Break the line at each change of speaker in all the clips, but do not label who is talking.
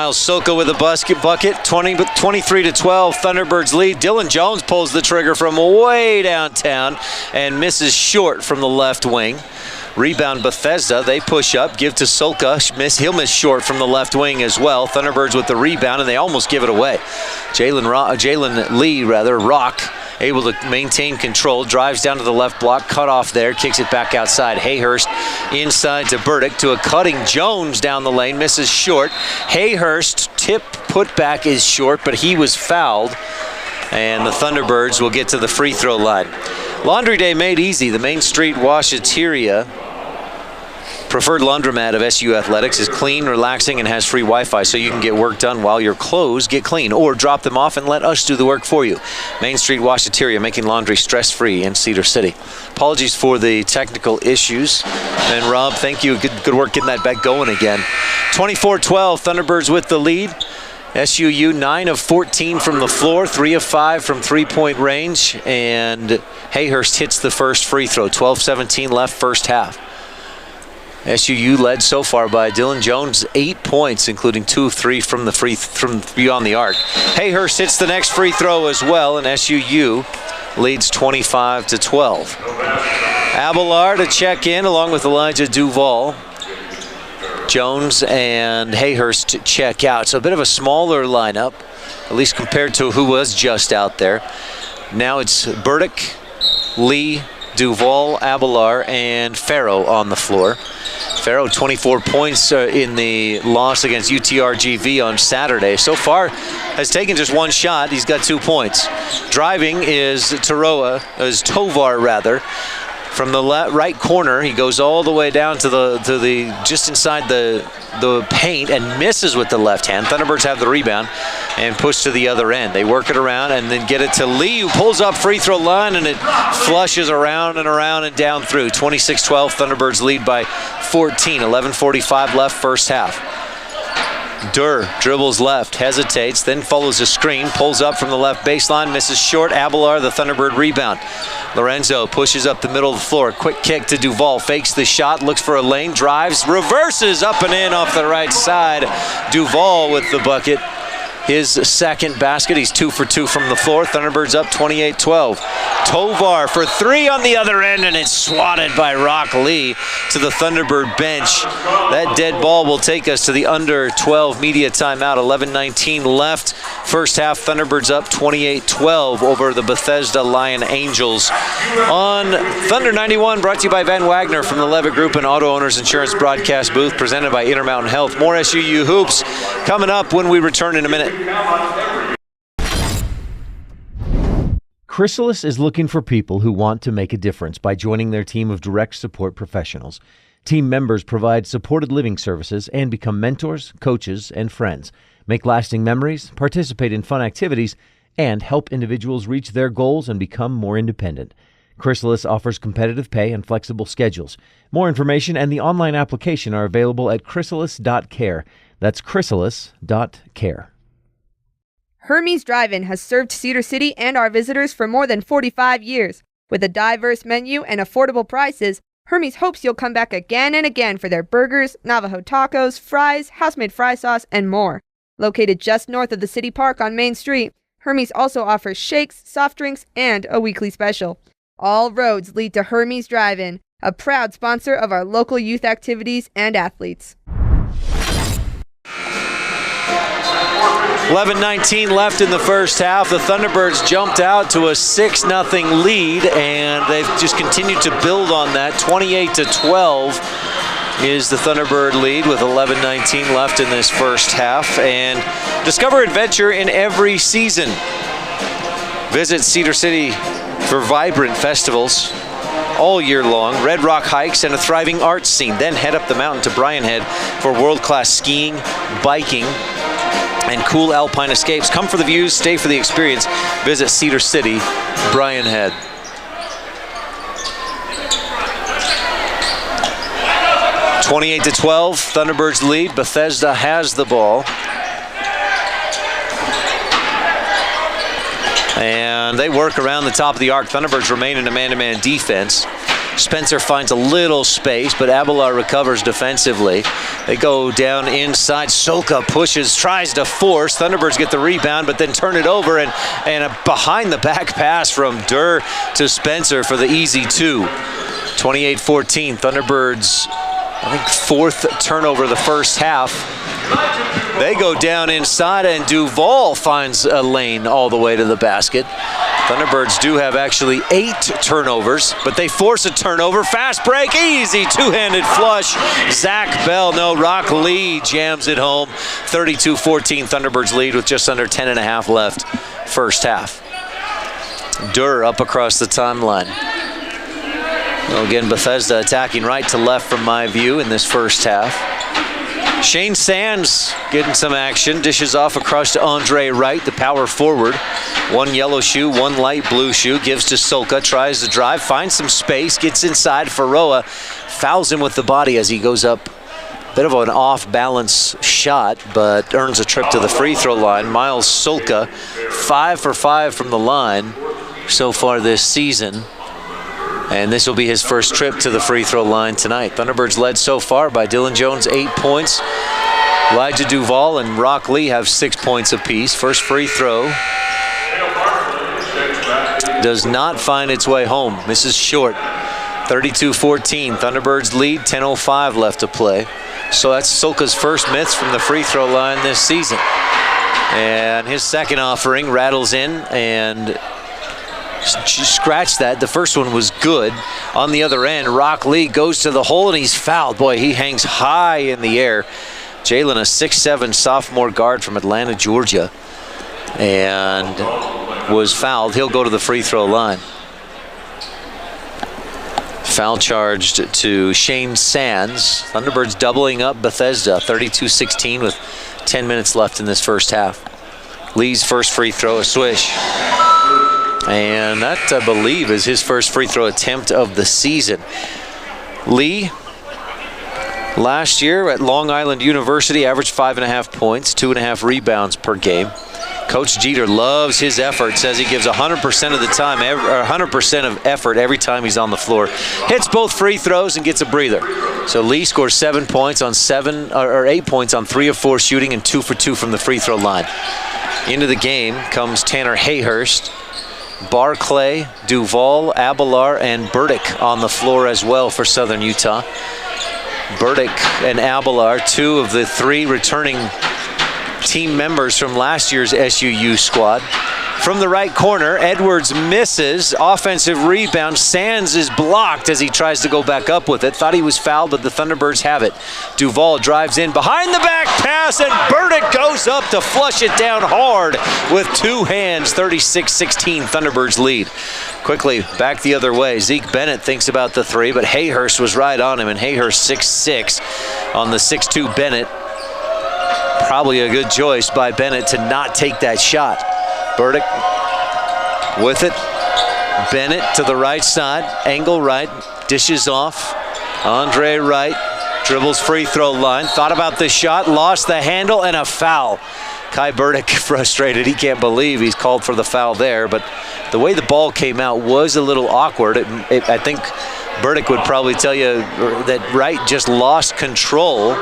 Miles Soka with a bucket, 23-12, Thunderbirds lead. Dylan Jones pulls the trigger from way downtown and misses short from the left wing. Rebound Bethesda, they push up, give to Soka. He'll miss short from the left wing as well. Thunderbirds with the rebound, and they almost give it away. Jalen Lee, Rock, able to maintain control, drives down to the left block, cut off there, kicks it back outside. Hayhurst inside to Burdick, to a cutting Jones down the lane, misses short. Hayhurst tip putback is short, but he was fouled, and the Thunderbirds will get to the free throw line. Laundry day made easy. The Main Street Washateria preferred laundromat of SU Athletics is clean, relaxing, and has free Wi-Fi, so you can get work done while your clothes get clean, or drop them off and let us do the work for you. Main Street Washateria, making laundry stress-free in Cedar City. Apologies for the technical issues. And Rob, thank you. Good work getting that back going again. 24-12, Thunderbirds with the lead. SUU 9 of 14 from the floor, 3 of 5 from three-point range, and Hayhurst hits the first free throw. 12-17 left first half. SUU led so far by Dylan Jones, 8 points, including 2 of 3 from beyond the arc. Hayhurst hits the next free throw as well, and SUU leads 25-12. Abelard to check in along with Elijah Duval. Jones and Hayhurst check out. So a bit of a smaller lineup, at least compared to who was just out there. Now it's Burdick, Lee, Duval, Abelard, and Farrow on the floor. Farrow 24 points in the loss against UTRGV on Saturday. So far has taken just one shot. He's got 2 points. Driving is Tovar rather. From the right corner, he goes all the way down to the just inside the paint and misses with the left hand. Thunderbirds have the rebound and push to the other end. They work it around and then get it to Lee, who pulls up free throw line, and it flushes around and down through. 26-12, Thunderbirds lead by 14. 11:45 left first half. Durr dribbles left, hesitates, then follows a screen, pulls up from the left baseline, misses short. Abelard, the Thunderbird rebound. Lorenzo pushes up the middle of the floor. Quick kick to Duval, fakes the shot, looks for a lane, drives, reverses up and in off the right side. Duval with the bucket. His second basket. He's 2 for 2 from the floor. Thunderbirds up 28-12. Tovar for 3 on the other end, and it's swatted by Rock Lee to the Thunderbird bench. That dead ball will take us to the under 12 media timeout. 11:19 left. First half, Thunderbirds up 28-12 over the Bethesda Lion Angels. On Thunder 91, brought to you by Van Wagner from the Levitt Group and Auto Owners Insurance broadcast booth, presented by Intermountain Health. More SUU hoops coming up when we return in a minute.
Chrysalis is looking for people who want to make a difference by joining their team of direct support professionals. Team members provide supported living services and become mentors, coaches, and friends, make lasting memories, participate in fun activities, and help individuals reach their goals and become more independent. Chrysalis offers competitive pay and flexible schedules. More information and the online application are available at chrysalis.care. That's chrysalis.care.
Hermes Drive-In has served Cedar City and our visitors for more than 45 years. With a diverse menu and affordable prices, Hermes hopes you'll come back again and again for their burgers, Navajo tacos, fries, house-made fry sauce, and more. Located just north of the City Park on Main Street, Hermes also offers shakes, soft drinks, and a weekly special. All roads lead to Hermes Drive-In, a proud sponsor of our local youth activities and athletes.
11:19 left in the first half. The Thunderbirds jumped out to a 6-0 lead, and they've just continued to build on that. 28-12 is the Thunderbird lead with 11:19 left in this first half. And discover adventure in every season. Visit Cedar City for vibrant festivals all year long, Red Rock hikes, and a thriving arts scene. Then head up the mountain to Bryan Head for world-class skiing, biking, and cool alpine escapes. Come for the views, stay for the experience. Visit Cedar City, Bryan Head. (28-12), Thunderbirds lead. Bethesda has the ball. And they work around the top of the arc. Thunderbirds remain in a man-to-man defense. Spencer finds a little space, but Abelar recovers defensively. They go down inside. Soka pushes, tries to force. Thunderbirds get the rebound, but then turn it over, and a behind-the-back pass from Durr to Spencer for the easy 2. 28-14. Thunderbirds, I think, 4th turnover of the first half. They go down inside, and Duval finds a lane all the way to the basket. Thunderbirds do have actually 8 turnovers, but they force a turnover. Fast break, easy two-handed flush. Zach Bell, no, Rock Lee jams it home. 32-14, Thunderbirds lead with just under 10.5 left first half. Durr up across the timeline. Well, again, Bethesda attacking right to left from my view in this first half. Shane Sands getting some action, dishes off across to Andre Wright, the power forward. One yellow shoe, one light blue shoe, gives to Soka, tries to drive, finds some space, gets inside. Faroa fouls him with the body as he goes up. Bit of an off-balance shot, but earns a trip to the free throw line. Miles Soka, 5 for 5 from the line so far this season. And this will be his first trip to the free throw line tonight. Thunderbirds led so far by Dylan Jones, 8 points. Elijah Duval and Rock Lee have 6 points apiece. First free throw does not find its way home. Misses short. 32-14. Thunderbirds lead, 10:05 left to play. So that's Soka's first miss from the free throw line this season. And his second offering rattles in and scratch that. The first one was good. On the other end, Rock Lee goes to the hole and he's fouled. Boy, he hangs high in the air. Jalen, a 6'7" sophomore guard from Atlanta, Georgia, and was fouled. He'll go to the free throw line. Foul charged to Shane Sands. Thunderbirds doubling up Bethesda, 32-16 with 10 minutes left in this first half. Lee's first free throw, a swish. And that, I believe, is his first free throw attempt of the season. Lee, last year at Long Island University, averaged 5.5 points, 2.5 rebounds per game. Coach Jeter loves his effort, says he gives 100% of the time, or 100% of effort every time he's on the floor. Hits both free throws and gets a breather. So Lee scores 7 points on 8 points on 3 of 4 shooting and 2 for 2 from the free throw line. Into the game comes Tanner Hayhurst. Barclay, Duval, Abelar, and Burdick on the floor as well for Southern Utah. Burdick and Abelar, 2 of the 3 returning team members from last year's SUU squad. From the right corner, Edwards misses. Offensive rebound. Sands is blocked as he tries to go back up with it. Thought he was fouled, but the Thunderbirds have it. Duval drives in behind the back pass, and Burdick goes up to flush it down hard with 2 hands. 36-16, Thunderbirds lead. Quickly back the other way. Zeke Bennett thinks about the 3, but Hayhurst was right on him, and Hayhurst 6'6" on the 6'2" Bennett. Probably a good choice by Bennett to not take that shot. Burdick with it. Bennett to the right side. Angle right. Dishes off. Andre Wright dribbles free throw line. Thought about this shot. Lost the handle and a foul. Kai Burdick frustrated. He can't believe he's called for the foul there. But the way the ball came out was a little awkward. I think Burdick would probably tell you that Wright just lost control.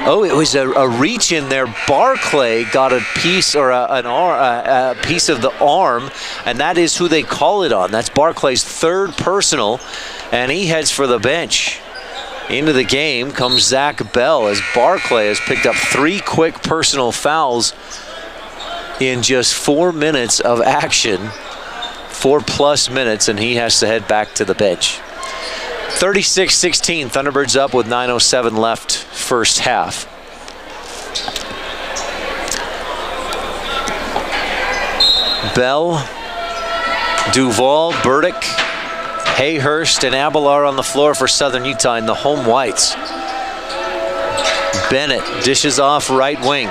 Oh, it was a reach in there. Barclay got a piece or a piece of the arm, and that is who they call it on. That's Barclay's 3rd personal, and he heads for the bench. Into the game comes Zach Bell as Barclay has picked up 3 quick personal fouls in just 4 minutes of action, 4+ minutes, and he has to head back to the bench. 36-16, Thunderbirds up with 9:07 left first half. Bell, Duval, Burdick, Hayhurst, and Abelar on the floor for Southern Utah in the home whites. Bennett dishes off right wing.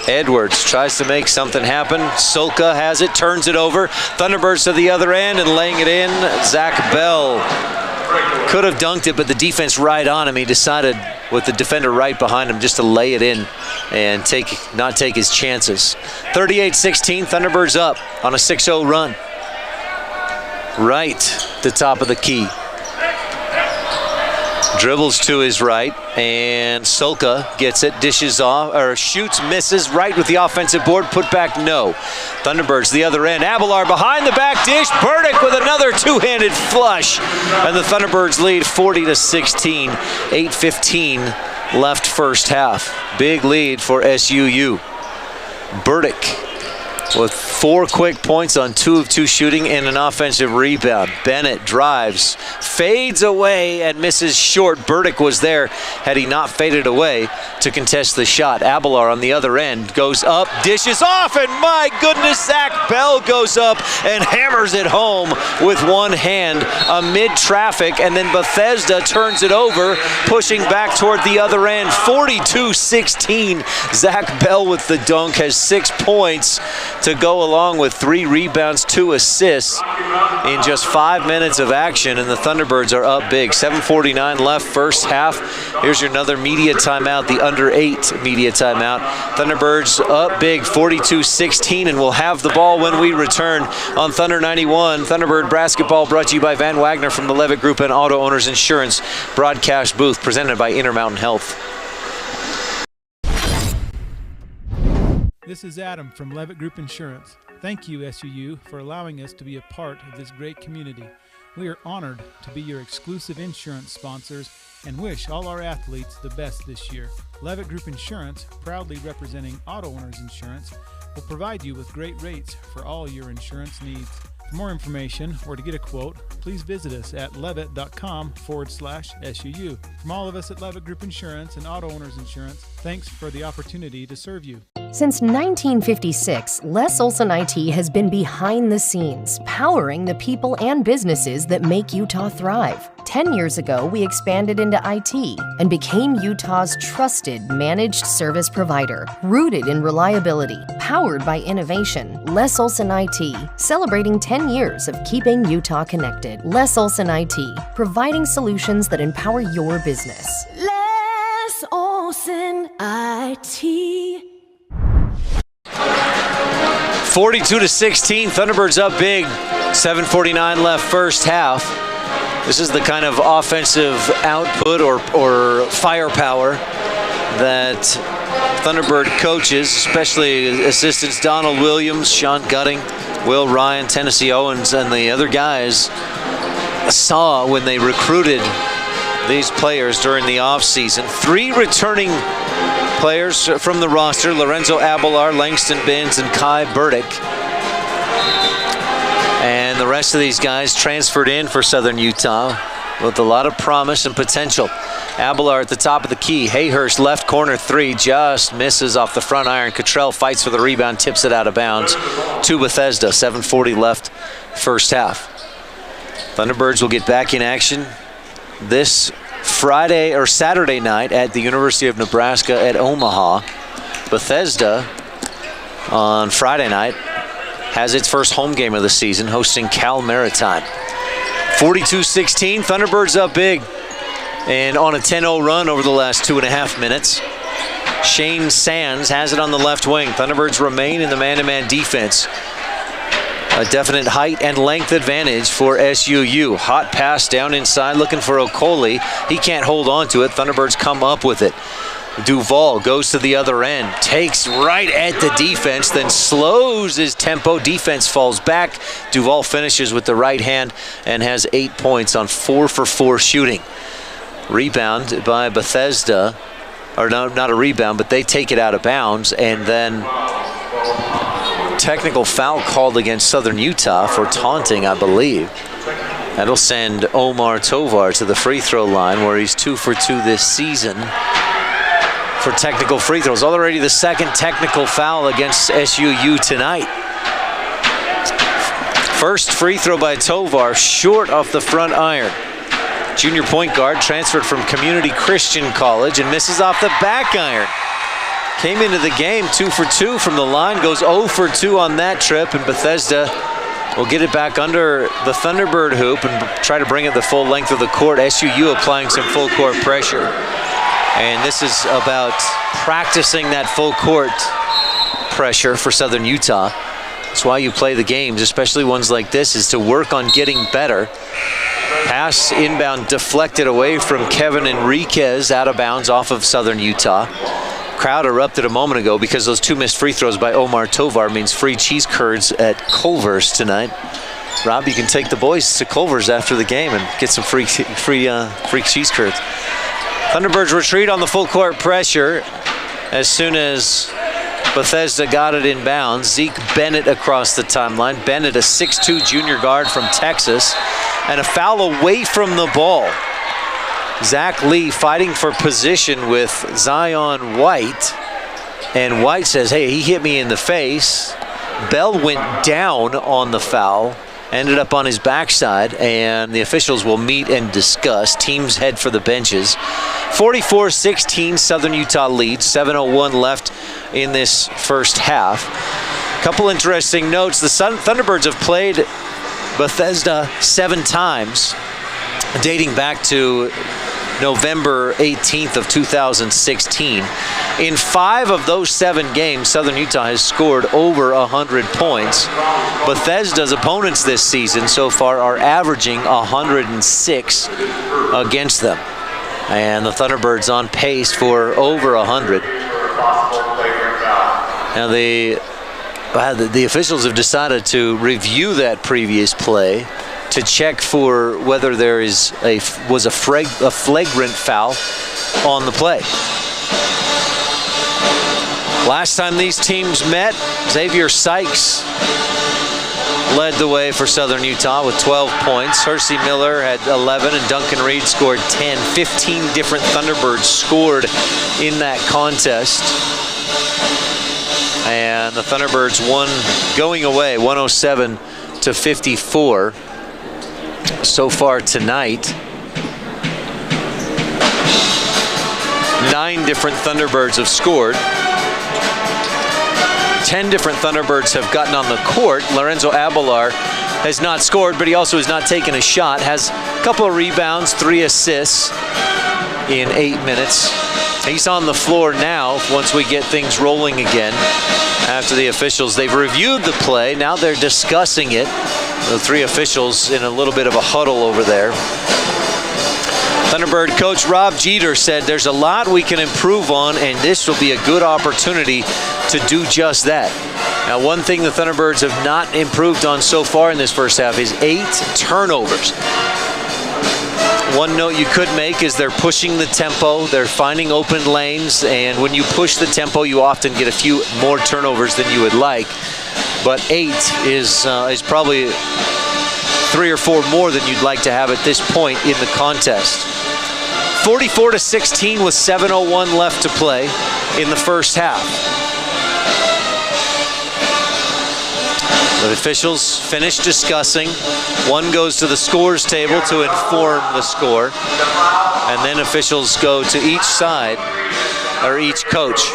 Edwards tries to make something happen. Soka has it, turns it over. Thunderbirds to the other end and laying it in. Zach Bell could have dunked it, but the defense right on him. He decided with the defender right behind him just to lay it in and not take his chances. 38-16, Thunderbirds up on a 6-0 run. Right, the top of the key. Dribbles to his right, and Solka gets it, dishes off, or shoots, misses, right with the offensive board, put back, no. Thunderbirds the other end, Abelar behind the back dish, Burdick with another two-handed flush, and the Thunderbirds lead 40-16, 8:15 left first half. Big lead for SUU. Burdick with 4 quick points on 2 of 2 shooting and an offensive rebound. Bennett drives, fades away and misses short. Burdick was there had he not faded away to contest the shot. Abelar on the other end goes up, dishes off, and my goodness, Zach Bell goes up and hammers it home with one hand amid traffic, and then Bethesda turns it over, pushing back toward the other end. 42-16. Zach Bell with the dunk, has 6 points to go along with 3 rebounds, 2 assists in just 5 minutes of action, and the Thunderbirds are up big. 7:49 left first half. Here's your another media timeout, the under 8 media timeout. Thunderbirds up big, 42-16, and we'll have the ball when we return on Thunder 91. Thunderbird basketball brought to you by Van Wagner from the Levitt Group and Auto Owners Insurance broadcast booth, presented by Intermountain Health.
This is Adam from Levitt Group Insurance. Thank you, SUU, for allowing us to be a part of this great community. We are honored to be your exclusive insurance sponsors and wish all our athletes the best this year. Levitt Group Insurance, proudly representing Auto Owners Insurance, will provide you with great rates for all your insurance needs. For more information or to get a quote, please visit us at levitt.com/SUU. From all of us at Levitt Group Insurance and Auto Owners Insurance, thanks for the opportunity to serve you.
Since 1956, Les Olson IT has been behind the scenes, powering the people and businesses that make Utah thrive. 10 years ago, we expanded into IT and became Utah's trusted managed service provider, rooted in reliability, powered by innovation. Les Olson IT, celebrating 10 years of keeping Utah connected. Les Olson IT, providing solutions that empower your business. Les Olson IT.
42-16, Thunderbirds up big. 7:49 left first half. This is the kind of offensive output or firepower that Thunderbird coaches, especially assistants Donald Williams, Sean Gutting, Will Ryan, Tennessee Owens, and the other guys saw when they recruited these players during the offseason. 3 returning players from the roster: Lorenzo Abelar, Langston Binns, and Kai Burdick. And the rest of these guys transferred in for Southern Utah with a lot of promise and potential. Abelar at the top of the key. Hayhurst left corner 3, just misses off the front iron. Cottrell fights for the rebound, tips it out of bounds to Bethesda. 7:40 left first half. Thunderbirds will get back in action this Friday or Saturday night at the University of Nebraska at Omaha. Bethesda on Friday night has its first home game of the season, hosting Cal Maritime. 42-16, Thunderbirds up big and on a 10-0 run over the last 2.5 minutes. Shane Sands has it on the left wing. Thunderbirds remain in the man-to-man defense. A definite height and length advantage for SUU. Hot pass down inside, looking for Okoli. He can't hold on to it. Thunderbirds come up with it. Duval goes to the other end, takes right at the defense, then slows his tempo. Defense falls back. Duval finishes with the right hand and has 8 points on 4 for 4 shooting. Rebound by Bethesda, or no, not a rebound, but they take it out of bounds, and then technical foul called against Southern Utah for taunting, I believe. That'll send Omar Tovar to the free throw line, where he's 2 for 2 this season for technical free throws. Already the second technical foul against SUU tonight. First free throw by Tovar, short off the front iron. Junior point guard transferred from Community Christian College and misses off the back iron. Came into the game 2 for 2 from the line, goes 0 for 2 on that trip, and Bethesda will get it back under the Thunderbird hoop and try to bring it the full length of the court. SUU applying some full court pressure. And this is about practicing that full court pressure for Southern Utah. That's why you play the games, especially ones like this, is to work on getting better. Pass inbound deflected away from Kevin Enriquez, out of bounds off of Southern Utah. Crowd erupted a moment ago because those 2 missed free throws by Omar Tovar means free cheese curds at Culver's tonight. Rob, you can take the boys to Culver's after the game and get some free cheese curds. Thunderbirds retreat on the full court pressure as soon as Bethesda got it in bounds. Zeke Bennett across the timeline. Bennett, a 6'2" junior guard from Texas, and a foul away from the ball. Zach Lee fighting for position with Zion White, and White says, hey, he hit me in the face. Bell went down on the foul, ended up on his backside, and the officials will meet and discuss. Teams head for the benches. 44-16, Southern Utah leads. 7:01 left in this first half. Couple interesting notes. The Thunderbirds have played Bethesda 7 times, dating back to November 18th of 2016. In 5 of those 7 games, Southern Utah has scored over 100 points. Bethesda's opponents this season so far are averaging 106 against them. And the Thunderbirds on pace for over 100. Now the officials have decided to review that previous play to check for whether there was a flagrant foul on the play. Last time these teams met, Xavier Sykes led the way for Southern Utah with 12 points. Hersey Miller had 11 and Duncan Reed scored 10. 15 different Thunderbirds scored in that contest. And the Thunderbirds won going away 107-54 so far tonight. 9 different Thunderbirds have scored. 10 different Thunderbirds have gotten on the court. Lorenzo Abelar has not scored, but he also has not taken a shot. Has a couple of rebounds, 3 assists in 8 minutes. He's on the floor now once we get things rolling again. After the officials, they've reviewed the play. Now they're discussing it. The 3 officials in a little bit of a huddle over there. Thunderbird coach Rob Jeter said there's a lot we can improve on, and this will be a good opportunity to do just that. Now, one thing the Thunderbirds have not improved on so far in this first half is 8 turnovers. One note you could make is they're pushing the tempo, they're finding open lanes, and when you push the tempo, you often get a few more turnovers than you would like. But 8 is probably 3 or 4 more than you'd like to have at this point in the contest. 44-16 with 7:01 left to play in the first half. The officials finish discussing. One goes to the scores table to inform the score, and then officials go to each side, or each coach.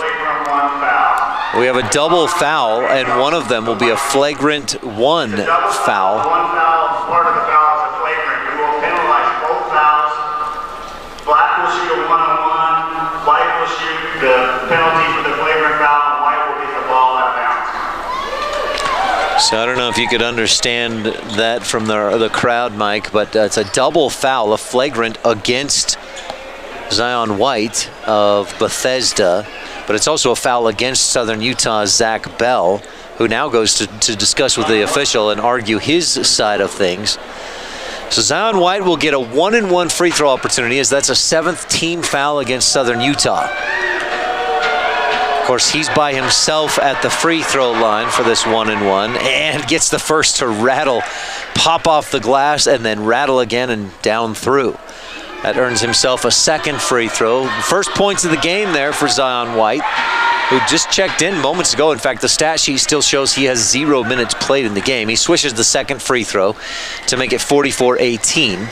We have a double foul, and one of them will be a flagrant 1 foul.
One foul, part of the foul is a flagrant. We will penalize both fouls. Black will shoot a 1-on-1. White will shoot the penalty for the flagrant foul, and White will get the ball out of bounds.
So I don't know if you could understand that from the crowd, Mike, but it's a double foul, a flagrant against Zion White of Bethesda, but it's also a foul against Southern Utah's Zach Bell, who now goes to discuss with the official and argue his side of things. So Zion White will get a 1-and-1 free throw opportunity, as that's a 7th team foul against Southern Utah. Of course, he's by himself at the free throw line for this 1-and-1, and gets the first to rattle, pop off the glass, and then rattle again and down through. That earns himself a 2nd free throw. First points of the game there for Zion White, who just checked in moments ago. In fact, the stat sheet still shows he has 0 minutes played in the game. He swishes the 2nd free throw to make it 44-18.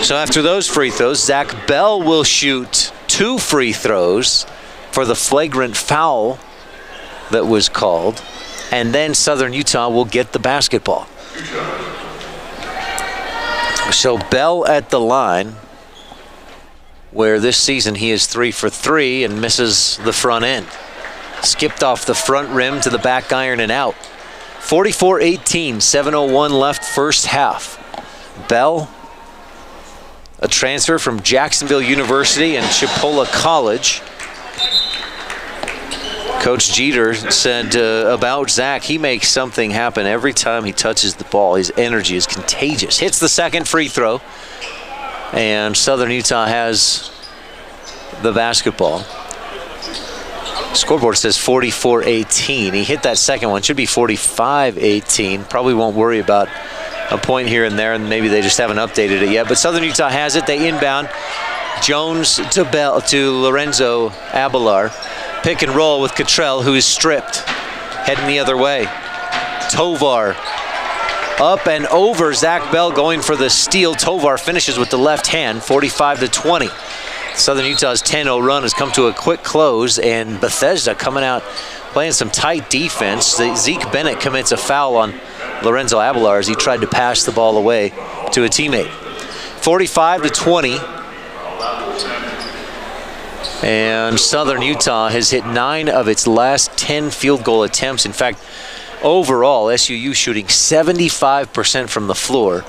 So after those free throws, Zach Bell will shoot 2 free throws for the flagrant foul that was called, and then Southern Utah will get the basketball. So Bell at the line, where this season he is 3 for 3 and misses the front end. Skipped off the front rim to the back iron and out. 44-18, 7:01 left first half. Bell, a transfer from Jacksonville University and Chipola College. Coach Jeter said about Zach, he makes something happen every time he touches the ball. His energy is contagious. Hits the second free throw, and Southern Utah has the basketball. Scoreboard says 44-18. He hit that second one. Should be 45-18. Probably won't worry about a point here and there, and maybe they just haven't updated it yet. But Southern Utah has it. They inbound. Jones to Bell to Lorenzo Abelar. Pick and roll with Cottrell, who is stripped. Heading the other way. Tovar up and over. Zach Bell going for the steal. Tovar finishes with the left hand, 45-20. Southern Utah's 10-0 run has come to a quick close, and Bethesda coming out playing some tight defense. Zeke Bennett commits a foul on Lorenzo Abelar as he tried to pass the ball away to a teammate. 45-20. And Southern Utah has hit 9 of its last 10 field goal attempts. In fact, overall, SUU shooting 75% from the floor.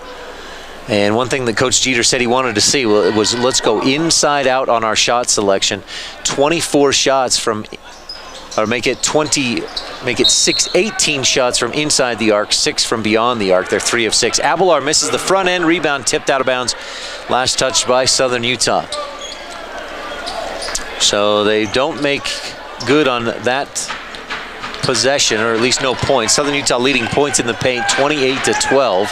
And one thing that Coach Jeter said he wanted to see was let's go inside out on our shot selection. 24 shots from, or make it 18 shots from inside the arc, 6 from beyond the arc. They're 3 of 6. Abelar misses the front end, rebound tipped out of bounds. Last touch by Southern Utah. So they don't make good on that possession, or at least no points. Southern Utah leading points in the paint, 28-12,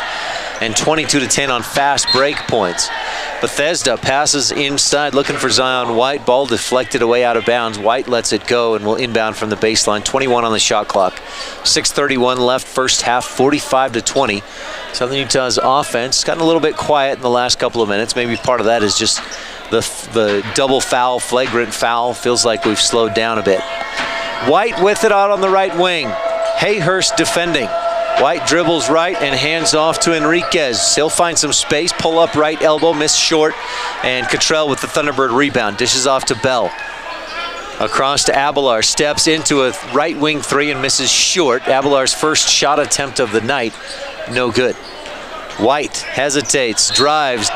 and 22-10 on fast break points. Bethesda passes inside, looking for Zion White. Ball deflected away out of bounds. White lets it go and will inbound from the baseline. 21 on the shot clock. 6:31 left, first half, 45-20. Southern Utah's offense gotten a little bit quiet in the last couple of minutes. Maybe part of that is just the double foul, flagrant foul. Feels like we've slowed down a bit. White with it out on the right wing. Hayhurst defending. White dribbles right and hands off to Enriquez. He'll find some space, pull up right elbow, miss short, and Cottrell with the Thunderbird rebound. Dishes off to Bell. Across to Abelar, steps into a right wing three and misses short. Abelar's first shot attempt of the night, no good. White hesitates, drives,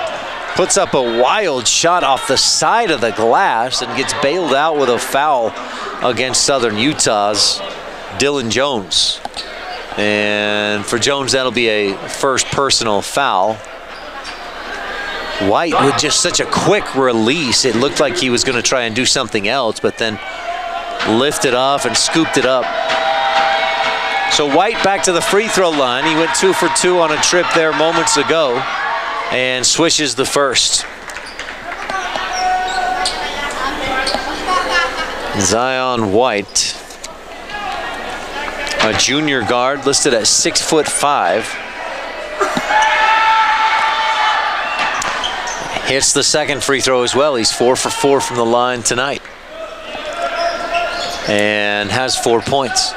puts up a wild shot off the side of the glass and gets bailed out with a foul against Southern Utah's Dylan Jones. And for Jones, that'll be a first personal foul. White with just such a quick release. It looked like he was going to try and do something else, but then lifted off and scooped it up. So White back to the free throw line. He went 2 for 2 on a trip there moments ago and swishes the first. Zion White, a junior guard listed at 6'5". Hits the second free throw as well. He's 4 for 4 from the line tonight and has 4 points.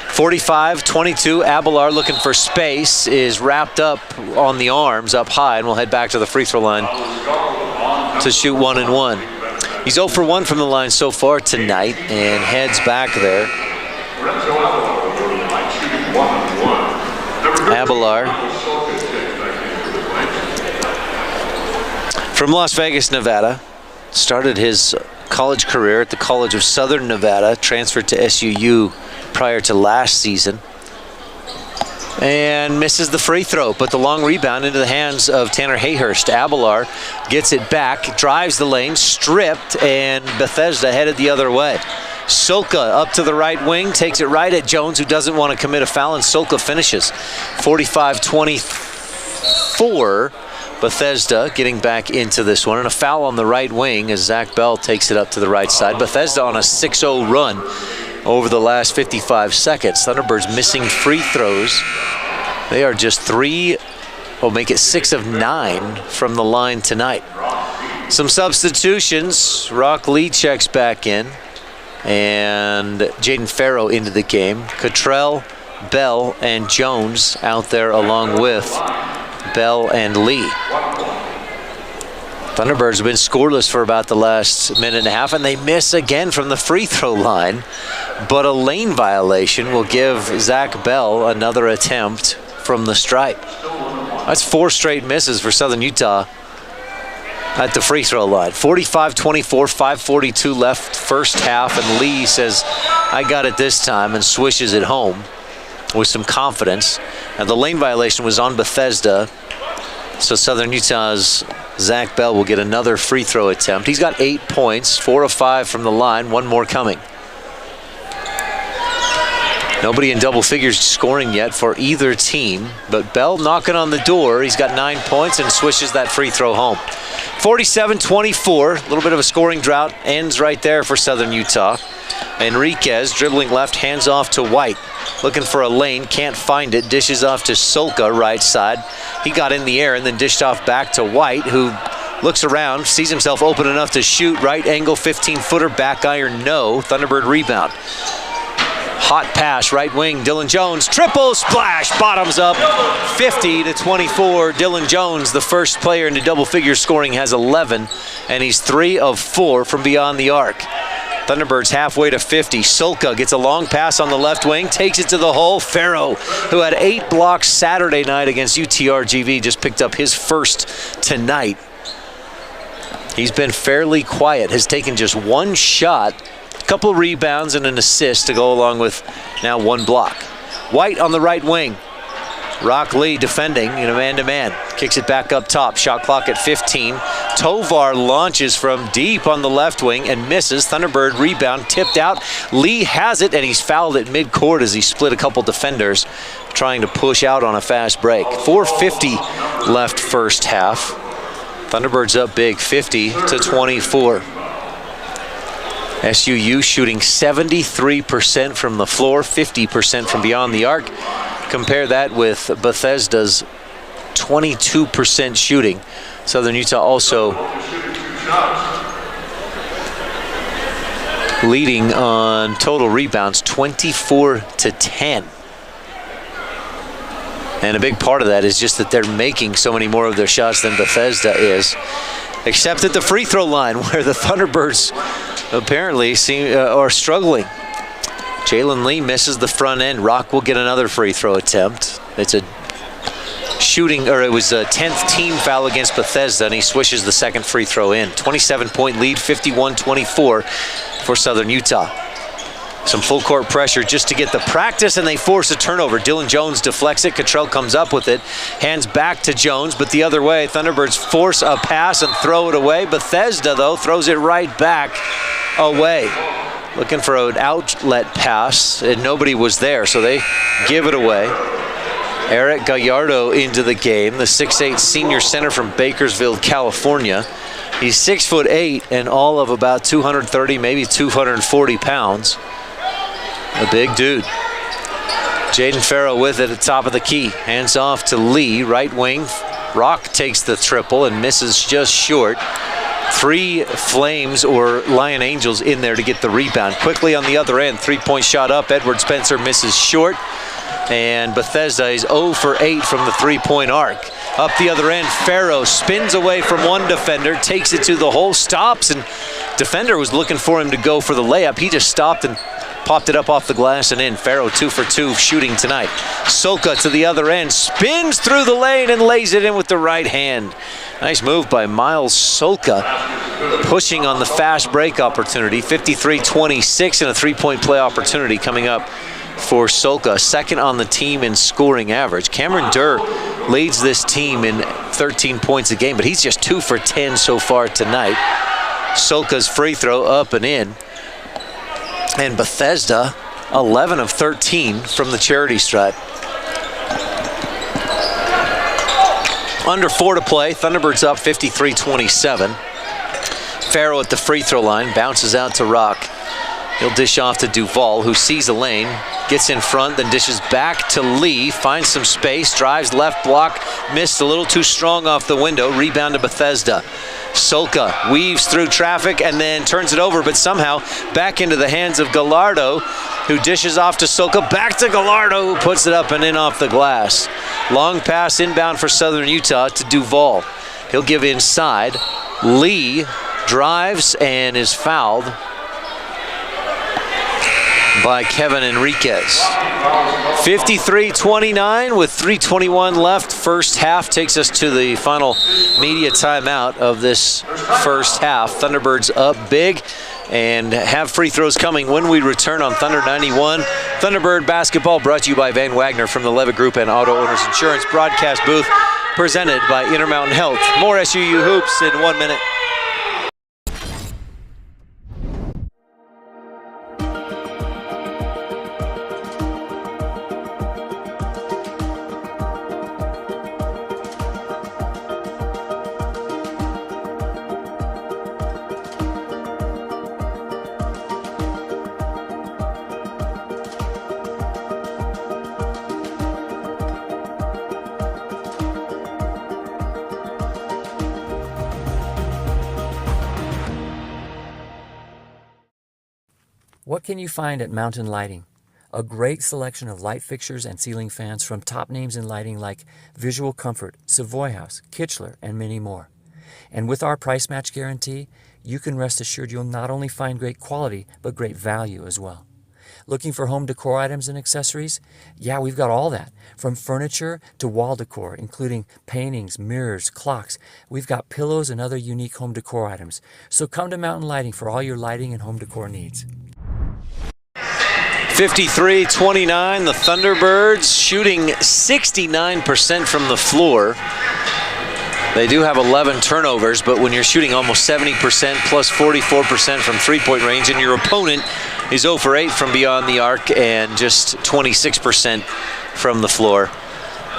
45-22, Abelar looking for space, is wrapped up on the arms up high, and will head back to the free throw line to shoot 1 and 1. He's 0 for 1 from the line so far tonight and heads back there. Abelar from Las Vegas, Nevada, started his college career at the College of Southern Nevada, transferred to SUU prior to last season, and misses the free throw, but the long rebound into the hands of Tanner Hayhurst. Abelar gets it back, drives the lane, stripped, and Bethesda headed the other way. Solka up to the right wing, takes it right at Jones, who doesn't want to commit a foul, and Solka finishes. 45-24, Bethesda getting back into this one, and a foul on the right wing as Zach Bell takes it up to the right side. Bethesda on a 6-0 run over the last 55 seconds. Thunderbirds missing free throws. They are just 6 of 9 from the line tonight. Some substitutions. Rock Lee checks back in, and Jaden Farrow into the game. Cottrell, Bell, and Jones out there along with Bell and Lee. Thunderbirds have been scoreless for about the last minute and a half, and they miss again from the free throw line. But a lane violation will give Zach Bell another attempt from the stripe. That's 4 straight misses for Southern Utah at the free throw line. 45-24, 5:42 left first half, and Lee says, I got it this time, and swishes it home with some confidence. Now the lane violation was on Bethesda, so Southern Utah's Zach Bell will get another free throw attempt. He's got 8 points, 4 of 5 from the line, 1 more coming. Nobody in double figures scoring yet for either team, but Bell knocking on the door. He's got 9 points and swishes that free throw home. 47-24, a little bit of a scoring drought, ends right there for Southern Utah. Enriquez dribbling left, hands off to White. Looking for a lane, can't find it, dishes off to Solka, right side. He got in the air and then dished off back to White, who looks around, sees himself open enough to shoot. Right angle, 15-footer, back iron, no. Thunderbird rebound. Hot pass, right wing, Dylan Jones, triple splash, bottoms up, 50-24. Dylan Jones, the first player into double figures scoring, has 11, and he's 3 of 4 from beyond the arc. Thunderbirds halfway to 50. Solka gets a long pass on the left wing, takes it to the hole. Farrow, who had 8 blocks Saturday night against UTRGV, just picked up his first tonight. He's been fairly quiet, has taken just 1 shot, couple rebounds and an assist to go along with now 1 block. White on the right wing. Rock Lee defending, man-to-man. Kicks it back up top. Shot clock at 15. Tovar launches from deep on the left wing and misses. Thunderbird rebound tipped out. Lee has it, and he's fouled at midcourt as he split a couple defenders trying to push out on a fast break. 4:50 left first half. Thunderbirds up big, 50-24. SUU shooting 73% from the floor, 50% from beyond the arc. Compare that with Bethesda's 22% shooting. Southern Utah also leading on total rebounds, 24-10. And a big part of that is just that they're making so many more of their shots than Bethesda is. Except at the free throw line, where the Thunderbirds apparently are struggling. Jalen Lee misses the front end. Rock will get another free throw attempt. It's a shooting, or it was a 10th team foul against Bethesda, and he swishes the second free throw in. 27-point lead, 51-24 for Southern Utah. Some full court pressure just to get the practice, and they force a turnover. Dylan Jones deflects it. Cottrell comes up with it. Hands back to Jones, but the other way. Thunderbirds force a pass and throw it away. Bethesda, though, throws it right back away. Looking for an outlet pass, and nobody was there, so they give it away. Eric Gallardo into the game, the 6'8" senior center from Bakersfield, California. He's 6'8" and all of about 230, maybe 240 pounds. A big dude. Jaden Farrow with it at the top of the key. Hands off to Lee, right wing. Rock takes the triple and misses just short. 3 Flames or Lion Angels in there to get the rebound. Quickly on the other end, 3-point shot up. Edward Spencer misses short. And Bethesda is 0 for 8 from the 3-point arc. Up the other end, Farrow spins away from one defender, takes it to the hole, stops, and defender was looking for him to go for the layup. He just stopped and popped it up off the glass and in. Farrow 2 for 2 shooting tonight. Solka to the other end, spins through the lane and lays it in with the right hand. Nice move by Miles Solka, pushing on the fast break opportunity. 53-26 and a 3-point play opportunity coming up for Solka, second on the team in scoring average. Cameron Durr leads this team in 13 points a game, but he's just 2 for 10 so far tonight. Solka's free throw up and in. And Bethesda, 11 of 13 from the charity stripe. Under 4 to play, Thunderbirds up 53-27. Farrow at the free throw line, bounces out to Rock. He'll dish off to Duval, who sees a lane, gets in front, then dishes back to Lee, finds some space, drives left block, missed a little too strong off the window, rebound to Bethesda. Solka weaves through traffic and then turns it over, but somehow back into the hands of Gallardo, who dishes off to Solka, back to Gallardo, who puts it up and in off the glass. Long pass inbound for Southern Utah to Duval. He'll give inside. Lee drives and is fouled. by Kevin Enriquez. 53-29 with 3:21 left. First half takes us to the final media timeout of this first half. Thunderbirds up big and have free throws coming when we return on Thunder 91. Thunderbird basketball brought to you by Van Wagner from the Levitt Group and Auto Owners Insurance broadcast booth, presented by Intermountain Health. More SUU hoops in 1 minute.
What can you find at Mountain Lighting? A great selection of light fixtures and ceiling fans from top names in lighting like Visual Comfort, Savoy House, Kichler, and many more. And with our price match guarantee, you can rest assured you'll not only find great quality, but great value as well. Looking for home decor items and accessories? Yeah, we've got all that. From furniture to wall decor, including paintings, mirrors, clocks. We've got pillows and other unique home decor items. So come to Mountain Lighting for all your lighting and home decor needs.
53-29, the Thunderbirds shooting 69% from the floor. They do have 11 turnovers, but when you're shooting almost 70% plus 44% from three-point range, and your opponent is 0 for 8 from beyond the arc and just 26% from the floor,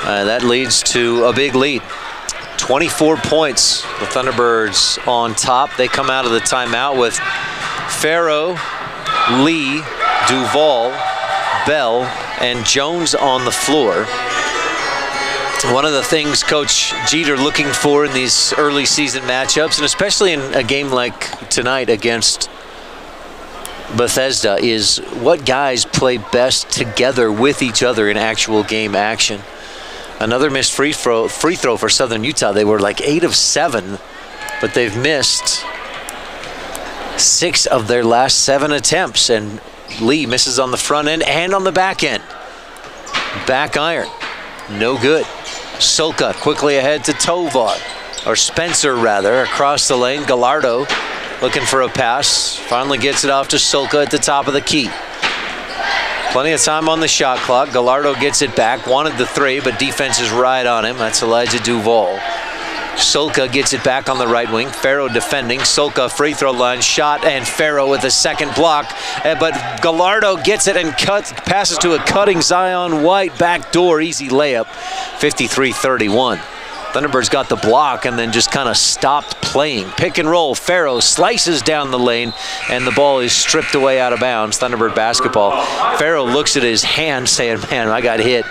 that leads to a big lead. 24 points, the Thunderbirds on top. They come out of the timeout with Farrow, Lee, Duval, Bell, and Jones on the floor. One of the things Coach Jeter looking for in these early season matchups, and especially in a game like tonight against Bethesda, is what guys play best together with each other in actual game action. Another missed free throw for Southern Utah. They were like 8 of 7, but they've missed 6 of their last 7 attempts, and Lee misses on the front end and on the back end. Back iron, no good. Sulka quickly ahead to Tovar, or Spencer rather, across the lane. Gallardo looking for a pass, finally gets it off to Sulka at the top of the key. Plenty of time on the shot clock. Gallardo gets it back, wanted the 3, but defense is right on him. That's Elijah Duval. Sulka gets it back on the right wing. Farrow defending. Sulka free throw line shot, and Farrow with a second block. But Gallardo gets it and passes to a cutting Zion White. Backdoor easy layup. 53-31. Thunderbirds got the block and then just kind of stopped playing. Pick and roll. Farrow slices down the lane, and the ball is stripped away out of bounds. Thunderbird basketball. Farrow looks at his hand saying, man, I got hit.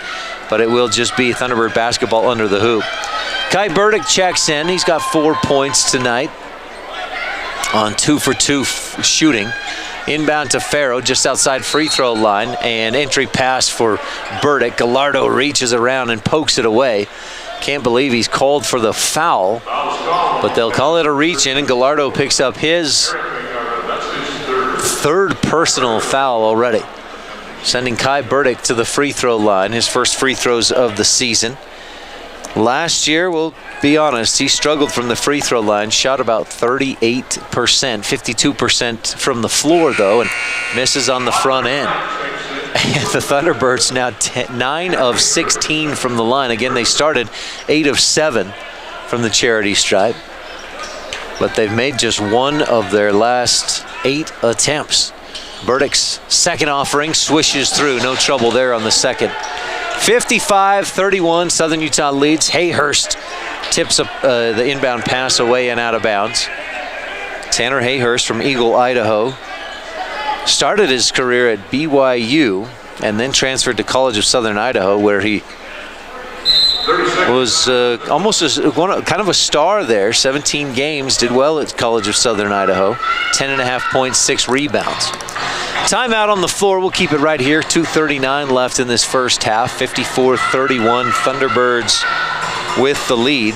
But it will just be Thunderbird basketball under the hoop. Kai Burdick checks in. He's got 4 points tonight on 2 for 2 shooting. Inbound to Farrow, just outside free throw line, and entry pass for Burdick. Gallardo reaches around and pokes it away. Can't believe he's called for the foul, but they'll call it a reach in, and Gallardo picks up his 3rd personal foul already, sending Kai Burdick to the free throw line, his first free throws of the season. Last year, we'll be honest, he struggled from the free throw line, shot about 38%, 52% from the floor though, and misses on the front end. And the Thunderbirds now 9 of 16 from the line. Again, they started 8 of 7 from the charity stripe, but they've made just 1 of their last 8 attempts. Burdick's second offering swishes through, no trouble there on the second. 55-31, Southern Utah leads. Hayhurst tips up the inbound pass away and out of bounds. Tanner Hayhurst from Eagle, Idaho. Started his career at BYU and then transferred to College of Southern Idaho, where he was almost kind of a star there. 17 games, did well at College of Southern Idaho. 10.5 points, 6 rebounds. Timeout on the floor. We'll keep it right here. 2:39 left in this first half. 54-31, Thunderbirds with the lead.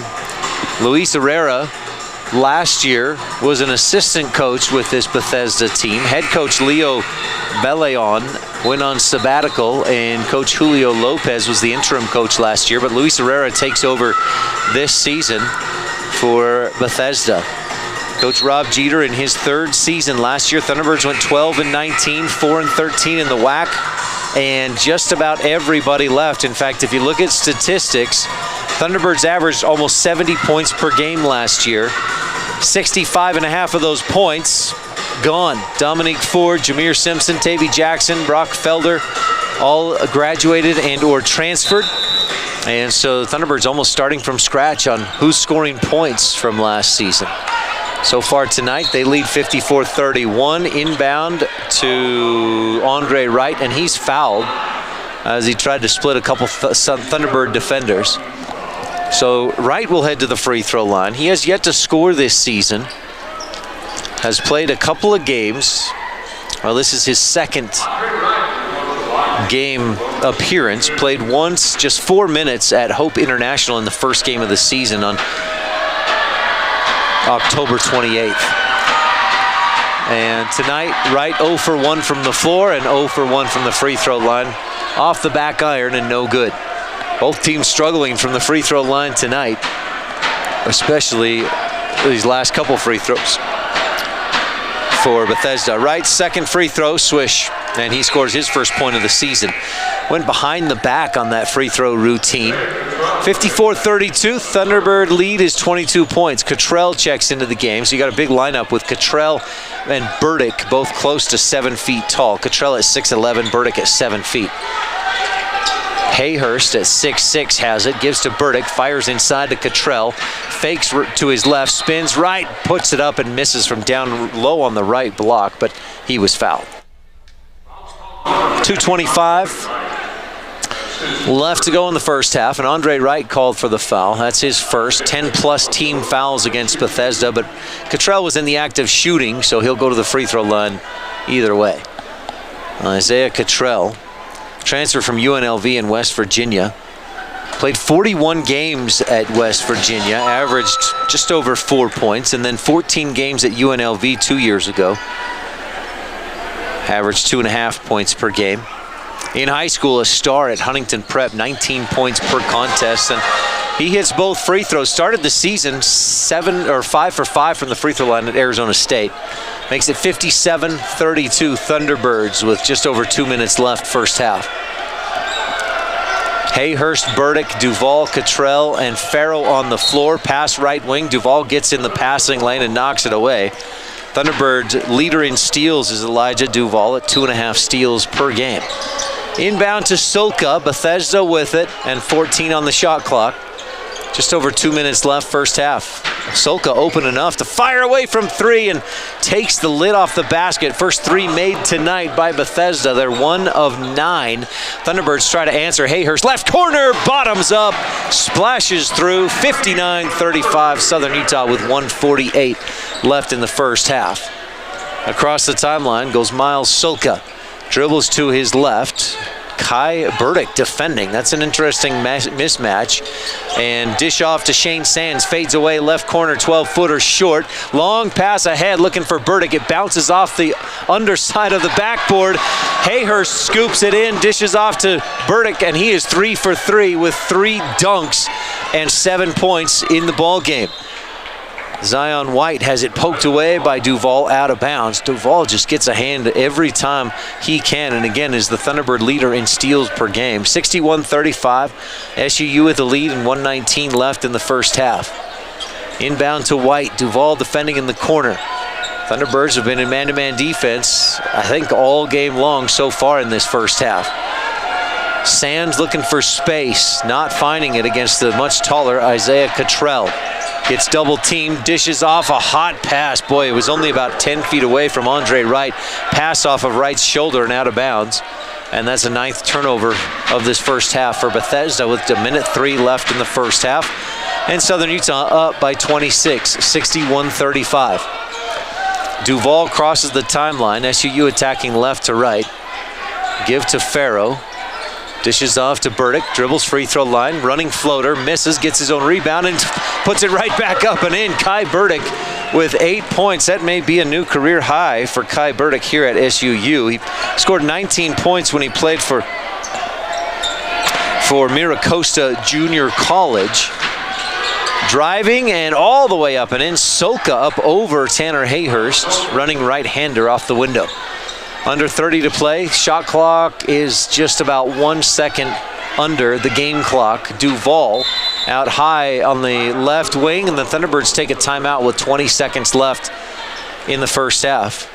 Luis Herrera last year was an assistant coach with this Bethesda team. Head coach Leo Beleon went on sabbatical, and Coach Julio Lopez was the interim coach last year, but Luis Herrera takes over this season for Bethesda. Coach Rob Jeter in his third season last year. Thunderbirds went 12-19, 4-13 in the WAC, and just about everybody left. In fact, if you look at statistics, Thunderbirds averaged almost 70 points per game last year. 65.5 of those points gone. Dominique Ford, Jameer Simpson, Tavy Jackson, Brock Felder, all graduated and or transferred. And so Thunderbirds almost starting from scratch on who's scoring points from last season. So far tonight, they lead 54-31. Inbound to Andre Wright, and he's fouled as he tried to split a couple Thunderbird defenders. So Wright will head to the free throw line. He has yet to score this season. Has played a couple of games. Well, this is his second game appearance. Played once, just 4 minutes at Hope International in the first game of the season on October 28th. And tonight, Wright 0 for 1 from the floor and 0 for 1 from the free throw line. Off the back iron and no good. Both teams struggling from the free throw line tonight, especially these last couple free throws for Bethesda. Wright's second free throw, swish, and he scores his first point of the season. Went behind the back on that free throw routine. 54-32, Thunderbird lead is 22 points. Cottrell checks into the game, so you got a big lineup with Cottrell and Burdick, both close to 7 feet tall. Cottrell at 6'11", Burdick at 7 feet. Hayhurst at 6'6" has it, gives to Burdick, fires inside to Cottrell, fakes to his left, spins right, puts it up and misses from down low on the right block, but he was fouled. 2:25 left to go in the first half, and Andre Wright called for the foul. That's his first, 10-plus team fouls against Bethesda, but Cottrell was in the act of shooting, so he'll go to the free throw line either way. Isaiah Cottrell, transfer from UNLV in West Virginia. Played 41 games at West Virginia, averaged just over 4 points, and then 14 games at UNLV 2 years ago. Averaged 2.5 points per game. In high school, a star at Huntington Prep, 19 points per contest, and he hits both free throws. Started the season 5 for 5 from the free throw line at Arizona State. Makes it 57-32 Thunderbirds with just over 2 minutes left first half. Hayhurst, Burdick, Duval, Cottrell, and Farrow on the floor. Pass right wing. Duval gets in the passing lane and knocks it away. Thunderbirds leader in steals is Elijah Duval at 2.5 steals per game. Inbound to Sulka, Bethesda with it, and 14 on the shot clock. Just over 2 minutes left first half. Sulka open enough to fire away from three and takes the lid off the basket. First three made tonight by Bethesda. They're 1 of 9. Thunderbirds try to answer. Hayhurst left corner, bottoms up, splashes through. 59-35 Southern Utah with 1:48 left in the first half. Across the timeline goes Miles Sulka. Dribbles to his left. Kai Burdick defending. That's an interesting mismatch. And dish off to Shane Sands. Fades away left corner, 12-footer short. Long pass ahead looking for Burdick. It bounces off the underside of the backboard. Hayhurst scoops it in, dishes off to Burdick, and he is 3 for 3 with 3 dunks and 7 points in the ball game. Zion White has it poked away by Duval out of bounds. Duval just gets a hand every time he can, and again is the Thunderbird leader in steals per game. 61-35, SUU with the lead and 1:19 left in the first half. Inbound to White, Duval defending in the corner. Thunderbirds have been in man-to-man defense, I think, all game long so far in this first half. Sands looking for space, not finding it against the much taller Isaiah Cottrell. Gets double teamed, dishes off a hot pass. Boy, it was only about 10 feet away from Andre Wright. Pass off of Wright's shoulder and out of bounds. And that's the 9th turnover of this first half for Bethesda with 1:03 left in the first half. And Southern Utah up by 26, 61-35. Duval crosses the timeline. SUU attacking left to right. Give to Farrow. Dishes off to Burdick, dribbles free throw line, running floater, misses, gets his own rebound, and puts it right back up and in. Kai Burdick with 8 points. That may be a new career high for Kai Burdick here at SUU. He scored 19 points when he played for Miracosta Junior College. Driving and all the way up and in. Soka up over Tanner Hayhurst, running right-hander off the window. Under 30 to play. Shot clock is just about 1 second under the game clock. Duval out high on the left wing, and the Thunderbirds take a timeout with 20 seconds left in the first half.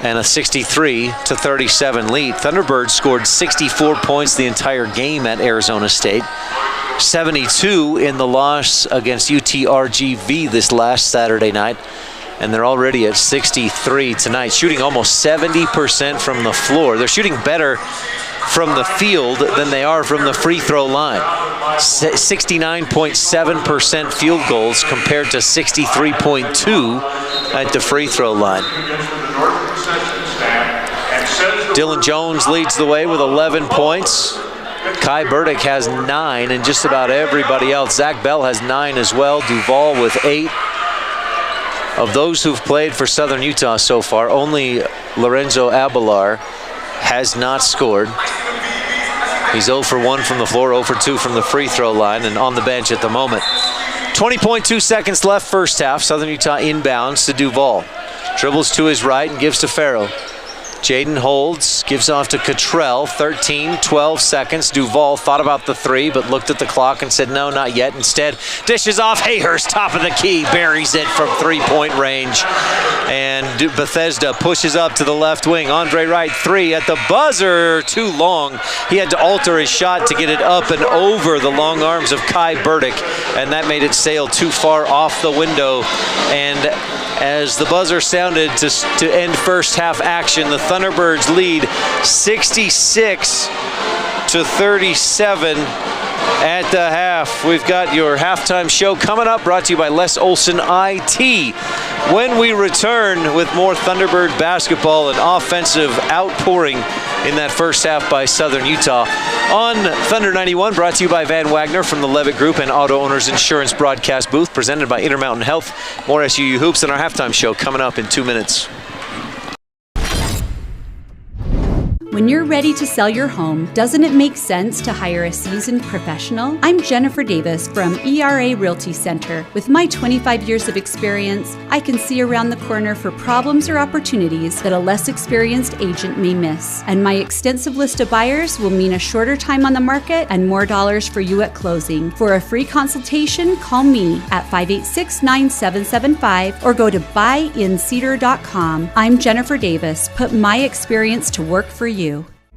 And a 63-37 lead. Thunderbirds scored 64 points the entire game at Arizona State. 72 in the loss against UTRGV this last Saturday night. And they're already at 63 tonight, shooting almost 70% from the floor. They're shooting better from the field than they are from the free throw line. 69.7% field goals compared to 63.2 at the free throw line. Dylan Jones leads the way with 11 points. Kai Burdick has 9, and just about everybody else. Zach Bell has 9 as well. Duval with 8. Of those who've played for Southern Utah so far, only Lorenzo Abelar has not scored. He's 0 for 1 from the floor, 0 for 2 from the free throw line, and on the bench at the moment. 20.2 seconds left first half. Southern Utah inbounds to Duval. Dribbles to his right and gives to Farrow. Jaden holds, gives off to Cottrell, 12 seconds. Duval thought about the 3, but looked at the clock and said, no, not yet. Instead, dishes off Hayhurst, top of the key, buries it from 3-point range. And Bethesda pushes up to the left wing. Andre Wright, 3 at the buzzer, too long. He had to alter his shot to get it up and over the long arms of Kai Burdick, and that made it sail too far off the window. And as the buzzer sounded to end first half action, the Thunderbirds lead 66-37 at the half. We've got your halftime show coming up, brought to you by Les Olson IT. When we return with more Thunderbird basketball and offensive outpouring in that first half by Southern Utah on Thunder 91, brought to you by Van Wagner from the Levitt Group and Auto Owners Insurance broadcast booth, presented by Intermountain Health. More SUU Hoops in our halftime show coming up in 2 minutes.
When you're ready to sell your home, doesn't it make sense to hire a seasoned professional? I'm Jennifer Davis from ERA Realty Center. With my 25 years of experience, I can see around the corner for problems or opportunities that a less experienced agent may miss. And my extensive list of buyers will mean a shorter time on the market and more dollars for you at closing. For a free consultation, call me at 586-9775 or go to buyincedar.com. I'm Jennifer Davis. Put my experience to work for you.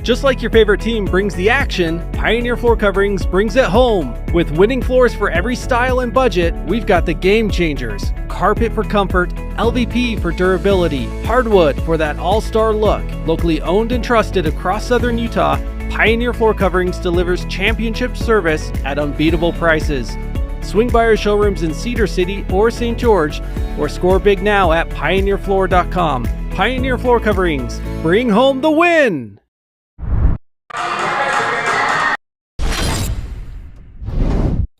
Just like your favorite team brings the action, Pioneer Floor Coverings brings it home. With winning floors for every style and budget, we've got the game changers. Carpet for comfort, LVP for durability, hardwood for that all-star look. Locally owned and trusted across Southern Utah, Pioneer Floor Coverings delivers championship service at unbeatable prices. Swing by our showrooms in Cedar City or St. George, or score big now at pioneerfloor.com. Pioneer Floor Coverings, bring home the win!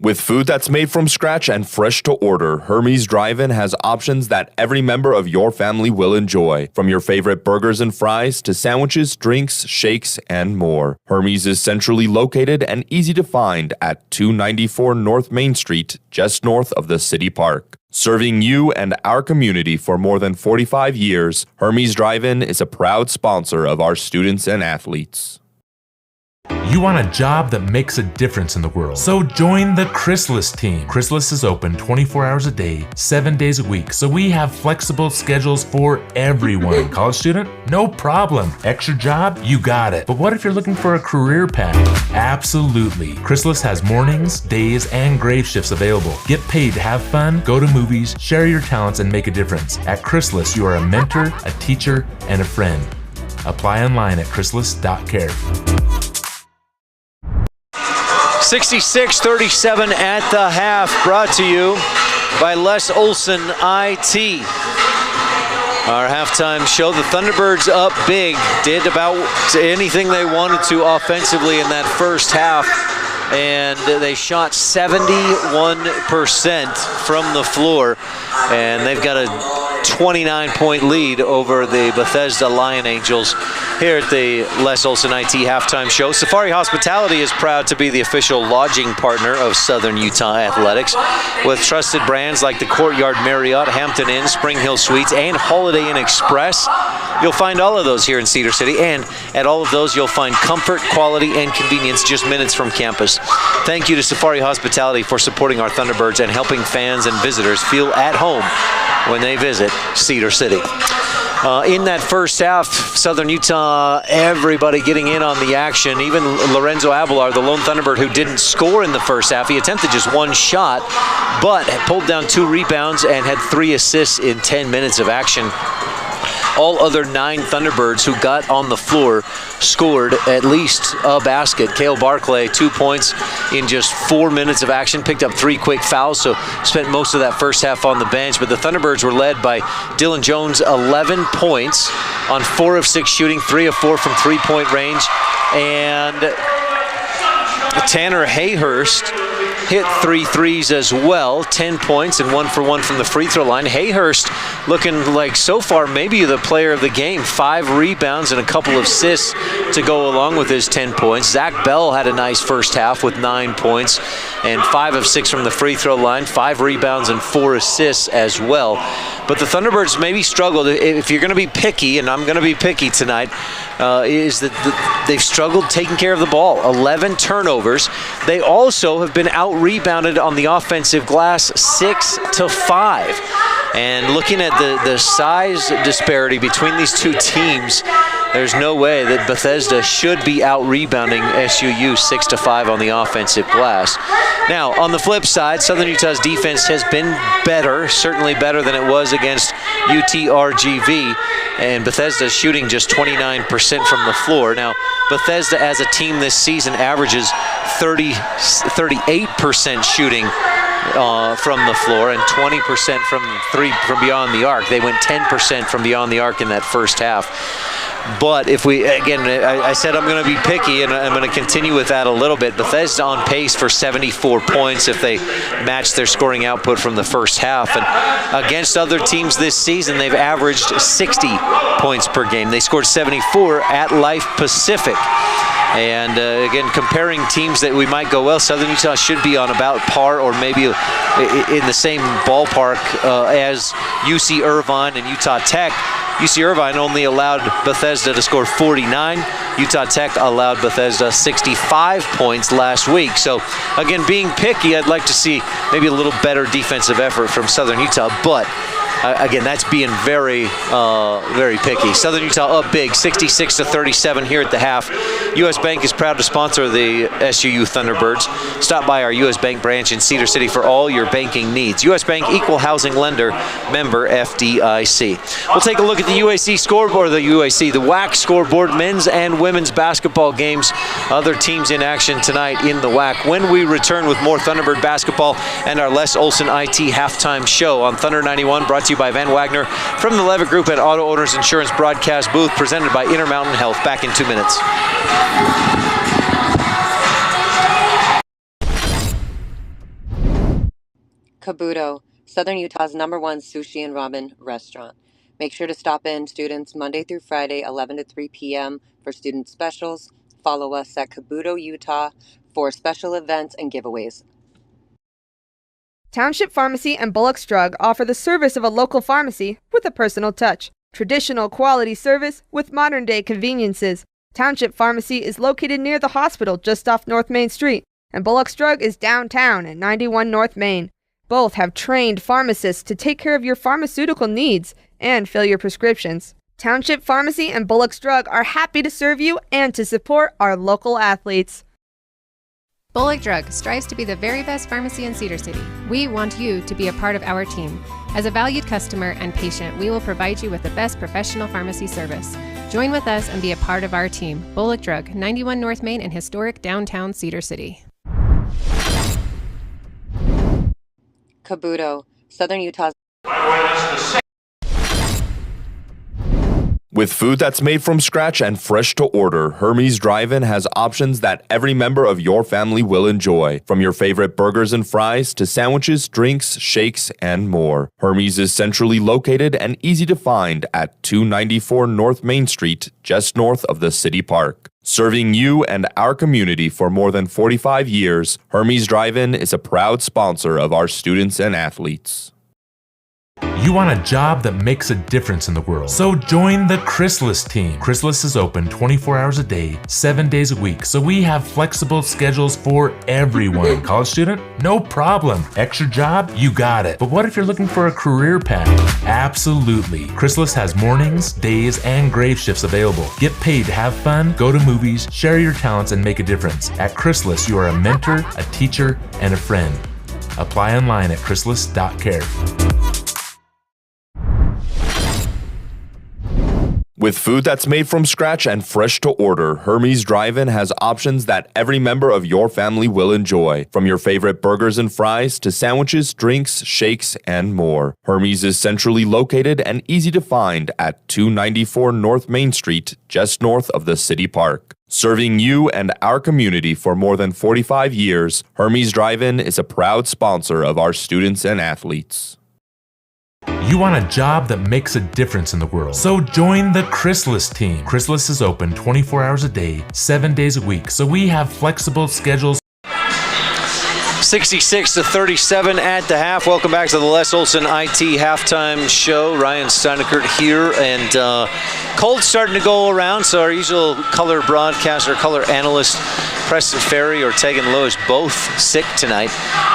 With food that's made from scratch and fresh to order, Hermes Drive-In has options that every member of your family will enjoy. From your favorite burgers and fries to sandwiches, drinks, shakes, and more. Hermes is centrally located and easy to find at 294 North Main Street, just north of the City Park. Serving you and our community for more than 45 years, Hermes Drive-In is a proud sponsor of our students and athletes.
You want a job that makes a difference in the world. So join the Chrysalis team. Chrysalis is open 24 hours a day, 7 days a week. So we have flexible schedules for everyone. College student? No problem. Extra job? You got it. But what if you're looking for a career path? Absolutely. Chrysalis has mornings, days, and grave shifts available. Get paid to have fun, go to movies, share your talents, and make a difference. At Chrysalis, you are a mentor, a teacher, and a friend. Apply online at chrysalis.care.
66-37 at the half, brought to you by Les Olson IT. Our halftime show, the Thunderbirds up big, did about anything they wanted to offensively in that first half, and they shot 71% from the floor, and they've got a 29-point lead over the Bethesda Lion Angels here at the Les Olson IT halftime show. Safari Hospitality is proud to be the official lodging partner of Southern Utah Athletics, with trusted brands like the Courtyard Marriott, Hampton Inn, Spring Hill Suites, and Holiday Inn Express. You'll find all of those here in Cedar City, and at all of those you'll find comfort, quality, and convenience just minutes from campus. Thank you to Safari Hospitality for supporting our Thunderbirds and helping fans and visitors feel at home when they visit Cedar City. In that first half, Southern Utah, everybody getting in on the action. Even Lorenzo Abelar, the lone Thunderbird who didn't score in the first half. He attempted just one shot, but pulled down 2 rebounds and had 3 assists in 10 minutes of action. All other 9 Thunderbirds who got on the floor scored at least a basket. Cale Barclay, 2 points in just 4 minutes of action, picked up 3 quick fouls, so spent most of that first half on the bench. But the Thunderbirds were led by Dylan Jones, 11 points on 4 of 6 shooting, 3 of 4 from three-point range. And Tanner Hayhurst hit 3 threes as well, 10 points and 1 for 1 from the free throw line. Hayhurst looking like so far maybe the player of the game. 5 rebounds and a couple of assists to go along with his 10 points. Zach Bell had a nice first half with 9 points and 5 of 6 from the free throw line, 5 rebounds and 4 assists as well. But the Thunderbirds maybe struggled. If you're going to be picky, and I'm going to be picky tonight, is that they've struggled taking care of the ball. 11 turnovers. They also have been out-rebounded on the offensive glass 6-5. And looking at the size disparity between these two teams, there's no way that Bethesda should be out-rebounding SUU 6-5 on the offensive glass. Now, on the flip side, Southern Utah's defense has been better, certainly better than it was against UTRGV, and Bethesda's shooting just 29% from the floor. Now, Bethesda as a team this season averages 38% shooting from the floor and 20% from beyond the arc. They went 10% from beyond the arc in that first half. But if we, again, I said I'm going to be picky, and I'm going to continue with that a little bit. Bethesda on pace for 74 points if they match their scoring output from the first half. And against other teams this season, they've averaged 60 points per game. They scored 74 at Life Pacific. And again, comparing teams that we might go, well, Southern Utah should be on about par or maybe in the same ballpark as UC Irvine and Utah Tech. UC Irvine only allowed Bethesda to score 49. Utah Tech allowed Bethesda 65 points last week. So again, being picky, I'd like to see maybe a little better defensive effort from Southern Utah, but again, that's being very, very picky. Southern Utah up big, 66-37 here at the half. U.S. Bank is proud to sponsor the SUU Thunderbirds. Stop by our U.S. Bank branch in Cedar City for all your banking needs. U.S. Bank, equal housing lender, member FDIC. We'll take a look at the UAC scoreboard, the WAC scoreboard, men's and women's basketball games. Other teams in action tonight in the WAC when we return with more Thunderbird basketball and our Les Olson IT halftime show on Thunder 91, brought to you by Van Wagner from the Levitt Group and Auto Owners Insurance broadcast booth, presented by Intermountain Health. Back in 2 minutes.
Kabuto, Southern Utah's #1 sushi and ramen restaurant. Make sure to stop in, students, Monday through Friday, 11 to 3 p.m. for student specials. Follow us at Kabuto, Utah for special events and giveaways.
Township Pharmacy and Bullock's Drug offer the service of a local pharmacy with a personal touch. Traditional quality service with modern-day conveniences. Township Pharmacy is located near the hospital just off North Main Street, and Bullock's Drug is downtown at 91 North Main. Both have trained pharmacists to take care of your pharmaceutical needs and fill your prescriptions. Township Pharmacy and Bullock's Drug are happy to serve you and to support our local athletes.
Bullock Drug strives to be the very best pharmacy in Cedar City. We want you to be a part of our team. As a valued customer and patient, we will provide you with the best professional pharmacy service. Join with us and be a part of our team. Bullock Drug, 91 North Main in historic downtown Cedar City.
Kabuto, Southern Utah's
With food that's made from scratch and fresh to order, Hermes Drive-In has options that every member of your family will enjoy. From your favorite burgers and fries to sandwiches, drinks, shakes, and more. Hermes is centrally located and easy to find at 294 North Main Street, just north of the City Park. Serving you and our community for more than 45 years, Hermes Drive-In is a proud sponsor of our students and athletes.
You want a job that makes a difference in the world. So join the Chrysalis team. Chrysalis is open 24 hours a day, 7 days a week. So we have flexible schedules for everyone. College student? No problem. Extra job? You got it. But what if you're looking for a career path? Absolutely. Chrysalis has mornings, days, and grave shifts available. Get paid to have fun, go to movies, share your talents, and make a difference. At Chrysalis, you are a mentor, a teacher, and a friend. Apply online at chrysalis.care.
With food that's made from scratch and fresh to order, Hermes Drive-In has options that every member of your family will enjoy. From your favorite burgers and fries to sandwiches, drinks, shakes, and more. Hermes is centrally located and easy to find at 294 North Main Street, just north of the City Park. Serving you and our community for more than 45 years, Hermes Drive-In is a proud sponsor of our students and athletes.
You want a job that makes a difference in the world. So join the Chrysalis team. Chrysalis is open 24 hours a day, 7 days a week. So we have flexible schedules.
66-37 at the half. Welcome back to the Les Olson IT halftime show. Ryan Steinekert here, and cold starting to go around, so our usual color broadcaster, color analyst, Preston Ferry or Tegan Lois, both sick tonight,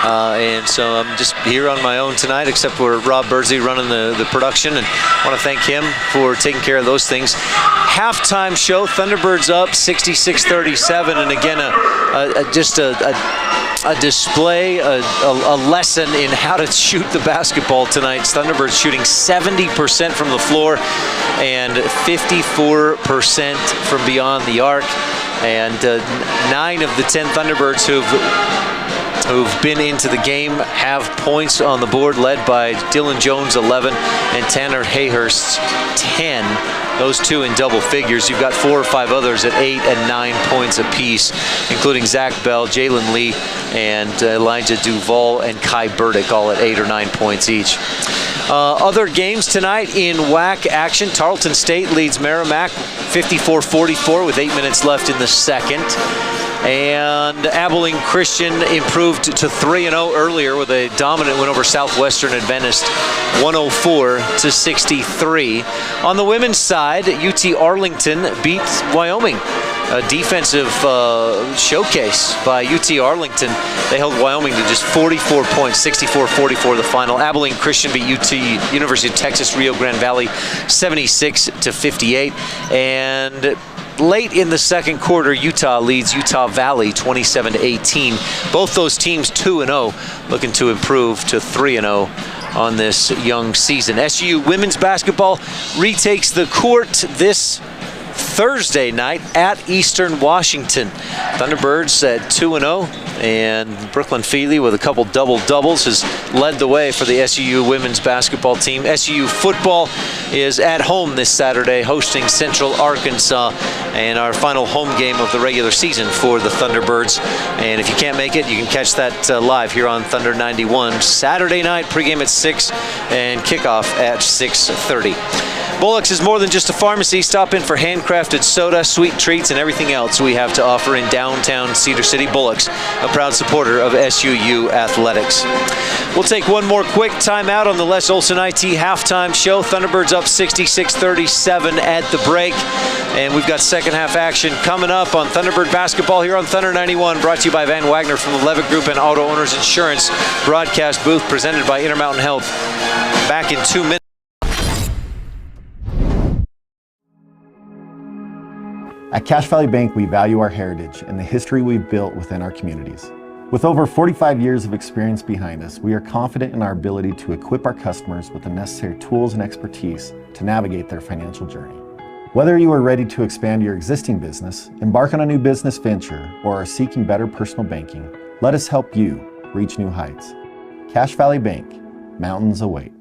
and so I'm just here on my own tonight, except for Rob Birdsey running the production, and I want to thank him for taking care of those things. Halftime show, Thunderbirds up 66-37, and again, just a display, a lesson in how to shoot the basketball tonight. Thunderbirds shooting 70% from the floor and 54% from beyond the arc. And 9 of the 10 Thunderbirds who've been into the game have points on the board, led by Dylan Jones, 11, and Tanner Hayhurst, 10. Those two in double figures. You've got 4 or 5 others at 8 and 9 points apiece, including Zach Bell, Jalen Lee, and Elijah Duvall and Kai Burdick, all at 8 or 9 points each. Other games tonight in WAC action. Tarleton State leads Merrimack 54-44 with 8 minutes left in the second. And Abilene Christian improved to 3-0 earlier with a dominant win over Southwestern Adventist, 104-63. On the women's side, UT Arlington beat Wyoming. A defensive showcase by UT Arlington. They held Wyoming to just 44 points, 64-44 the final. Abilene Christian beat UT University of Texas Rio Grande Valley 76-58. And late in the second quarter, Utah leads Utah Valley 27-18. Both those teams 2-0, looking to improve to 3-0 on this young season. SU women's basketball retakes the court this Thursday night at Eastern Washington. Thunderbirds at 2-0, and Brooklyn Feely with a couple double-doubles has led the way for the SUU women's basketball team. SUU football is at home this Saturday, hosting Central Arkansas, and our final home game of the regular season for the Thunderbirds. And if you can't make it, you can catch that live here on Thunder 91. Saturday night, pregame at 6 and kickoff at 6:30. Bullock's is more than just a pharmacy. Stop in for handcrafted soda, sweet treats, and everything else we have to offer in downtown Cedar City. Bullock's, a proud supporter of SUU athletics. We'll take one more quick timeout on the Les Olson IT halftime show. Thunderbirds up 66-37 at the break. And we've got second half action coming up on Thunderbird basketball here on Thunder 91, brought to you by Van Wagner from the Levitt Group and Auto Owners Insurance broadcast booth, presented by Intermountain Health. Back in 2 minutes.
At Cache Valley Bank, we value our heritage and the history we've built within our communities. With over 45 years of experience behind us, we are confident in our ability to equip our customers with the necessary tools and expertise to navigate their financial journey. Whether you are ready to expand your existing business, embark on a new business venture, or are seeking better personal banking, let us help you reach new heights. Cache Valley Bank, mountains await.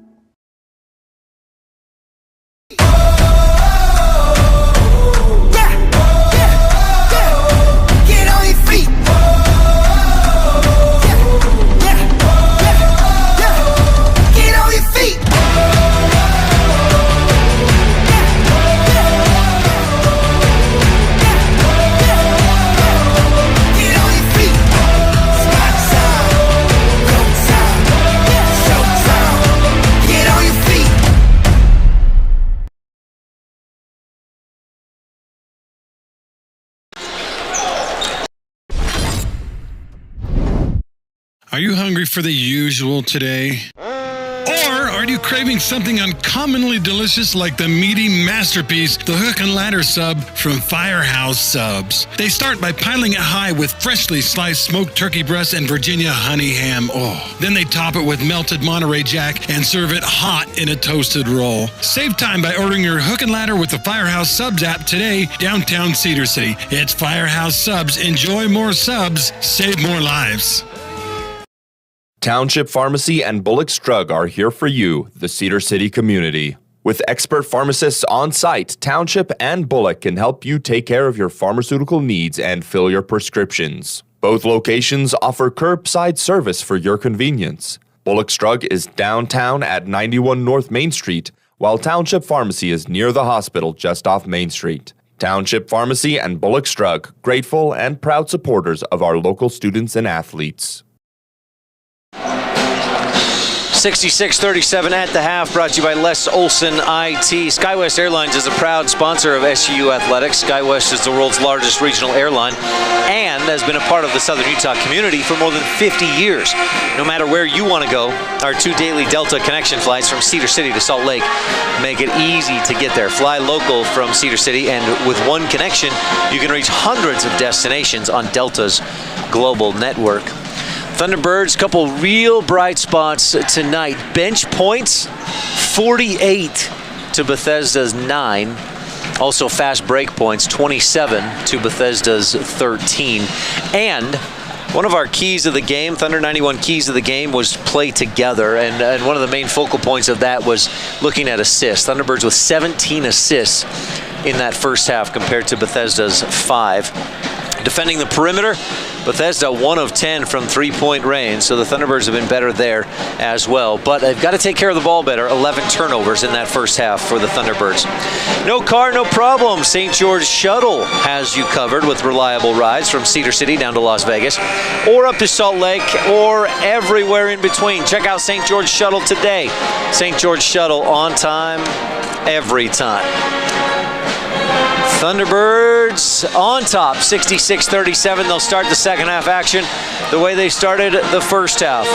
Are you hungry for the usual today? Or are you craving something uncommonly delicious like the meaty masterpiece, the Hook and Ladder Sub from Firehouse Subs? They start by piling it high with freshly sliced smoked turkey breast and Virginia honey ham. Oh, then they top it with melted Monterey Jack and serve it hot in a toasted roll. Save time by ordering your Hook and Ladder with the Firehouse Subs app today, downtown Cedar City. It's Firehouse Subs. Enjoy more subs, save more lives.
Township Pharmacy and Bullock's Drug are here for you, the Cedar City community. With expert pharmacists on site, Township and Bullock can help you take care of your pharmaceutical needs and fill your prescriptions. Both locations offer curbside service for your convenience. Bullock's Drug is downtown at 91 North Main Street, while Township Pharmacy is near the hospital just off Main Street. Township Pharmacy and Bullock's Drug, grateful and proud supporters of our local students and athletes.
66-37 at the half, brought to you by Les Olson IT. SkyWest Airlines is a proud sponsor of SUU Athletics. SkyWest is the world's largest regional airline and has been a part of the Southern Utah community for more than 50 years. No matter where you want to go, our 2 daily Delta connection flights from Cedar City to Salt Lake make it easy to get there. Fly local from Cedar City, and with one connection, you can reach hundreds of destinations on Delta's global network. Thunderbirds, couple real bright spots tonight. Bench points, 48 to Bethesda's 9. Also fast break points, 27 to Bethesda's 13. And one of our keys of the game, Thunder 91 keys of the game, was play together. And one of the main focal points of that was looking at assists. Thunderbirds with 17 assists in that first half compared to Bethesda's 5. Defending the perimeter, Bethesda 1 of 10 from three-point range, so the Thunderbirds have been better there as well. But they've got to take care of the ball better. 11 turnovers in that first half for the Thunderbirds. No car, no problem. St. George Shuttle has you covered with reliable rides from Cedar City down to Las Vegas, or up to Salt Lake, or everywhere in between. Check out St. George Shuttle today. St. George Shuttle, on time, every time. Thunderbirds on top, 66-37. They'll start the second half action the way they started the first half.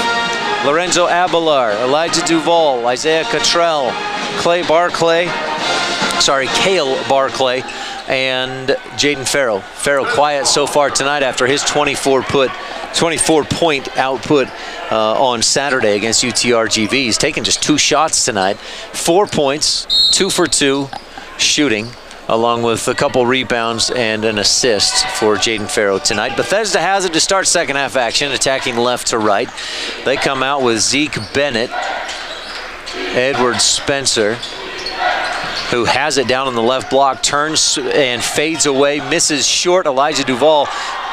Lorenzo Abelar, Elijah Duvall, Isaiah Cottrell, Cale Barclay, and Jaden Farrell. Farrell quiet so far tonight after his 24-point output on Saturday against UTRGV. He's taken just 2 shots tonight. 4 points, 2 for 2 shooting, along with a couple rebounds and an assist for Jaden Farrow tonight. Bethesda has it to start second half action, attacking left to right. They come out with Zeke Bennett, Edward Spencer, who has it down on the left block, turns and fades away, misses short. Elijah Duvall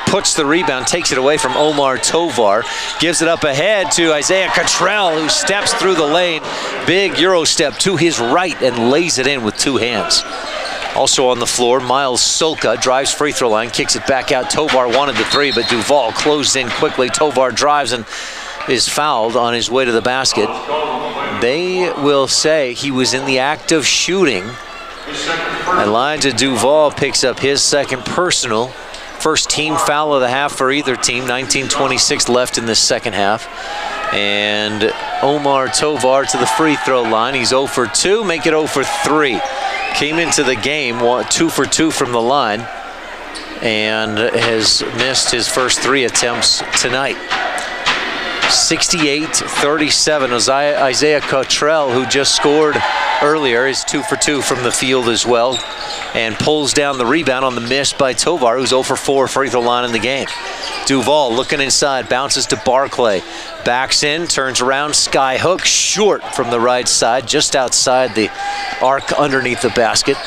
puts the rebound, takes it away from Omar Tovar, gives it up ahead to Isaiah Cottrell, who steps through the lane, big Euro step to his right and lays it in with 2 hands. Also on the floor, Miles Sulka drives free throw line, kicks it back out. Tovar wanted the 3, but Duvall closed in quickly. Tovar drives and is fouled on his way to the basket. They will say he was in the act of shooting. Elijah Duvall picks up his second personal. First team foul of the half for either team. 19:26 left in this second half. And Omar Tovar to the free throw line. He's 0 for 2, make it 0 for 3. Came into the game 2 for 2 from the line and has missed his first 3 attempts tonight. 68-37. Isaiah Cottrell, who just scored earlier, is 2 for 2 from the field as well, and pulls down the rebound on the miss by Tovar, who's 0 for 4 free throw line in the game. Duvall looking inside, bounces to Barclay, backs in, turns around, sky hook, short from the right side, just outside the arc underneath the basket.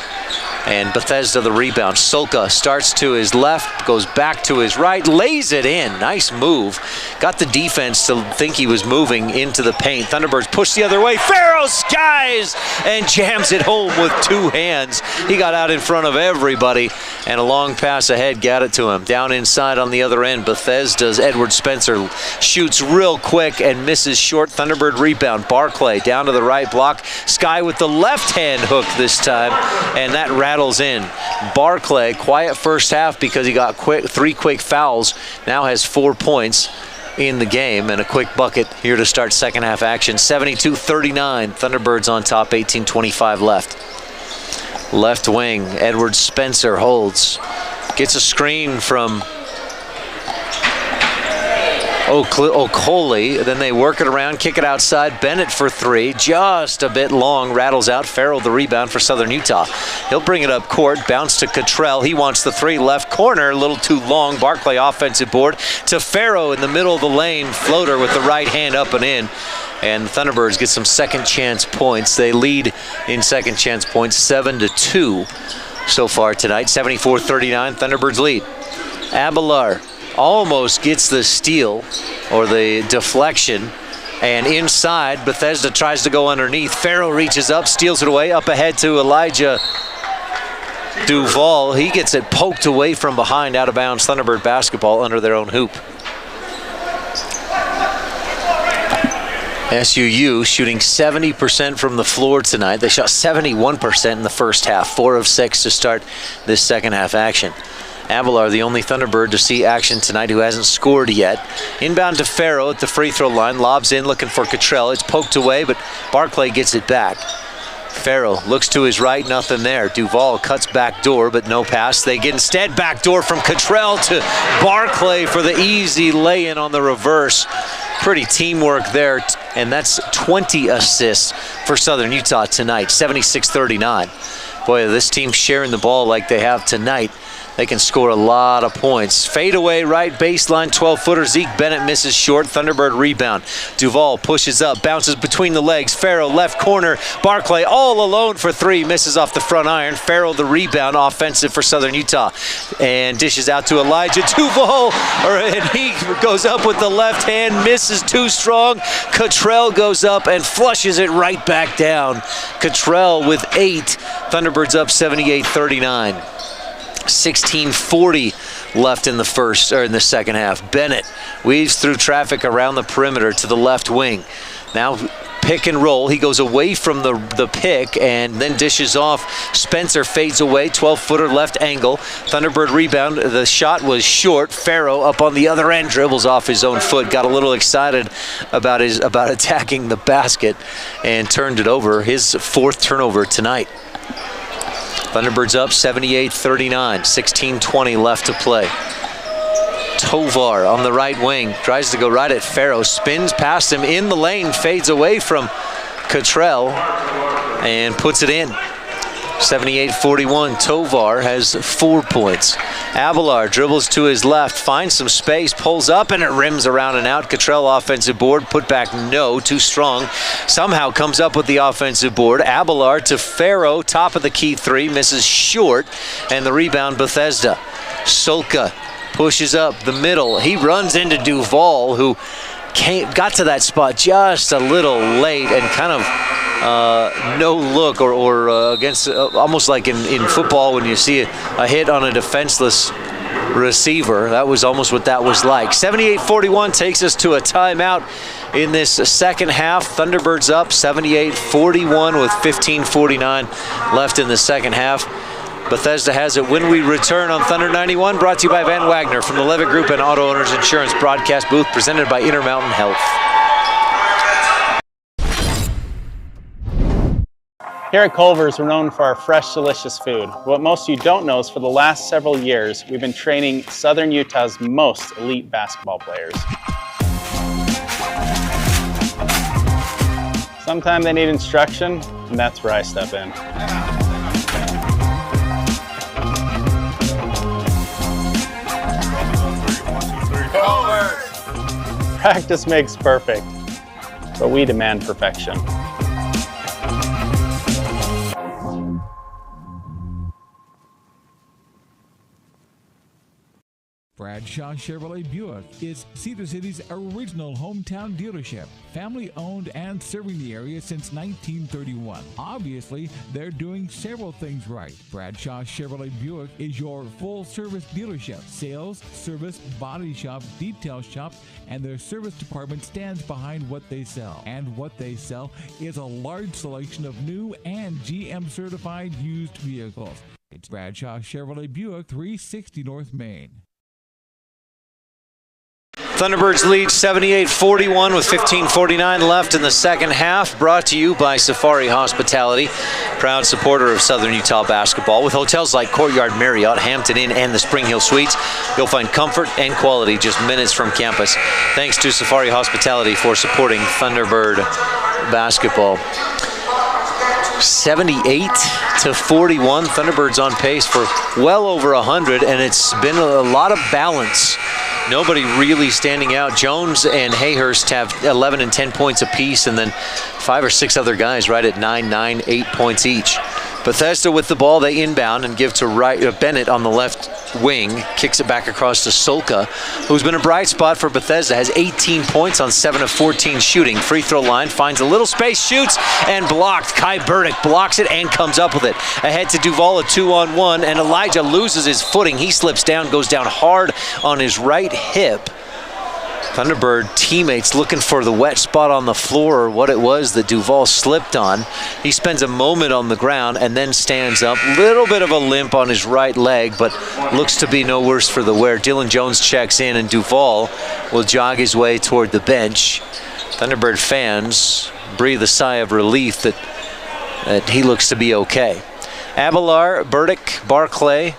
And Bethesda the rebound. Sulka starts to his left, goes back to his right, lays it in. Nice move. Got the defense to think he was moving into the paint. Thunderbirds push the other way. Farrow skies and jams it home with 2 hands. He got out in front of everybody, and a long pass ahead got it to him. Down inside on the other end, Bethesda's Edward Spencer shoots real quick and misses short. Thunderbird rebound. Barclay down to the right block. Sky with the left hand hook this time, and that rattles in. Barclay, quiet first half because he got 3 quick fouls, now has 4 points. in the game, and a quick bucket here to start second half action. 72-39, Thunderbirds on top, 18:25 left. Left wing, Edward Spencer holds. Gets a screen from Okoli. Then they work it around, kick it outside. Bennett for three. Just a bit long. Rattles out. Farrell the rebound for Southern Utah. He'll bring it up court. Bounce to Cottrell. He wants the three. Left corner. A little too long. Barclay offensive board to Farrow in the middle of the lane. Floater with the right hand up and in. And the Thunderbirds get some second chance points. They lead in second chance points 7-2 so far tonight. 74-39, Thunderbirds lead. Abelar almost gets the steal or the deflection. And inside, Bethesda tries to go underneath. Farrell reaches up, steals it away, up ahead to Elijah Duval. He gets it poked away from behind, out of bounds. Thunderbird basketball under their own hoop. SUU shooting 70% from the floor tonight. They shot 71% in the first half, 4 of 6 to start this second half action. Abelar, the only Thunderbird to see action tonight who hasn't scored yet. Inbound to Farrow at the free throw line, lobs in looking for Cottrell. It's poked away, but Barclay gets it back. Farrell looks to his right, nothing there. Duval cuts back door, but no pass. They get instead back door from Cottrell to Barclay for the easy lay-in on the reverse. Pretty teamwork there, and that's 20 assists for Southern Utah tonight, 76-39. Boy, this team sharing the ball like they have tonight. They can score a lot of points. Fade away right baseline, 12-footer. Zeke Bennett misses short. Thunderbird rebound. Duval pushes up, bounces between the legs. Farrell left corner. Barclay all alone for three, misses off the front iron. Farrell the rebound, offensive for Southern Utah. And dishes out to Elijah Duval. And he goes up with the left hand, misses too strong. Cottrell goes up and flushes it right back down. Cottrell with 8. Thunderbirds up 78-39. 16:40 left in the second half. Bennett weaves through traffic around the perimeter to the left wing. Now pick and roll. He goes away from the pick and then dishes off. Spencer fades away. 12-footer left angle. Thunderbird rebound. The shot was short. Farrow up on the other end, dribbles off his own foot. Got a little excited about attacking the basket and turned it over. His 4th turnover tonight. Thunderbirds up 78-39, 16:20 left to play. Tovar on the right wing, tries to go right at Farrow, spins past him in the lane, fades away from Cottrell, and puts it in. 78-41, Tovar has 4 points. Abelar dribbles to his left, finds some space, pulls up, and it rims around and out. Cottrell offensive board, put back no, too strong. Somehow comes up with the offensive board. Abelar to Farrow, top of the key 3, misses short, and the rebound Bethesda. Solka pushes up the middle. He runs into Duval, who got to that spot just a little late and kind of no look or against almost like in football when you see a hit on a defenseless receiver. That was almost what that was like. 78-41 takes us to a timeout in this second half. Thunderbirds up 78-41 with 15:49 left in the second half. Bethesda has it when we return on Thunder 91, brought to you by Van Wagner from the Levitt Group and Auto Owners Insurance broadcast booth, presented by Intermountain Health.
Here at Culver's, we're known for our fresh, delicious food. What most of you don't know is for the last several years, we've been training Southern Utah's most elite basketball players. Sometimes they need instruction, and that's where I step in. Practice makes perfect, but we demand perfection.
Bradshaw Chevrolet Buick is Cedar City's original hometown dealership. Family owned and serving the area since 1931. Obviously, they're doing several things right. Bradshaw Chevrolet Buick is your full service dealership. Sales, service, body shop, detail shop, and their service department stands behind what they sell. And what they sell is a large selection of new and GM certified used vehicles. It's Bradshaw Chevrolet Buick, 360 North Main.
Thunderbirds lead 78-41 with 15:49 left in the second half. Brought to you by Safari Hospitality, proud supporter of Southern Utah basketball. With hotels like Courtyard Marriott, Hampton Inn, and the Spring Hill Suites, you'll find comfort and quality just minutes from campus. Thanks to Safari Hospitality for supporting Thunderbird basketball. 78-41. Thunderbirds on pace for well over 100, and it's been a lot of balance. Nobody really standing out. Jones and Hayhurst have 11 and 10 points apiece, and then 5 or 6 other guys right at 9, 8 points each. Bethesda with the ball, they inbound and give to Bennett on the left wing. Kicks it back across to Solka, who's been a bright spot for Bethesda. Has 18 points on 7 of 14 shooting. Free throw line, finds a little space, shoots, and blocked. Kai Burdick blocks it and comes up with it. Ahead to Duval, a 2-on-1, and Elijah loses his footing. He slips down, goes down hard on his right hip. Thunderbird teammates looking for the wet spot on the floor, or what it was that Duval slipped on. He spends a moment on the ground and then stands up. Little bit of a limp on his right leg, but looks to be no worse for the wear. Dylan Jones checks in, and Duval will jog his way toward the bench. Thunderbird fans breathe a sigh of relief that he looks to be okay. Abelar, Burdick, Barclay,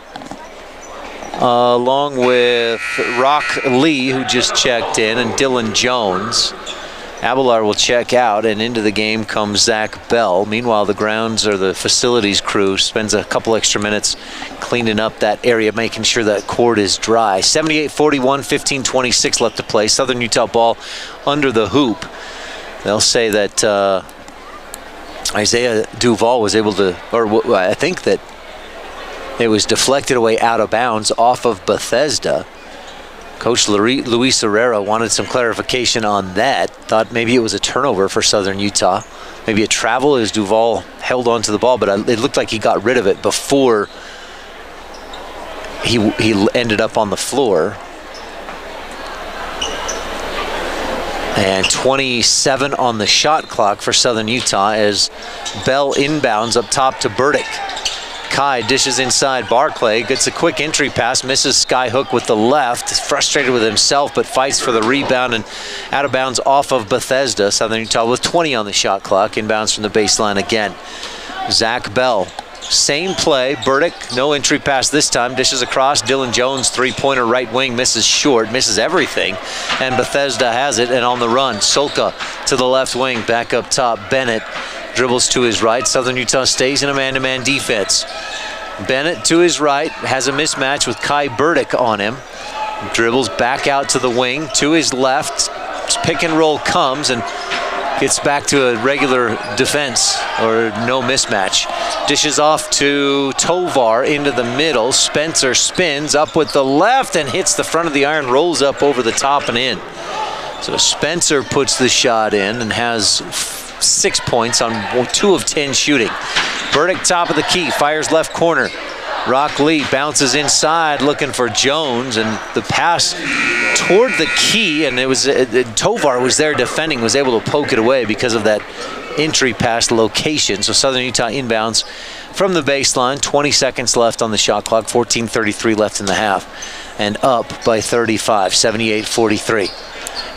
along with Rock Lee, who just checked in, and Dylan Jones. Abelar will check out, and into the game comes Zach Bell. Meanwhile, the grounds or the facilities crew spends a couple extra minutes cleaning up that area, making sure that court is dry. 78-41, 15:26 left to play. Southern Utah ball under the hoop. They'll say that Isaiah Duval was able to, or I think that it was deflected away out of bounds off of Bethesda. Coach Luis Herrera wanted some clarification on that. Thought maybe it was a turnover for Southern Utah. Maybe a travel as Duval held onto the ball, but it looked like he got rid of it before he ended up on the floor. And 27 on the shot clock for Southern Utah as Bell inbounds up top to Burdick. Kai dishes inside. Barclay gets a quick entry pass, misses skyhook with the left. Is frustrated with himself, but fights for the rebound and out of bounds off of Bethesda. Southern Utah with 20 on the shot clock. Inbounds from the baseline again. Zach Bell, same play. Burdick, no entry pass this time. Dishes across. Dylan Jones, three-pointer right wing, misses short, misses everything. And Bethesda has it, and on the run, Solka to the left wing, back up top. Bennett dribbles to his right. Southern Utah stays in a man-to-man defense. Bennett to his right, has a mismatch with Kai Burdick on him. Dribbles back out to the wing, to his left. Pick and roll comes and gets back to a regular defense, or no mismatch. Dishes off to Tovar into the middle. Spencer spins up with the left and hits the front of the iron, rolls up over the top and in. So Spencer puts the shot in and has 6 points on 2 of 10 shooting. Burdick top of the key, fires left corner. Rock Lee bounces inside looking for Jones, and the pass toward the key, and it was Tovar was there defending, was able to poke it away because of that entry pass location. So Southern Utah inbounds from the baseline. 20 seconds left on the shot clock, 14:33 left in the half, and up by 35, 78-43.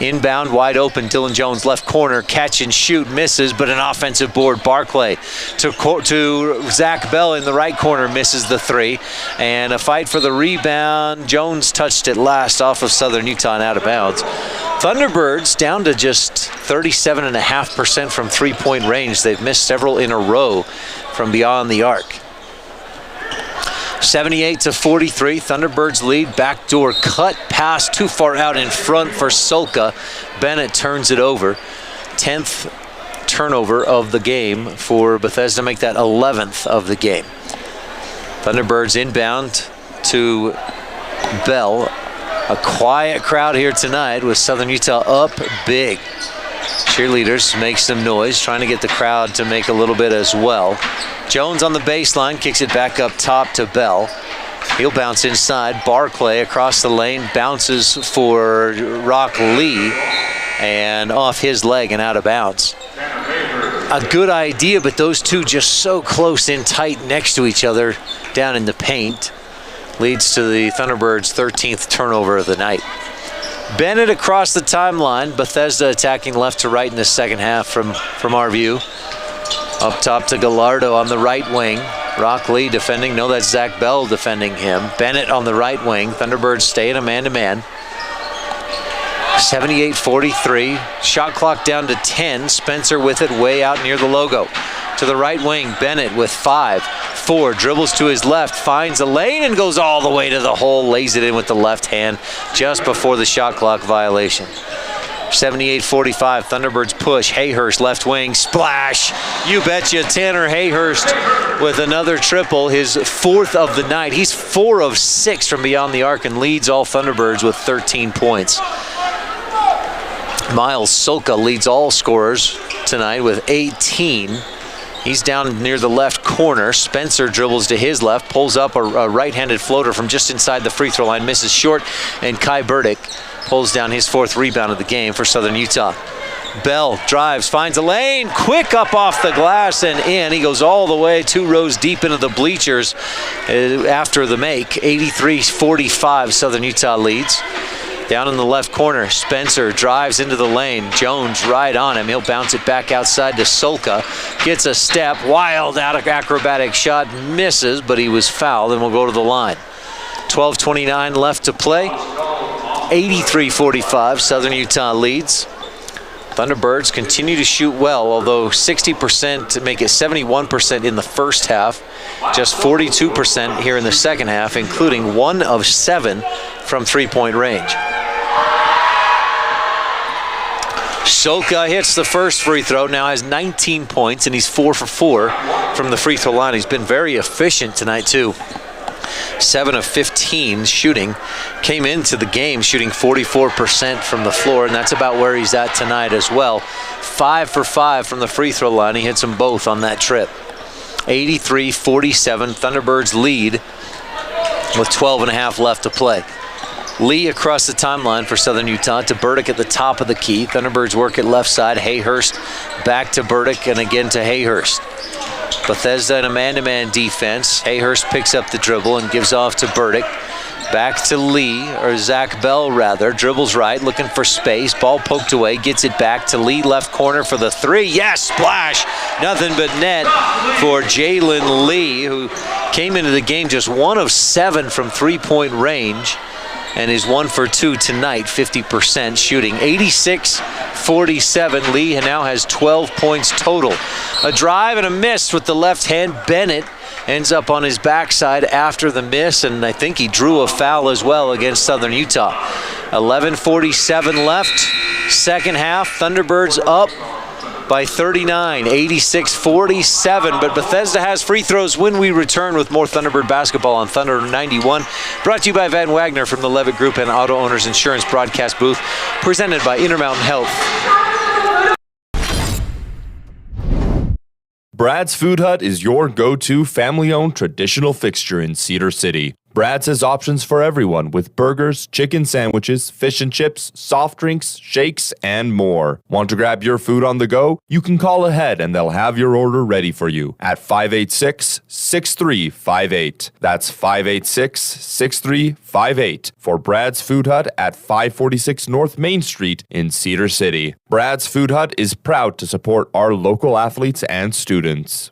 Inbound, wide open, Dylan Jones, left corner, catch and shoot, misses, but an offensive board. Barclay to Zach Bell in the right corner, misses the three, and a fight for the rebound. Jones touched it last off of Southern Utah and out of bounds. Thunderbirds down to just 37.5% from three-point range. They've missed several in a row from beyond the arc. 78-43, Thunderbirds lead. Backdoor cut pass too far out in front for Solka. Bennett turns it over. 10th turnover of the game for Bethesda, make that 11th of the game. Thunderbirds inbound to Bell. A quiet crowd here tonight with Southern Utah up big. Cheerleaders make some noise, trying to get the crowd to make a little bit as well. Jones on the baseline, kicks it back up top to Bell. He'll bounce inside. Barclay across the lane, bounces for Rock Lee, and off his leg and out of bounds. A good idea, but those two just so close in tight next to each other down in the paint. Leads to the Thunderbirds' 13th turnover of the night. Bennett across the timeline. Bethesda attacking left to right in the second half from our view. Up top to Gallardo on the right wing. Rock Lee defending. No, that's Zach Bell defending him. Bennett on the right wing. Thunderbirds stay in a man-to-man. 78-43. Shot clock down to 10. Spencer with it way out near the logo. To the right wing, Bennett with 5-4. Dribbles to his left, finds a lane and goes all the way to the hole. Lays it in with the left hand just before the shot clock violation. 78-45, Thunderbirds push. Hayhurst left wing, splash. You betcha, Tanner Hayhurst with another triple, his 4th of the night. He's 4 of 6 from beyond the arc and leads all Thunderbirds with 13 points. Miles Soka leads all scorers tonight with 18. He's down near the left corner. Spencer dribbles to his left, pulls up a right-handed floater from just inside the free throw line, misses short, and Kai Burdick pulls down his 4th rebound of the game for Southern Utah. Bell drives, finds a lane, quick up off the glass and in. He goes all the way 2 rows deep into the bleachers after the make. 83-45, Southern Utah leads. Down in the left corner, Spencer drives into the lane. Jones right on him. He'll bounce it back outside to Solka. Gets a step, wild acrobatic shot, misses, but he was fouled and will go to the line. 12:29 left to play. 83-45, Southern Utah leads. Thunderbirds continue to shoot well, although 60% to make it 71% in the first half, just 42% here in the second half, including 1 of 7 from three-point range. Soka hits the first free throw, now has 19 points, and he's 4 for 4 from the free throw line. He's been very efficient tonight, too. 7 of 15 shooting. Came into the game shooting 44% from the floor, and that's about where he's at tonight as well. 5 for 5 from the free throw line. He hits them both on that trip. 83-47, Thunderbirds lead with 12.5 left to play. Lee across the timeline for Southern Utah to Burdick at the top of the key. Thunderbirds work at left side. Hayhurst back to Burdick and again to Hayhurst. Bethesda in a man-to-man defense. Hayhurst picks up the dribble and gives off to Burdick. Back to Lee, or Zach Bell rather. Dribbles right, looking for space. Ball poked away, gets it back to Lee, left corner for the 3. Yes, splash! Nothing but net for Jalen Lee, who came into the game just 1 of 7 from three-point range and is 1 for 2 tonight, 50% shooting. 86-47, Lee now has 12 points total. A drive and a miss with the left hand. Bennett ends up on his backside after the miss, and I think he drew a foul as well against Southern Utah. 11:47 left, second half. Thunderbirds up by 39, 86-47, but Bethesda has free throws when we return with more Thunderbird basketball on Thunder 91. Brought to you by Van Wagner from the Levitt Group and Auto Owners Insurance broadcast booth, presented by Intermountain Health.
Brad's Food Hut is your go-to family-owned traditional fixture in Cedar City. Brad's has options for everyone with burgers, chicken sandwiches, fish and chips, soft drinks, shakes, and more. Want to grab your food on the go? You can call ahead and they'll have your order ready for you at 586-6358. That's 586-6358 for Brad's Food Hut at 546 North Main Street in Cedar City. Brad's Food Hut is proud to support our local athletes and students.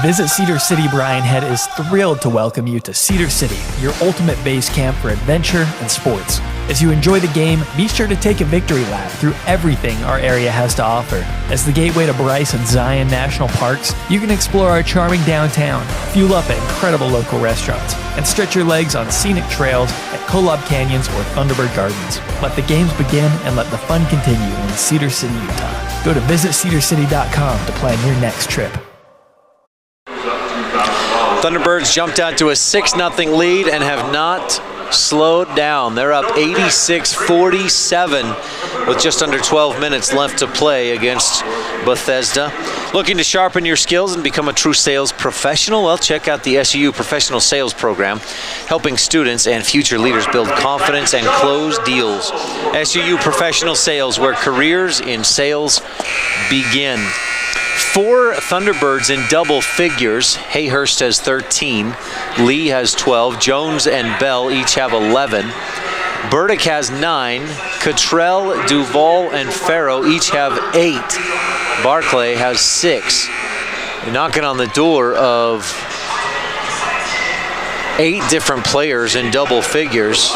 Visit Cedar City Brian Head is thrilled to welcome you to Cedar City, your ultimate base camp for adventure and sports. As you enjoy the game, be sure to take a victory lap through everything our area has to offer. As the gateway to Bryce and Zion National Parks, you can explore our charming downtown, fuel up at incredible local restaurants, and stretch your legs on scenic trails at Kolob Canyons or Thunderbird Gardens. Let the games begin and let the fun continue in Cedar City, Utah. Go to visitcedarcity.com to plan your next trip.
Thunderbirds jumped out to a 6-0 lead and have not slowed down. They're up 86-47 with just under 12 minutes left to play against Bethesda. Looking to sharpen your skills and become a true sales professional? Well, check out the SUU Professional Sales Program, helping students and future leaders build confidence and close deals. SUU Professional Sales, where careers in sales begin. 4 Thunderbirds in double figures. Hayhurst has 13, Lee has 12, Jones and Bell each have 11. Burdick has 9. Cottrell, Duval, and Farrow each have 8. Barclay has 6. You're knocking on the door of 8 different players in double figures.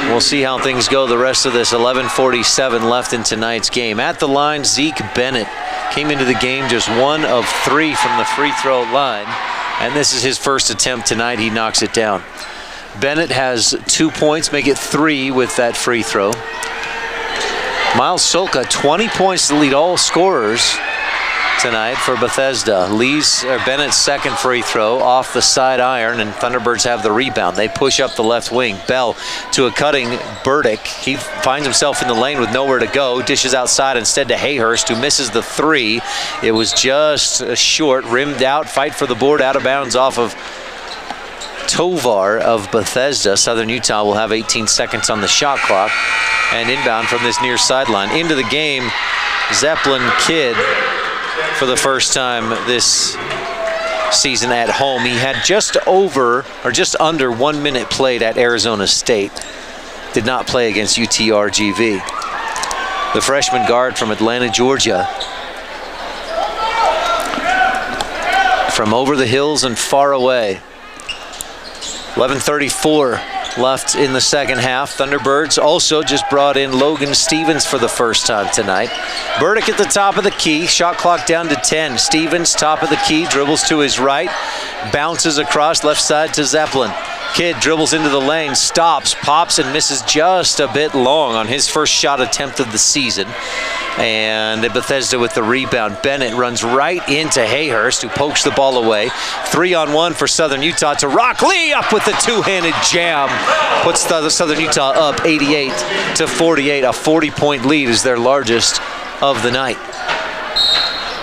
We'll see how things go the rest of this. 11:47 left in tonight's game. At the line, Zeke Bennett came into the game just 1 of 3 from the free throw line, and this is his first attempt tonight. He knocks it down. Bennett has 2 points, make it 3 with that free throw. Miles Solka, 20 points to lead all scorers tonight for Bethesda. Bennett's second free throw off the side iron, and Thunderbirds have the rebound. They push up the left wing. Bell to a cutting Burdick. He finds himself in the lane with nowhere to go. Dishes outside instead to Hayhurst, who misses the 3. It was just short, rimmed out. Fight for the board, out of bounds off of Tovar of Bethesda. Southern Utah will have 18 seconds on the shot clock. And inbound from this near sideline. Into the game, Zeppelin Kidd for the first time this season at home. He had just under 1 minute played at Arizona State. Did not play against UTRGV. The freshman guard from Atlanta, Georgia. From over the hills and far away. 11:34 left in the second half. Thunderbirds also just brought in Logan Stevens for the first time tonight. Burdick at the top of the key. Shot clock down to 10. Stevens, top of the key, dribbles to his right. Bounces across left side to Zeppelin. Kidd dribbles into the lane, stops, pops, and misses just a bit long on his first shot attempt of the season. And Bethesda with the rebound. Bennett runs right into Hayhurst, who pokes the ball away. 3-on-1 for Southern Utah to Rock Lee, up with the two-handed jam. Puts the Southern Utah up 88-48. A 40-point lead is their largest of the night.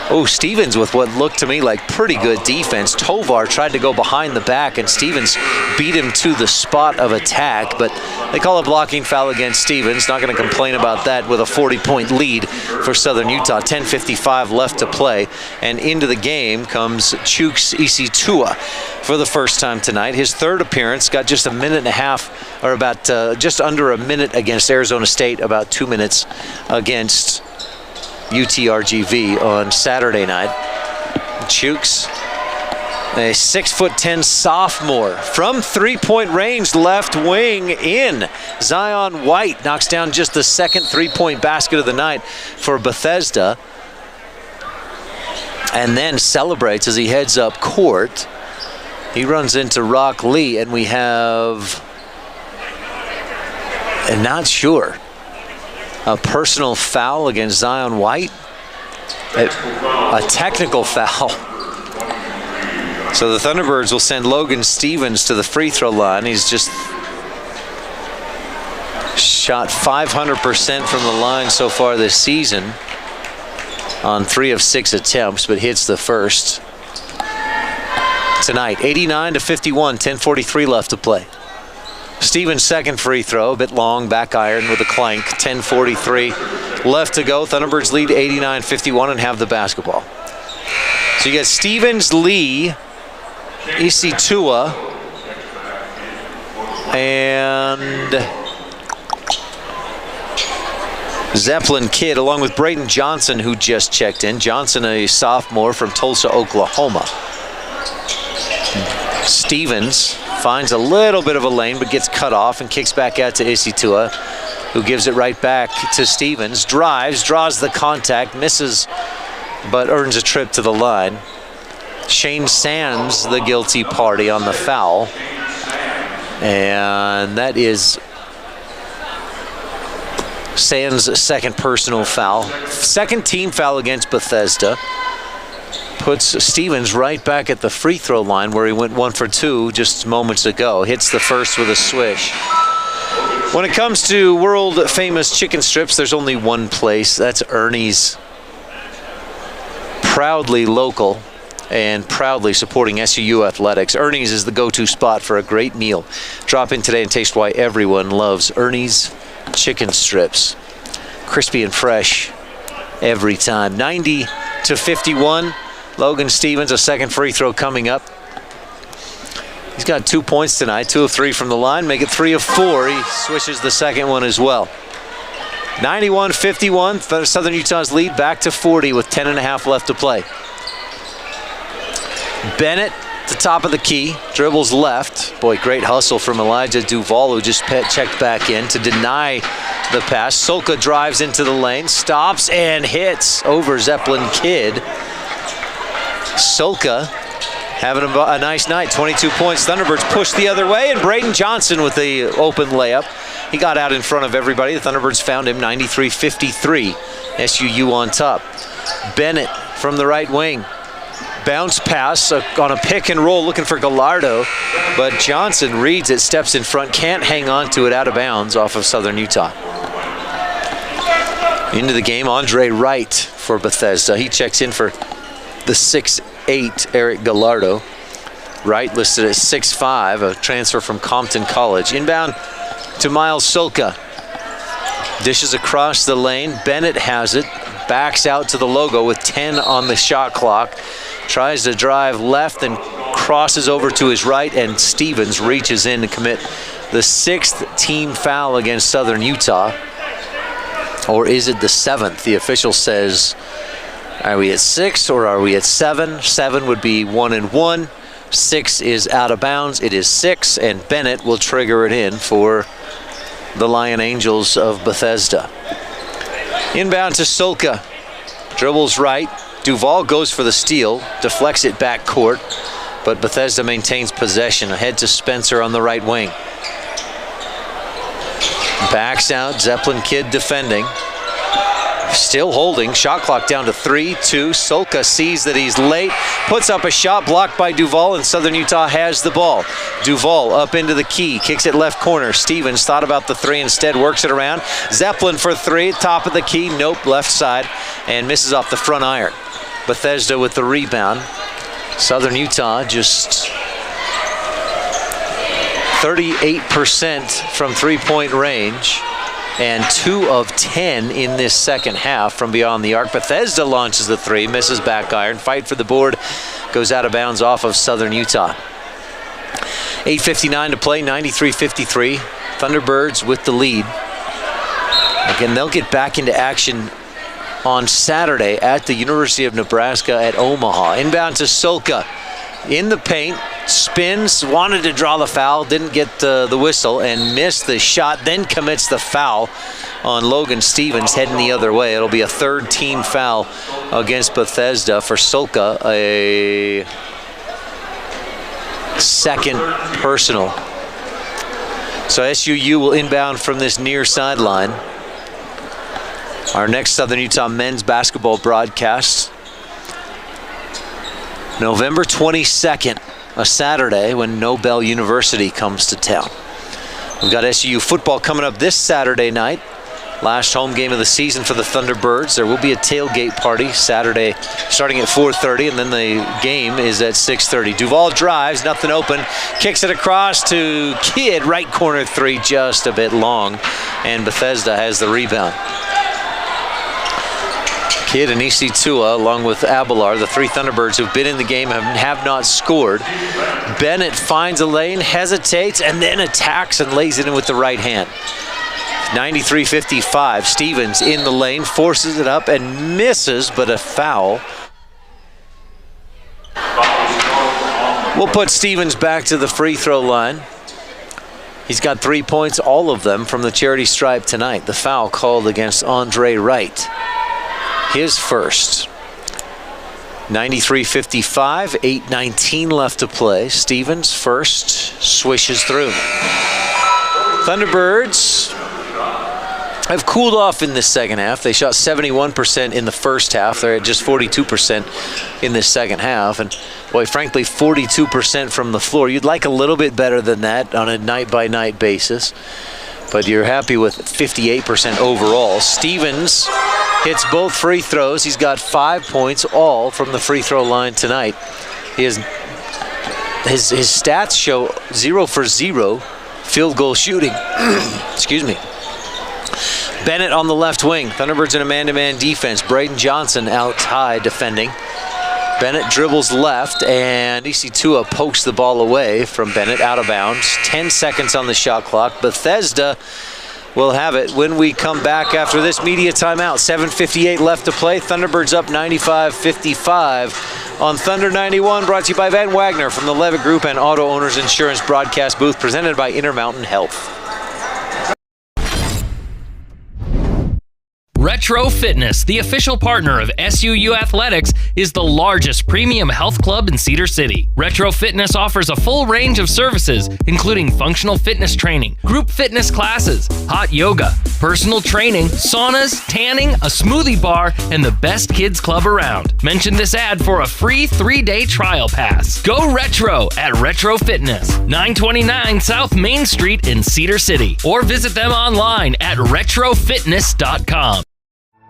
Oh, Stevens with what looked to me like pretty good defense. Tovar tried to go behind the back, and Stevens beat him to the spot of attack, but they call a blocking foul against Stevens. Not going to complain about that with a 40-point lead for Southern Utah. 10:55 left to play, and into the game comes Chooks Isitua for the first time tonight. His third appearance, got just a minute and a half, or about just under a minute against Arizona State, about 2 minutes against UTRGV on Saturday night. Chooks, a 6'10" sophomore from three-point range, left wing in. Zion White knocks down just the second three-point basket of the night for Bethesda, and then celebrates as he heads up court. He runs into Rock Lee, and we have, and not sure, a personal foul against Zion White. A technical foul. So the Thunderbirds will send Logan Stevens to the free throw line. He's just shot 500% from the line so far this season on 3 of 6 attempts, but hits the first tonight. 89-51, 10:43 left to play. Stevens' second free throw, a bit long, back iron with a clank. 10:43 left to go. Thunderbirds lead 89-51 and have the basketball. So you got Stevens, Lee, Isitua, and Zeppelin Kidd, along with Brayton Johnson, who just checked in. Johnson, a sophomore from Tulsa, Oklahoma. Stevens finds a little bit of a lane, but gets cut off and kicks back out to Isitua, who gives it right back to Stevens. Drives, draws the contact, misses, but earns a trip to the line. Shane Sands, the guilty party on the foul. And that is Sands' second personal foul. Second team foul against Bethesda. Puts Stevens right back at the free throw line where he went 1 for 2 just moments ago. Hits the first with a swish. When it comes to world famous chicken strips, there's only one place. That's Ernie's. Proudly local and proudly supporting SUU athletics. Ernie's is the go-to spot for a great meal. Drop in today and taste why everyone loves Ernie's chicken strips. Crispy and fresh every time. 90-51. Logan Stevens, a second free throw coming up. He's got 2 points tonight, 2 of 3 from the line, make it 3 of 4. He swishes the second one as well. 91-51, Southern Utah's lead back to 40 with 10.5 left to play. Bennett, the top of the key, dribbles left. Boy, great hustle from Elijah Duval, who just checked back in to deny the pass. Solka drives into the lane, stops and hits over Zeppelin Kidd. Solka having a nice night, 22 points. Thunderbirds push the other way, and Braden Johnson with the open layup. He got out in front of everybody. The Thunderbirds found him, 93-53. SUU on top. Bennett from the right wing. Bounce pass on a pick and roll looking for Gallardo, but Johnson reads it, steps in front, can't hang on to it, out of bounds off of Southern Utah. Into the game, Andre Wright for Bethesda. He checks in for the 6'8", Eric Gallardo. Wright listed at 6'5", a transfer from Compton College. Inbound to Miles Solka. Dishes across the lane. Bennett has it. Backs out to the logo with 10 on the shot clock. Tries to drive left and crosses over to his right, and Stevens reaches in to commit the 6th team foul against Southern Utah. Or is it the 7th? The official says, are we at 6 or are we at 7? 7 would be 1 and 1. 6 is out of bounds. It is 6, and Bennett will trigger it in for the Lion Angels of Bethesda. Inbound to Solka. Dribbles right. Duval goes for the steal, deflects it back court, but Bethesda maintains possession. Ahead to Spencer on the right wing. Backs out, Zeppelin Kidd defending. Still holding, shot clock down to 3-2. Solka sees that he's late, puts up a shot blocked by Duval, and Southern Utah has the ball. Duval up into the key, kicks it left corner. Stevens thought about the 3 instead, works it around. Zeppelin for 3, top of the key, nope, left side, and misses off the front iron. Bethesda with the rebound. Southern Utah just 38% from three-point range, and 2 of 10 in this second half from beyond the arc. Bethesda launches the 3, misses back iron. Fight for the board, goes out of bounds off of Southern Utah. 8:59 to play, 93-53. Thunderbirds with the lead. Again, they'll get back into action on Saturday at the University of Nebraska at Omaha. Inbound to Solka. In the paint, spins, wanted to draw the foul, didn't get the whistle, and missed the shot, then commits the foul on Logan Stevens heading the other way. It'll be a 3rd team foul against Bethesda for Solka, a 2nd personal. So SUU will inbound from this near sideline. Our next Southern Utah men's basketball broadcast, November 22nd, a Saturday when Nobel University comes to town. We've got SUU football coming up this Saturday night. Last home game of the season for the Thunderbirds. There will be a tailgate party Saturday starting at 4:30, and then the game is at 6:30. Duval drives, nothing open, kicks it across to Kidd, right corner 3, just a bit long, and Bethesda has the rebound. Kidd and Isi Tua, along with Abelar, the 3 Thunderbirds who've been in the game, have not scored. Bennett finds a lane, hesitates, and then attacks and lays it in with the right hand. 93-55. Stevens in the lane, forces it up and misses, but a foul. We'll put Stevens back to the free throw line. He's got 3 points, all of them from the charity stripe tonight. The foul called against Andre Wright. His first. 93-55, 8:19 left to play. Stevens first, swishes through. Thunderbirds have cooled off in this second half. They shot 71% in the first half. They're at just 42% in this second half. And boy, frankly, 42% from the floor. You'd like a little bit better than that on a night-by-night basis. But you're happy with 58% overall. Stevens hits both free throws. He's got 5 points, all from the free throw line tonight. His stats show 0 for 0 field goal shooting. Excuse me. Bennett on the left wing. Thunderbirds in a man-to-man defense. Braden Johnson out high defending. Bennett dribbles left, and EC2 pokes the ball away from Bennett, out of bounds. 10 seconds on the shot clock. Bethesda will have it when we come back after this media timeout. 7:58 left to play. Thunderbirds up 95-55 on Thunder 91, brought to you by Van Wagner from the Levitt Group and Auto Owners Insurance broadcast booth, presented by Intermountain Health.
Retro Fitness, the official partner of SUU Athletics, is the largest premium health club in Cedar City. Retro Fitness offers a full range of services, including functional fitness training, group fitness classes, hot yoga, personal training, saunas, tanning, a smoothie bar, and the best kids club around. Mention this ad for a free 3-day trial pass. Go retro at Retro Fitness, 929 South Main Street in Cedar City, or visit them online at retrofitness.com.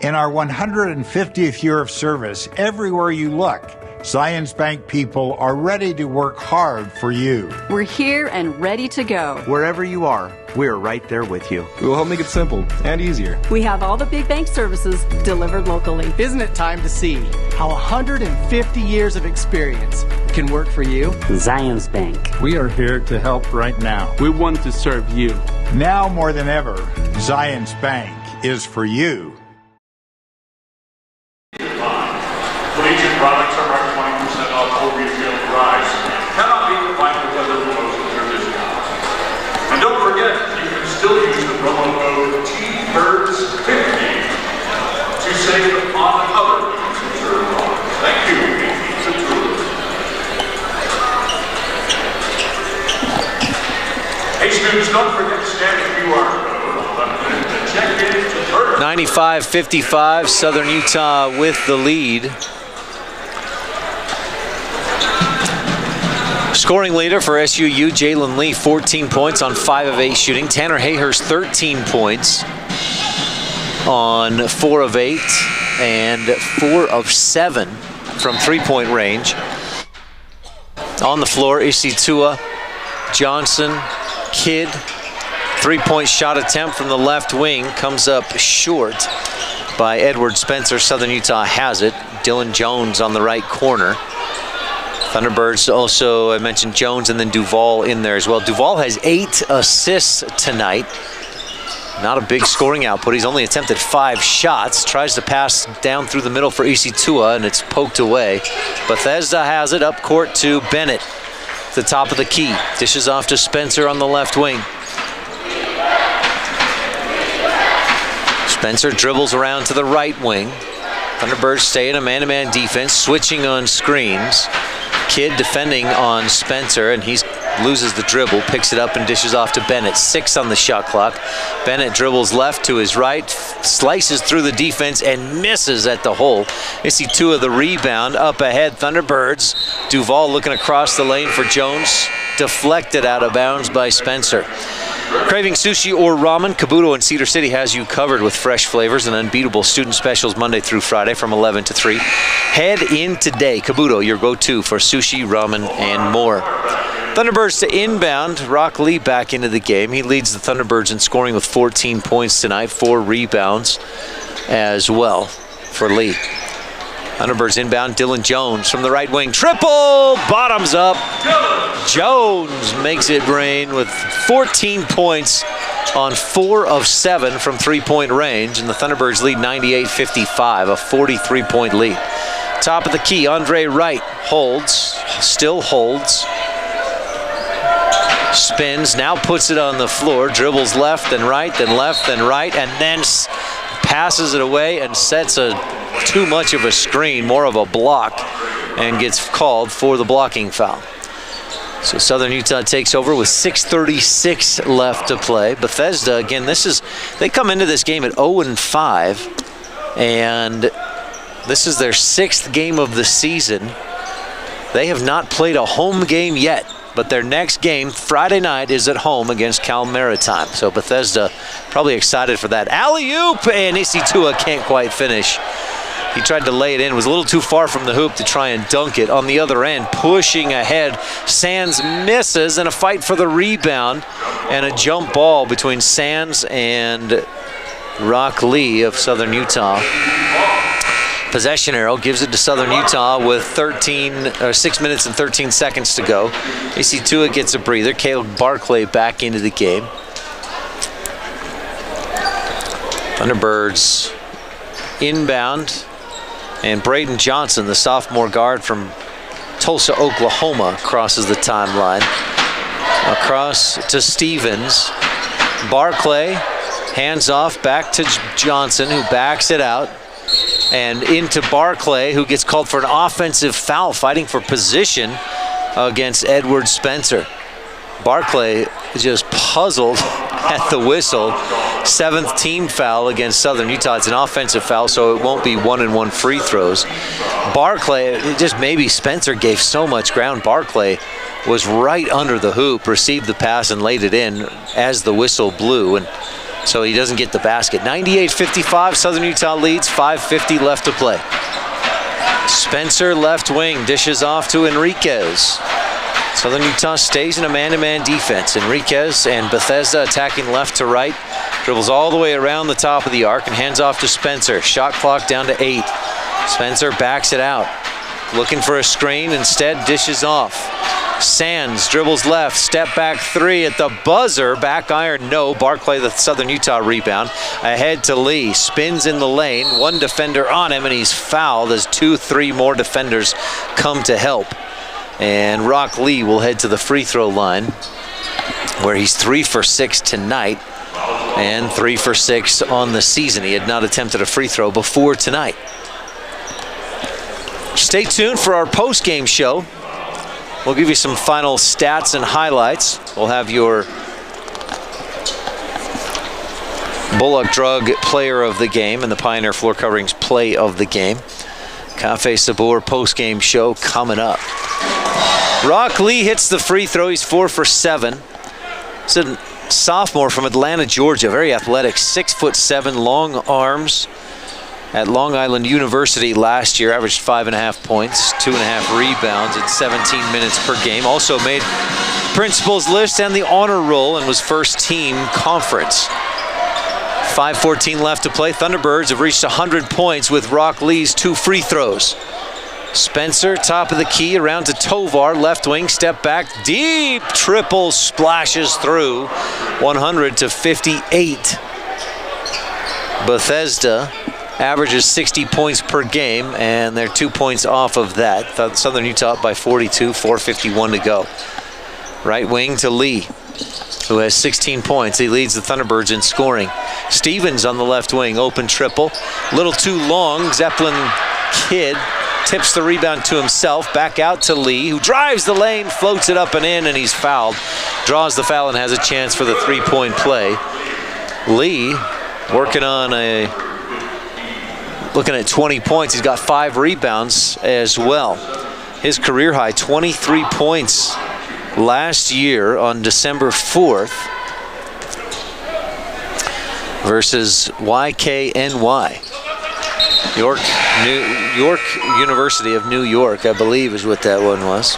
In our 150th year of service, everywhere you look, Zions Bank people are ready to work hard for you.
We're here and ready to go.
Wherever you are, we're right there with you. We will help make it simple and easier.
We have all the big bank services delivered locally.
Isn't it time to see how 150 years of experience can work for you?
Zions Bank.
We are here to help right now.
We want to serve you.
Now more than ever, Zions Bank is for you.
Collegiate products are marked 20% off full retail price. Cannot be combined with other promotions or discounts. And don't forget, you can still use the promo code TBIRDS50 to save on other consumer products. Thank you, Pizza Tours. Hey students, don't forget to scan the QR code to check in to Bird.
95-55, Southern Utah with the lead. Scoring leader for SUU, Jalen Lee, 14 points on 5 of 8 shooting. Tanner Hayhurst, 13 points on 4 of 8 and 4 of 7 from three-point range. On the floor, Isitua, Johnson, Kidd. Three-point shot attempt from the left wing comes up short by Edward Spencer. Southern Utah has it. Dylan Jones on the right corner. Thunderbirds also, I mentioned Jones and then Duvall in there as well. Duvall has 8 assists tonight. Not a big scoring output. He's only attempted 5 shots. Tries to pass down through the middle for Isitua, and it's poked away. Bethesda has it up court to Bennett. At the top of the key. Dishes off to Spencer on the left wing. Spencer dribbles around to the right wing. Thunderbirds stay in a man-to-man defense, switching on screens. Kidd defending on Spencer, and he loses the dribble, picks it up and dishes off to Bennett. 6 on the shot clock. Bennett dribbles left to his right, slices through the defense and misses at the hole. Isitua the rebound, up ahead, Thunderbirds. Duvall looking across the lane for Jones, deflected out of bounds by Spencer. Craving sushi or ramen? Kabuto in Cedar City has you covered with fresh flavors and unbeatable student specials Monday through Friday from 11 to 3. Head in today. Kabuto, your go-to for sushi, ramen, and more. Thunderbirds to inbound. Rock Lee back into the game. He leads the Thunderbirds in scoring with 14 points tonight, 4 rebounds as well for Lee. Thunderbirds inbound, Dylan Jones from the right wing. Triple! Bottoms up. Jones makes it rain with 14 points on 4 of 7 from three-point range, and the Thunderbirds lead 98-55, a 43-point lead. Top of the key, Andre Wright holds, still holds. Spins, now puts it on the floor, dribbles left and right, then left and right, and then passes it away and sets too much of a screen, more of a block, and gets called for the blocking foul. So Southern Utah takes over with 6:36 left to play. Bethesda, again, they come into this game at 0-5, and this is their 6th game of the season. They have not played a home game yet, but their next game, Friday night, is at home against Cal Maritime. So Bethesda probably excited for that. Alley-oop, and Isitua can't quite finish. He tried to lay it in, was a little too far from the hoop to try and dunk it. On the other end, pushing ahead, Sands misses, and a fight for the rebound, and a jump ball between Sands and Rock Lee of Southern Utah. Possession arrow gives it to Southern Utah with 6 minutes and 13 seconds to go. AC Tua gets a breather. Caleb Barclay back into the game. Thunderbirds inbound, and Braden Johnson, the sophomore guard from Tulsa, Oklahoma, crosses the timeline. Across to Stevens. Barclay hands off back to Johnson, who backs it out. And into Barclay, who gets called for an offensive foul, fighting for position against Edward Spencer. Barclay just puzzled at the whistle. 7th team foul against Southern Utah. It's an offensive foul, so it won't be 1-and-1 free throws. Barclay, just maybe Spencer gave so much ground. Barclay was right under the hoop, received the pass and laid it in as the whistle blew, and so he doesn't get the basket. 98-55, Southern Utah leads, 5:50 left to play. Spencer left wing, dishes off to Enriquez. Southern Utah stays in a man-to-man defense. Enriquez and Bethesda attacking left to right. Dribbles all the way around the top of the arc and hands off to Spencer. Shot clock down to 8. Spencer backs it out. Looking for a screen, instead dishes off. Sands dribbles left, step back 3 at the buzzer, back iron, no. Barclay, the Southern Utah rebound. Ahead to Lee, spins in the lane, 1 defender on him, and he's fouled as 2-3 more defenders come to help. And Rock Lee will head to the free throw line, where he's 3 for 6 tonight and 3 for 6 on the season. He had not attempted a free throw before tonight. Stay tuned for our post-game show. We'll give you some final stats and highlights. We'll have your Bullock Drug player of the game and the Pioneer Floor Coverings play of the game. Cafe Sabor post-game show coming up. Rock Lee hits the free throw. He's 4 for 7. It's a sophomore from Atlanta, Georgia. Very athletic, 6'7", long arms. At Long Island University last year, averaged 5.5 points, 2.5 rebounds in 17 minutes per game. Also made principals list and the honor roll and was first team conference. 5:14 left to play. Thunderbirds have reached 100 points with Rock Lee's 2 free throws. Spencer, top of the key, around to Tovar, left wing, step back, deep triple splashes through, 100-58. Bethesda averages 60 points per game, and they're 2 points off of that. Southern Utah up by 42, 4:51 to go. Right wing to Lee, who has 16 points. He leads the Thunderbirds in scoring. Stevens on the left wing, open triple. Little too long, Zeppelin kid tips the rebound to himself. Back out to Lee, who drives the lane, floats it up and in, and he's fouled. Draws the foul and has a chance for the 3-point play. Lee working on looking at 20 points. He's got 5 rebounds as well. His career high, 23 points last year on December 4th versus YKNY. York University of New York, I believe is what that one was.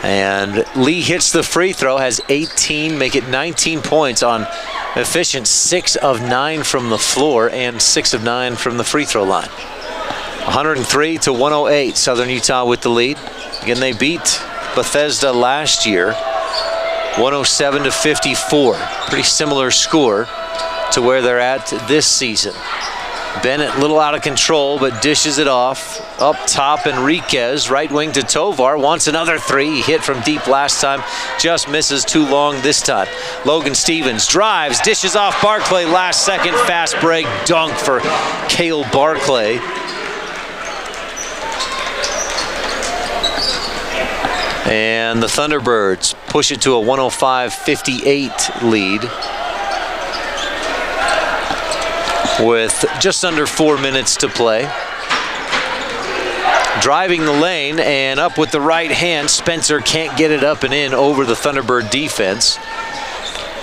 And Lee hits the free throw, has 18, make it 19 points on efficient 6 of 9 from the floor and 6 of 9 from the free throw line. 103-108, Southern Utah with the lead. Again, they beat Bethesda last year, 107-54. Pretty similar score to where they're at this season. Bennett a little out of control, but dishes it off. Up top, Enriquez, right wing to Tovar, wants another 3. He hit from deep last time, just misses too long this time. Logan Stevens drives, dishes off Barclay, last second fast break dunk for Cale Barclay. And the Thunderbirds push it to a 105-58 lead with just under 4 minutes to play. Driving the lane and up with the right hand, Spencer can't get it up and in over the Thunderbird defense.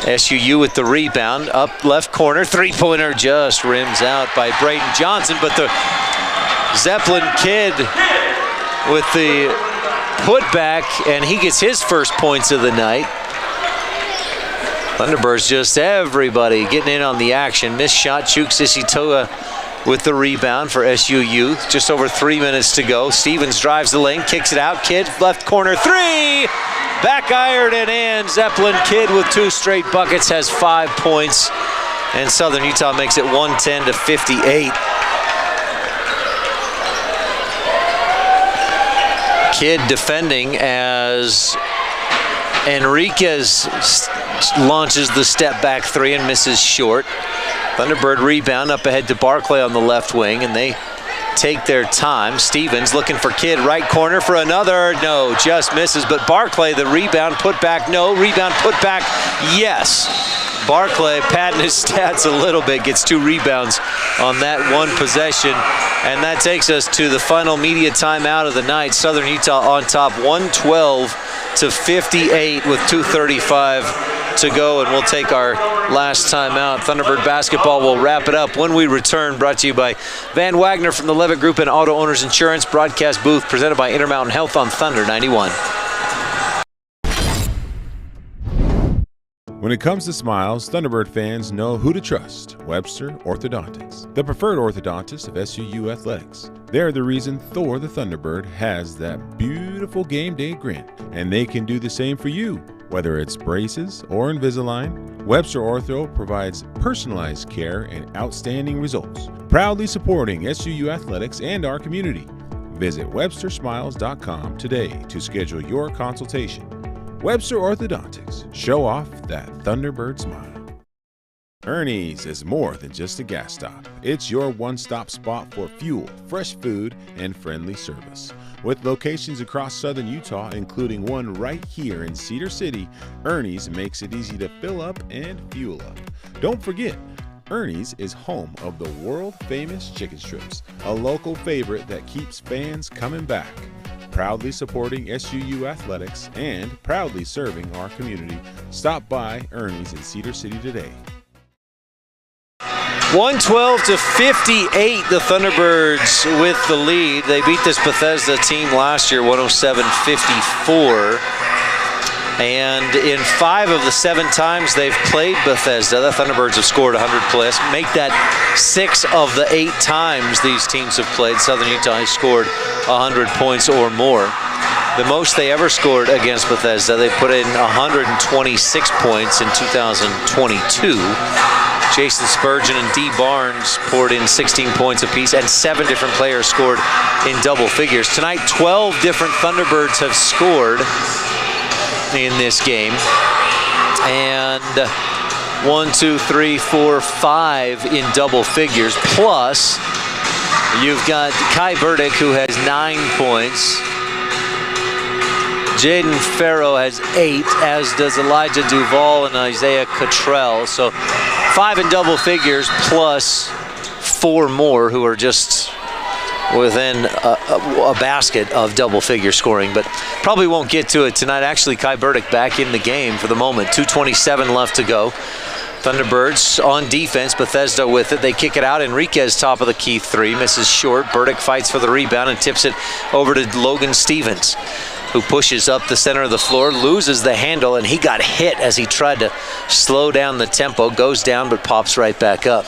SUU with the rebound, up left corner, 3-pointer just rims out by Braden Johnson, but the Zeppelin kid with the putback, and he gets his first points of the night. Thunderbirds, just everybody getting in on the action. Missed shot, Chooks Isitoa with the rebound for SU Youth. Just over 3 minutes to go. Stevens drives the lane, kicks it out. Kidd, left corner, three! Back iron and in. Zeppelin Kidd with 2 straight buckets has 5 points. And Southern Utah makes it 110-58. Kidd defending as Enriquez launches the step back 3 and misses short. Thunderbird rebound up ahead to Barclay on the left wing, and they take their time. Stevens looking for Kidd, right corner for another. No, just misses, but Barclay, the rebound, put back, no. Rebound, put back, yes. Barclay padding his stats a little bit, gets 2 rebounds on that one possession. And that takes us to the final media timeout of the night. Southern Utah on top, 112-58 with 2:35 to go, and we'll take our last timeout. Thunderbird basketball will wrap it up when we return. Brought to you by Van Wagner from the Levitt Group and Auto Owners Insurance. Broadcast booth presented by Intermountain Health on Thunder 91.
When it comes to smiles, Thunderbird fans know who to trust: Webster Orthodontics, the preferred orthodontist of SUU Athletics. They're the reason Thor the Thunderbird has that beautiful game day grin, and they can do the same for you. Whether it's braces or Invisalign, Webster Ortho provides personalized care and outstanding results, proudly supporting SUU Athletics and our community. Visit WebsterSmiles.com today to schedule your consultation. Webster Orthodontics. Show off that Thunderbird smile. Ernie's is more than just a gas stop. It's your one-stop spot for fuel, fresh food, and friendly service. With locations across southern Utah, including one right here in Cedar City, Ernie's makes it easy to fill up and fuel up. Don't forget, Ernie's is home of the world-famous chicken strips, a local favorite that keeps fans coming back. Proudly supporting SUU Athletics and proudly serving our community. Stop by Ernie's in Cedar City today.
112-58, the Thunderbirds with the lead. They beat this Bethesda team last year, 107-54. And in 5 of the 7 times they've played Bethesda, the Thunderbirds have scored 100 plus. Make that 6 of the 8 times these teams have played. Southern Utah has scored 100 points or more. The most they ever scored against Bethesda, they put in 126 points in 2022. Jason Spurgeon and Dee Barnes poured in 16 points apiece, and 7 different players scored in double figures. Tonight, 12 different Thunderbirds have scored in this game, and 1, 2, 3, 4, 5 in double figures, plus you've got Kai Burdick, who has 9 points. Jaden Farrow has 8, as does Elijah Duvall and Isaiah Cottrell. So 5 in double figures, plus 4 more who are just within a basket of double figure scoring, but probably won't get to it tonight. Actually, Kai Burdick back in the game for the moment. 2:27 left to go. Thunderbirds on defense, Bethesda with it. They kick it out. Enriquez top of the key 3, misses short. Burdick fights for the rebound and tips it over to Logan Stevens, who pushes up the center of the floor, loses the handle, and he got hit as he tried to slow down the tempo. Goes down but pops right back up.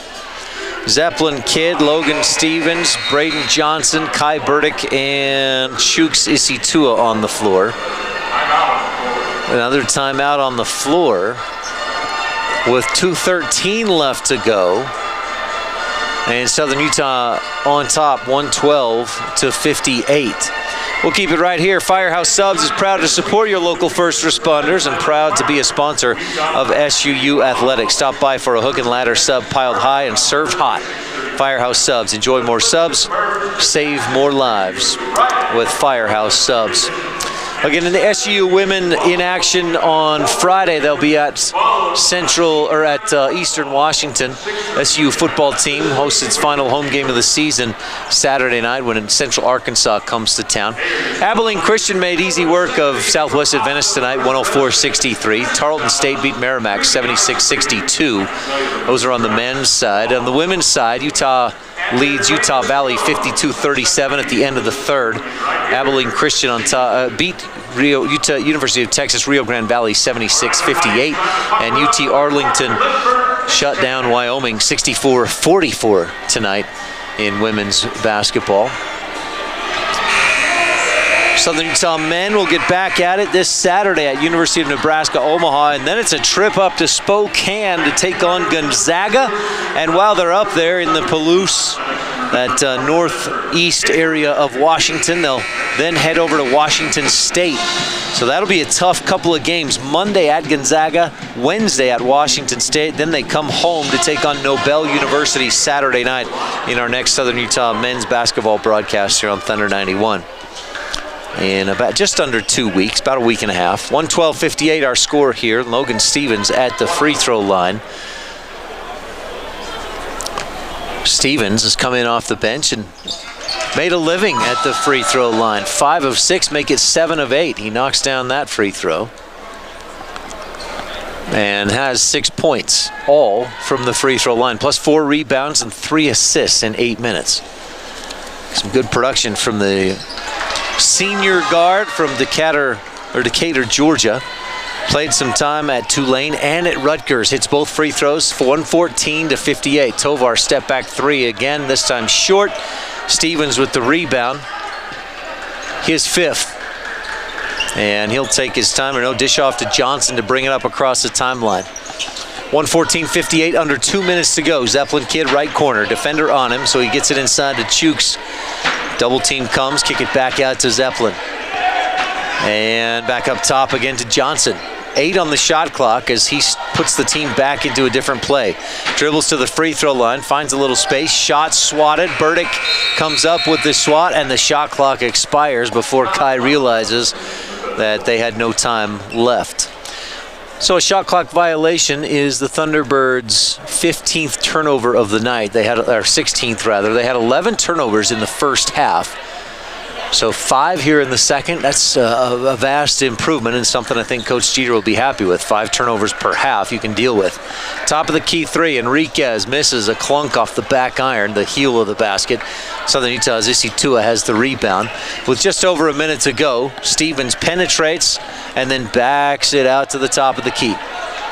Zeppelin Kidd, Logan Stevens, Braden Johnson, Kai Burdick, and Chooks Isitua on the floor. Another timeout on the floor with 2:13 left to go. And Southern Utah on top, 112-58. We'll keep it right here. Firehouse Subs is proud to support your local first responders and proud to be a sponsor of SUU Athletics. Stop by for a hook and ladder sub piled high and served hot. Firehouse Subs. Enjoy more subs, save more lives with Firehouse Subs. Again, in the SU women in action on Friday, they'll be at Eastern Washington. SU football team hosts its final home game of the season Saturday night when Central Arkansas comes to town. Abilene Christian made easy work of Southwest Adventist tonight, 104-63. Tarleton State beat Merrimack 76-62. Those are on the men's side. On the women's side, Utah leads Utah Valley 52-37 at the end of the third. Abilene Christian on top beat University of Texas Rio Grande Valley 76-58, and UT Arlington shut down Wyoming 64-44 tonight in women's basketball. Southern Utah men will get back at it this Saturday at University of Nebraska, Omaha, and then it's a trip up to Spokane to take on Gonzaga. And while they're up there in the Palouse, that northeast area of Washington, they'll then head over to Washington State. So that'll be a tough couple of games. Monday at Gonzaga, Wednesday at Washington State. Then they come home to take on Nobel University Saturday night in our next Southern Utah men's basketball broadcast here on Thunder 91. In about just under 2 weeks, about a week and a half. 112-58 our score here. Logan Stevens at the free throw line. Stevens has come in off the bench and made a living at the free throw line. 5 of 6, make it 7 of 8. He knocks down that free throw. And has 6 points, all from the free throw line, plus 4 rebounds and 3 assists in 8 minutes. Some good production from the senior guard from Decatur, Georgia. Played some time at Tulane and at Rutgers. Hits both free throws, 114-58. Tovar step back 3 again, this time short. Stevens with the rebound. His 5th. And he'll take his time, or no, dish off to Johnson to bring it up across the timeline. 114-58, under 2 minutes to go. Zeppelin kid, right corner. Defender on him, so he gets it inside to Chooks. Double team comes, kick it back out to Zeppelin. And back up top again to Johnson. 8 on the shot clock as he puts the team back into a different play. Dribbles to the free throw line, finds a little space, shot swatted. Burdick comes up with the swat, and the shot clock expires before Kai realizes that they had no time left. So a shot clock violation is the Thunderbirds' 15th turnover of the night. They had, or 16th rather. They had 11 turnovers in the first half. So 5 here in the second. That's a vast improvement and something I think Coach Jeter will be happy with. 5 turnovers per half you can deal with. Top of the key 3, Enriquez misses a clunk off the back iron, the heel of the basket. Southern Utah's Issy Tua has the rebound. With just over a minute to go, Stevens penetrates and then backs it out to the top of the key.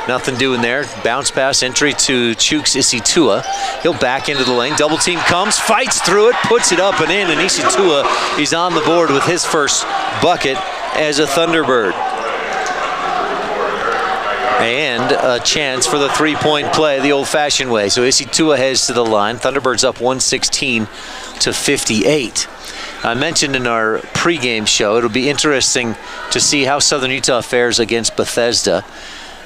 Nothing doing there. Bounce pass entry to Chooks Issy Tua. He'll back into the lane. Double team comes, fights through it, puts it up and in, and Issy Tua, he's on the board with his first bucket as a Thunderbird. And a chance for the 3-point play the old-fashioned way. So Issy Tua heads to the line. Thunderbirds up 116-58. I mentioned in our pregame show, it'll be interesting to see how Southern Utah fares against Bethesda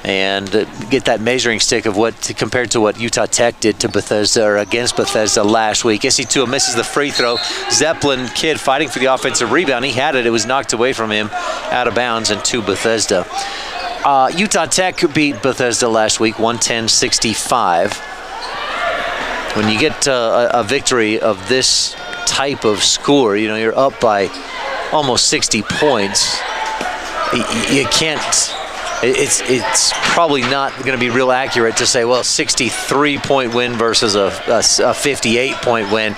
and get that measuring stick of what compared to what Utah Tech did to Bethesda or against Bethesda last week. Issy Tua misses the free throw. Zeppelin kid fighting for the offensive rebound. He had it. It was knocked away from him out of bounds and to Bethesda. Utah Tech beat Bethesda last week 110-65. When you get a victory of this type of score, you know, you're up by almost 60 points. You can't. It's probably not going to be real accurate to say, well, 63-point win versus a 58-point win.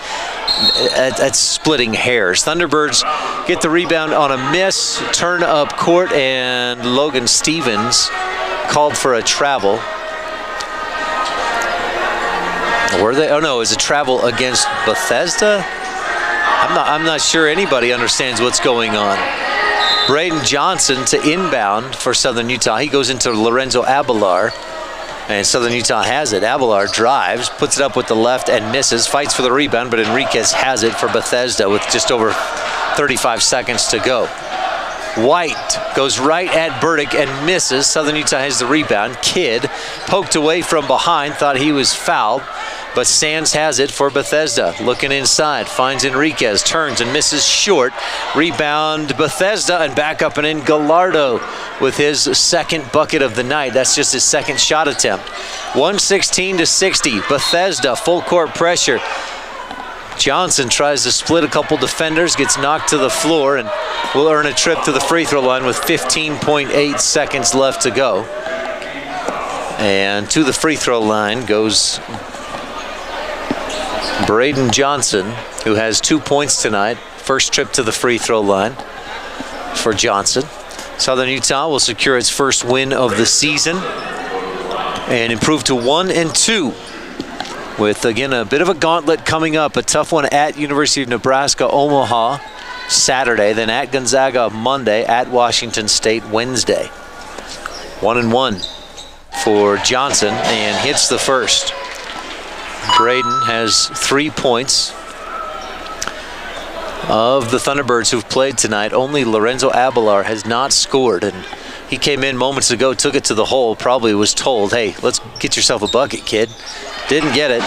That's splitting hairs. Thunderbirds get the rebound on a miss, turn up court, and Logan Stevens called for a travel. Were they? Oh no, is it travel against Bethesda? I'm not sure anybody understands what's going on. Braden Johnson to inbound for Southern Utah. He goes into Lorenzo Abelar, and Southern Utah has it. Abelar drives, puts it up with the left and misses, fights for the rebound, but Enriquez has it for Bethesda with just over 35 seconds to go. White goes right at Burdick and misses. Southern Utah has the rebound. Kidd poked away from behind, thought he was fouled, but Sands has it for Bethesda. Looking inside, finds Enriquez, turns and misses short. Rebound Bethesda, and back up and in Gallardo with his second bucket of the night. That's just his second shot attempt. 116-60, Bethesda, full court pressure. Johnson tries to split a couple defenders, gets knocked to the floor, and will earn a trip to the free throw line with 15.8 seconds left to go. And to the free throw line goes Braden Johnson, who has 2 points tonight. First trip to the free throw line for Johnson. Southern Utah will secure its first win of the season and improve to 1-2 with, again, a bit of a gauntlet coming up. A tough one at University of Nebraska, Omaha, Saturday. Then at Gonzaga Monday, at Washington State Wednesday. 1-1 for Johnson, and hits the first. Braden has 3 points. Of the Thunderbirds who've played tonight, only Lorenzo Abelar has not scored, and he came in moments ago, took it to the hole, probably was told, hey, let's get yourself a bucket, kid. Didn't get it.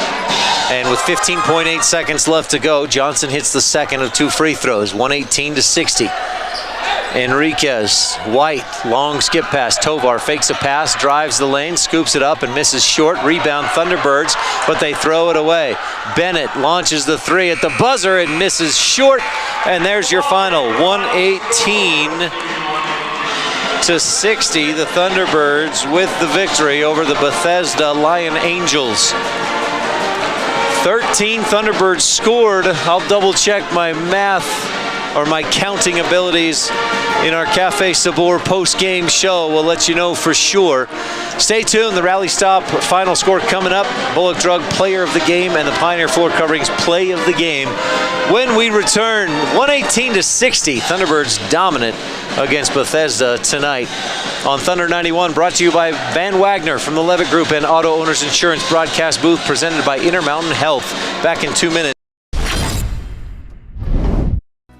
And with 15.8 seconds left to go, Johnson hits the second of 2 free throws, 118-60. Enriquez, White, long skip pass. Tovar fakes a pass, drives the lane, scoops it up and misses short. Rebound Thunderbirds, but they throw it away. Bennett launches the 3 at the buzzer and misses short. And there's your final, 118-60. The Thunderbirds with the victory over the Bethesda Lion Angels. 13 Thunderbirds scored. I'll double check my math or my counting abilities in our Cafe Sabor post-game show. We'll let you know for sure. Stay tuned. The Rally Stop final score coming up. Bullock Drug Player of the Game and the Pioneer Floor Coverings Play of the Game. When we return, 118-60. Thunderbirds dominant against Bethesda tonight on Thunder 91, brought to you by Van Wagner from the Levitt Group and Auto Owners Insurance broadcast booth, presented by Intermountain Health. Back in 2 minutes.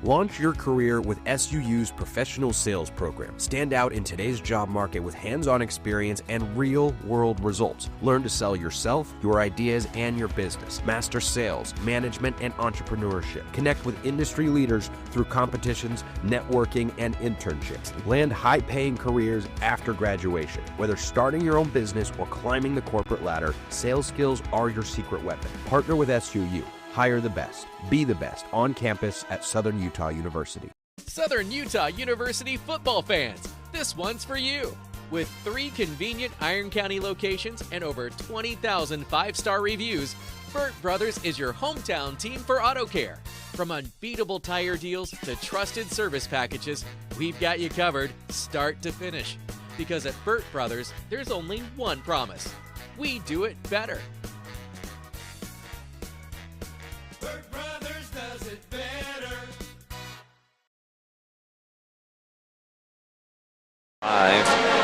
Launch your career with SUU's professional sales program. Stand out in today's job market with hands-on experience and real-world results. Learn to sell yourself, your ideas, and your business. Master sales, management, and entrepreneurship. Connect with industry leaders through competitions, networking, and internships. Land high-paying careers after graduation. Whether starting your own business or climbing the corporate ladder, sales skills are your secret weapon. Partner with SUU. Hire the best. Be the best on campus at Southern Utah University.
Southern Utah University football fans, this one's for you. With 3 convenient Iron County locations and over 20,000 5-star reviews, Burt Brothers is your hometown team for auto care. From unbeatable tire deals to trusted service packages, we've got you covered start to finish. Because at Burt Brothers, there's only one promise: we do it better.
Burt Brothers does it better.
5.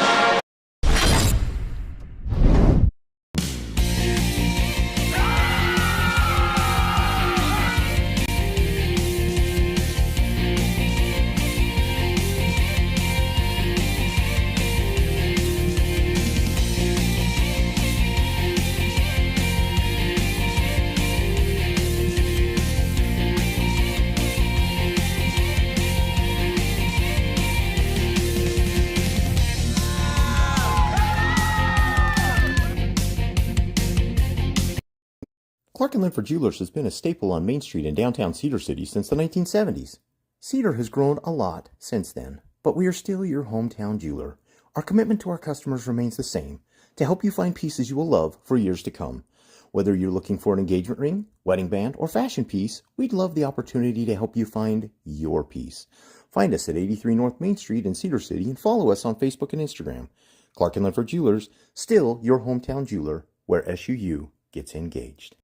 Clark & Linford Jewelers has been a staple on Main Street in downtown Cedar City since the 1970s. Cedar has grown a lot since then, but we are still your hometown jeweler. Our commitment to our customers remains the same, to help you find pieces you will love for years to come. Whether you're looking for an engagement ring, wedding band, or fashion piece, we'd love the opportunity to help you find your piece. Find us at 83 North Main Street in Cedar City and follow us on Facebook and Instagram. Clark & Linford Jewelers, still your hometown jeweler, where SUU gets engaged.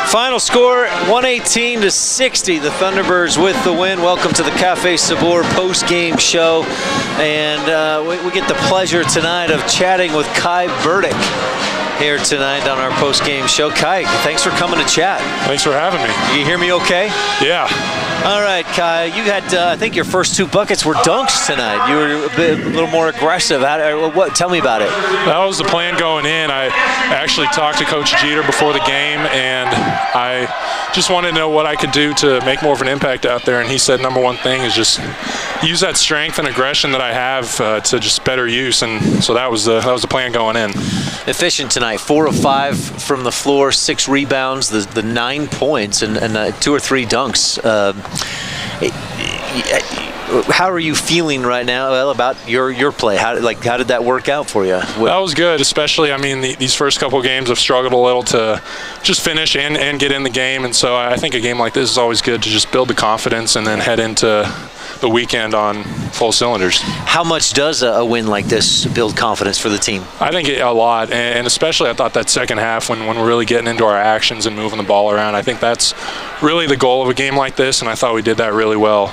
Final score, 118-60. The Thunderbirds with the win. Welcome to the Cafe Sabor post-game show. And we get the pleasure tonight of chatting with Kai Burdick here tonight on our post-game show. Kai, thanks for coming to chat.
Thanks for having me.
You hear me okay?
Yeah.
All right, Kai, you had, I think your first 2 buckets were dunks tonight. You were a little more aggressive. Tell me about it.
That was the plan going in. I actually talked to Coach Jeter before the game, and I just wanted to know what I could do to make more of an impact out there. And he said number one thing is just use that strength and aggression that I have to just better use. And so that was the plan going in.
Efficient tonight, 4 of 5 from the floor, 6 rebounds, the 9 points, and 2 or 3 dunks. How are you feeling right now about your play? How did that work out for you?
That was good, especially, I mean, these first couple of games I've struggled a little to just finish and get in the game, and so I think a game like this is always good to just build the confidence and then head into the weekend on full cylinders.
How much does a win like this build confidence for the team?
I think a lot, and especially I thought that second half when we're really getting into our actions and moving the ball around, I think that's really the goal of a game like this, and I thought we did that really well.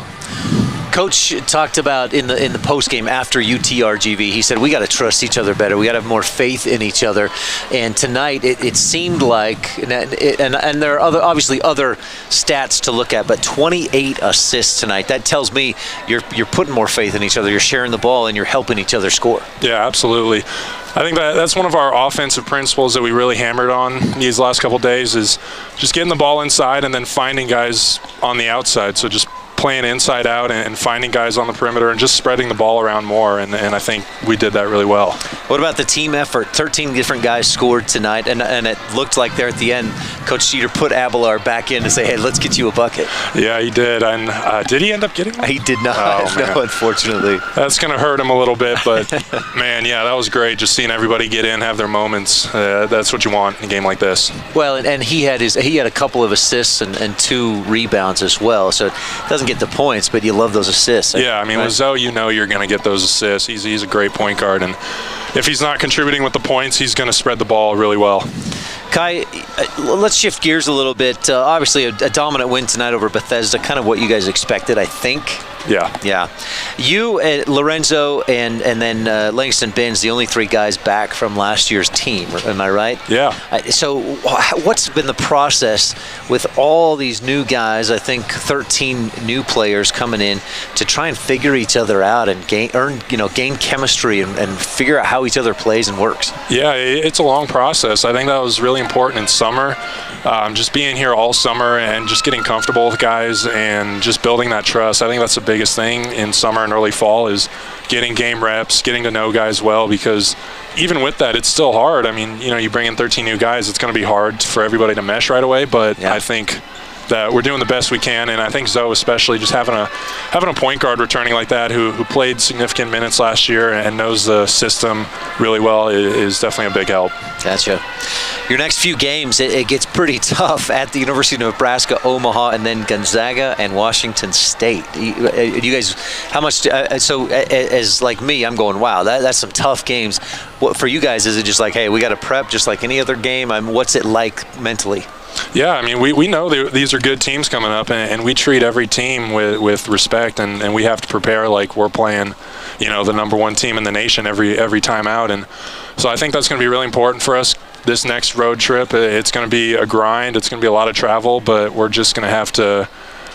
Coach talked about in the post game after UTRGV. He said we got to trust each other better. We got to have more faith in each other. And tonight it seemed like, and there are obviously other stats to look at, but 28 assists tonight. That tells me you're putting more faith in each other. You're sharing the ball and you're helping each other score.
Yeah, absolutely. I think that's one of our offensive principles that we really hammered on these last couple of days is just getting the ball inside and then finding guys on the outside. So just playing inside out and finding guys on the perimeter and just spreading the ball around more, and I think we did that really well.
What about the team effort? 13 different guys scored tonight, and it looked like there at the end, Coach Jeter put Abelar back in to say, hey, let's get you a bucket.
Yeah, he did. And did he end up getting one?
He did not, no, unfortunately.
That's going to hurt him a little bit, but man, yeah, that was great. Just seeing everybody get in, have their moments. That's what you want in a game like this.
Well, and he had a couple of assists and 2 rebounds as well, so it doesn't get the points, but you love those assists.
Yeah, I mean, with Zoe, you know you're going to get those assists. He's a great point guard, and if he's not contributing with the points, he's going to spread the ball really well.
Kai, let's shift gears a little bit. Obviously, a dominant win tonight over Bethesda, kind of what you guys expected, I think.
Yeah.
You, Lorenzo, and then Langston Ben's the only 3 guys back from last year's team. Am I right?
Yeah.
So what's been the process with all these new guys, I think 13 new players coming in to try and figure each other out and gain chemistry and figure out how each other plays and works?
Yeah, it's a long process. I think that was really important in summer. Just being here all summer and just getting comfortable with guys and just building that trust. I think that's the biggest thing in summer and early fall is getting game reps, getting to know guys well, because even with that, it's still hard. I mean, you bring in 13 new guys, it's going to be hard for everybody to mesh right away, but yeah. I think that we're doing the best we can, and I think Zoe especially, just having a point guard returning like that who played significant minutes last year and knows the system really well is definitely a big help.
Gotcha. Your next few games, it gets pretty tough at the University of Nebraska, Omaha, and then Gonzaga and Washington State. You guys, how much? As like me, I'm going, wow, that's some tough games. What for you guys? Is it just like, hey, we got to prep just like any other game? What's it like mentally?
Yeah, I mean, we know these are good teams coming up, and we treat every team with respect, and we have to prepare like we're playing, the number 1 team in the nation every time out. And so I think that's going to be really important for us. This next road trip, it's going to be a grind. It's going to be a lot of travel, but we're just going to have to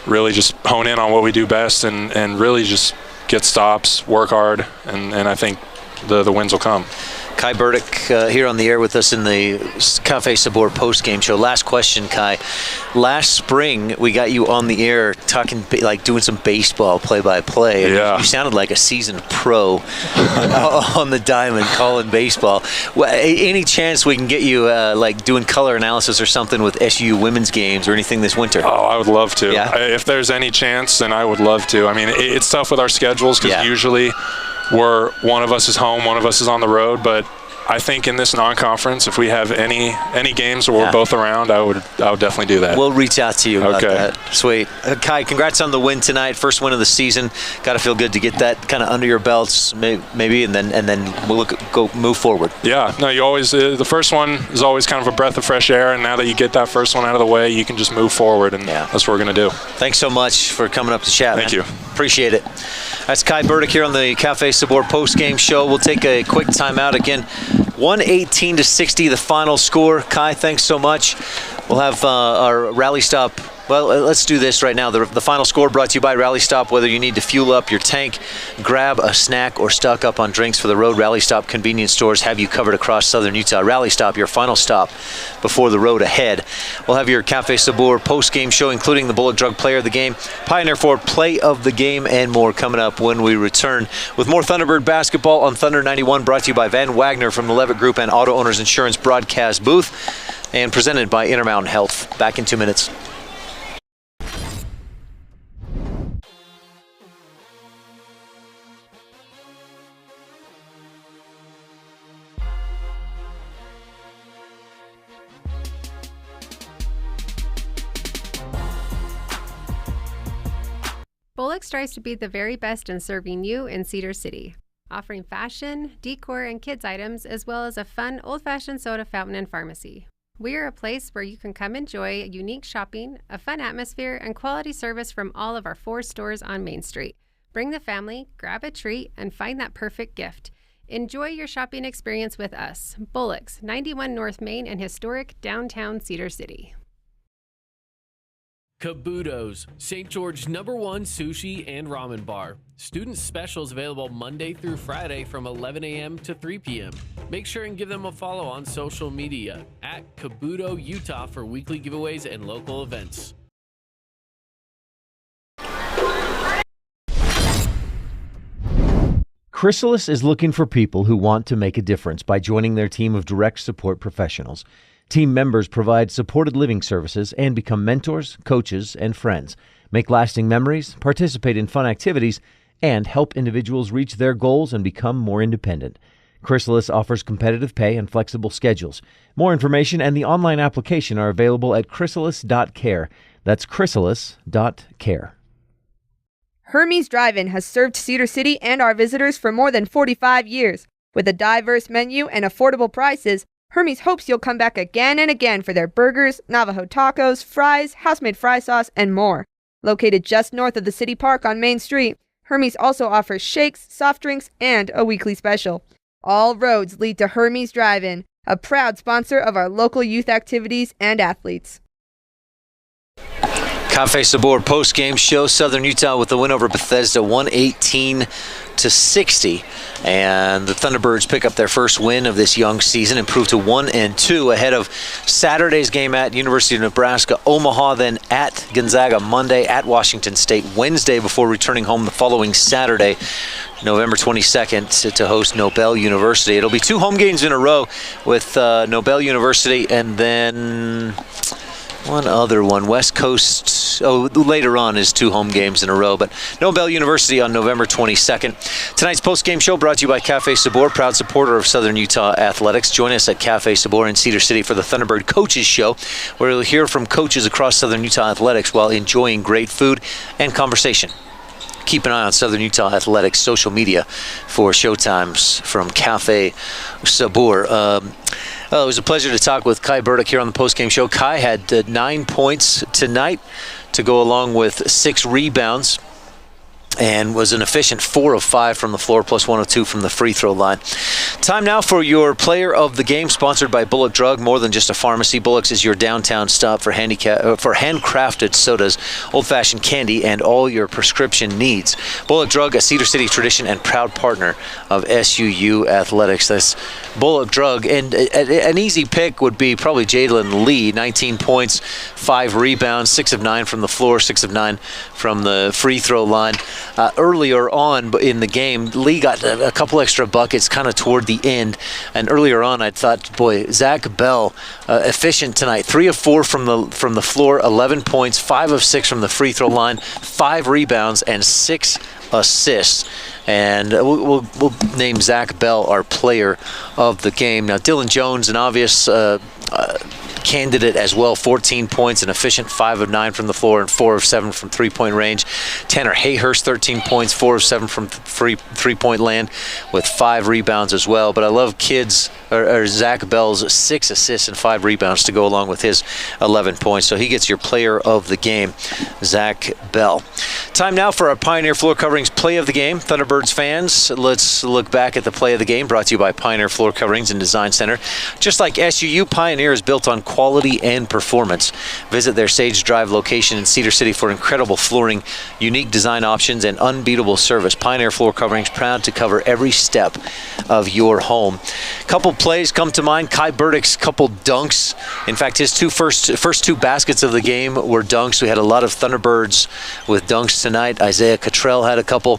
really just hone in on what we do best and really just get stops, work hard, and I think the wins will come.
Kai Burdick here on the air with us in the Cafe Sabor post-game show. Last question, Kai. Last spring, we got you on the air talking, like doing some baseball play-by-play.
Yeah.
You sounded like a seasoned pro on the diamond calling baseball. Any chance we can get you like doing color analysis or something with SU women's games or anything this winter?
Oh, I would love to.
Yeah?
If there's any chance, then I would love to. I mean, it's tough with our schedules because usually one of us is home, one of us is on the road, but I think in this non-conference, if we have any games where we're both around, I would definitely do that.
We'll reach out to you about that. Sweet. Kai, congrats on the win tonight. First win of the season. Got to feel good to get that kind of under your belts, maybe, and then we'll go move forward.
Yeah. No, you always the first one is always kind of a breath of fresh air, and now that you get that first one out of the way, you can just move forward, and that's what we're going to do.
Thanks so much for coming up to chat.
Thank you.
Appreciate it. That's Kai Burdick here on the Cafe Sabor post-game show. We'll take a quick timeout again. 118-60, the final score. Kai, thanks so much. We'll have our rally stop. Well, let's do this right now. The final score brought to you by Rally Stop. Whether you need to fuel up your tank, grab a snack, or stock up on drinks for the road, Rally Stop convenience stores have you covered across southern Utah. Rally Stop, your final stop before the road ahead. We'll have your Cafe Sabor post-game show, including the Bullock Drug Player of the Game, Pioneer Ford Play of the Game, and more coming up when we return with more Thunderbird basketball on Thunder 91, brought to you by Van Wagner from the Levitt Group and Auto Owners Insurance broadcast booth, and presented by Intermountain Health. Back in 2 minutes.
Bullock strives to be the very best in serving you in Cedar City, offering fashion, decor, and kids items, as well as a fun old-fashioned soda fountain and pharmacy. We are a place where you can come enjoy unique shopping, a fun atmosphere, and quality service from all of our 4 stores on Main Street. Bring the family, grab a treat, and find that perfect gift. Enjoy your shopping experience with us. Bullock's, 91 North Main in historic downtown Cedar City.
Kabuto's, St. George's #1 sushi and ramen bar. Student specials available Monday through Friday from 11 a.m. to 3 p.m. Make sure and give them a follow on social media at Kabuto Utah for weekly giveaways and local events.
Chrysalis is looking for people who want to make a difference by joining their team of direct support professionals. Team members provide supported living services and become mentors, coaches, and friends, make lasting memories, participate in fun activities, and help individuals reach their goals and become more independent. Chrysalis offers competitive pay and flexible schedules. More information and the online application are available at chrysalis.care. That's chrysalis.care.
Hermes Drive-In has served Cedar City and our visitors for more than 45 years. With a diverse menu and affordable prices, Hermes hopes you'll come back again and again for their burgers, Navajo tacos, fries, house-made fry sauce, and more. Located just north of the City Park on Main Street, Hermes also offers shakes, soft drinks, and a weekly special. All roads lead to Hermes Drive-In, a proud sponsor of our local youth activities and athletes.
Cafe Sabor post-game show. Southern Utah with the win over Bethesda, 118-60. And the Thunderbirds pick up their first win of this young season, improve to 1-2 ahead of Saturday's game at University of Nebraska, Omaha, then at Gonzaga Monday, at Washington State Wednesday, before returning home the following Saturday, November 22nd, to host Nobel University. It'll be 2 home games in a row with Nobel University and then one other one, West Coast. Later on is 2 home games in a row, but Nobel University on November 22nd. Tonight's post-game show brought to you by Cafe Sabor, proud supporter of Southern Utah Athletics. Join us at Cafe Sabor in Cedar City for the Thunderbird Coaches Show, where you'll hear from coaches across Southern Utah Athletics while enjoying great food and conversation. Keep an eye on Southern Utah Athletics social media for showtimes from Cafe Sabor. It was a pleasure to talk with Kai Burdick here on the postgame show. Kai had 9 points tonight to go along with 6 rebounds and was an efficient 4 of 5 from the floor, plus 1 of 2 from the free throw line. Time now for your player of the game, sponsored by Bullock Drug. More than just a pharmacy, Bullock's is your downtown stop for handcrafted sodas, old-fashioned candy, and all your prescription needs. Bullock Drug, a Cedar City tradition and proud partner of SUU Athletics. That's Bullock Drug. And an easy pick would be probably Jalen Lee, 19 points, 5 rebounds, 6 of 9 from the floor, 6 of 9 from the free throw line. Earlier on in the game, Lee got a couple extra buckets kind of toward the end. And earlier on, I thought, boy, Zach Bell, efficient tonight. 3 of 4 from the floor, 11 points, 5 of 6 from the free throw line, 5 rebounds, and 6 assists. And we'll name Zach Bell our player of the game. Now, Dylan Jones, an obvious candidate as well, 14 points, an efficient 5 of 9 from the floor and 4 of 7 from three-point range. Tanner Hayhurst, 13 points, 4 of 7 from three-point land with 5 rebounds as well. But I love Zach Bell's 6 assists and 5 rebounds to go along with his 11 points. So he gets your player of the game, Zach Bell. Time now for our Pioneer Floor Coverings play of the game. Thunderbirds fans, let's look back at the play of the game, brought to you by Pioneer Floor Coverings and Design Center. Just like SUU, Pioneer is built on quality and performance. Visit their Sage Drive location in Cedar City for incredible flooring, unique design options, and unbeatable service. Pioneer Floor Coverings, proud to cover every step of your home. Couple plays come to mind. Kai Burdick's couple dunks. In fact, his first 2 baskets of the game were dunks. We had a lot of Thunderbirds with dunks tonight. Isaiah Cottrell had a couple.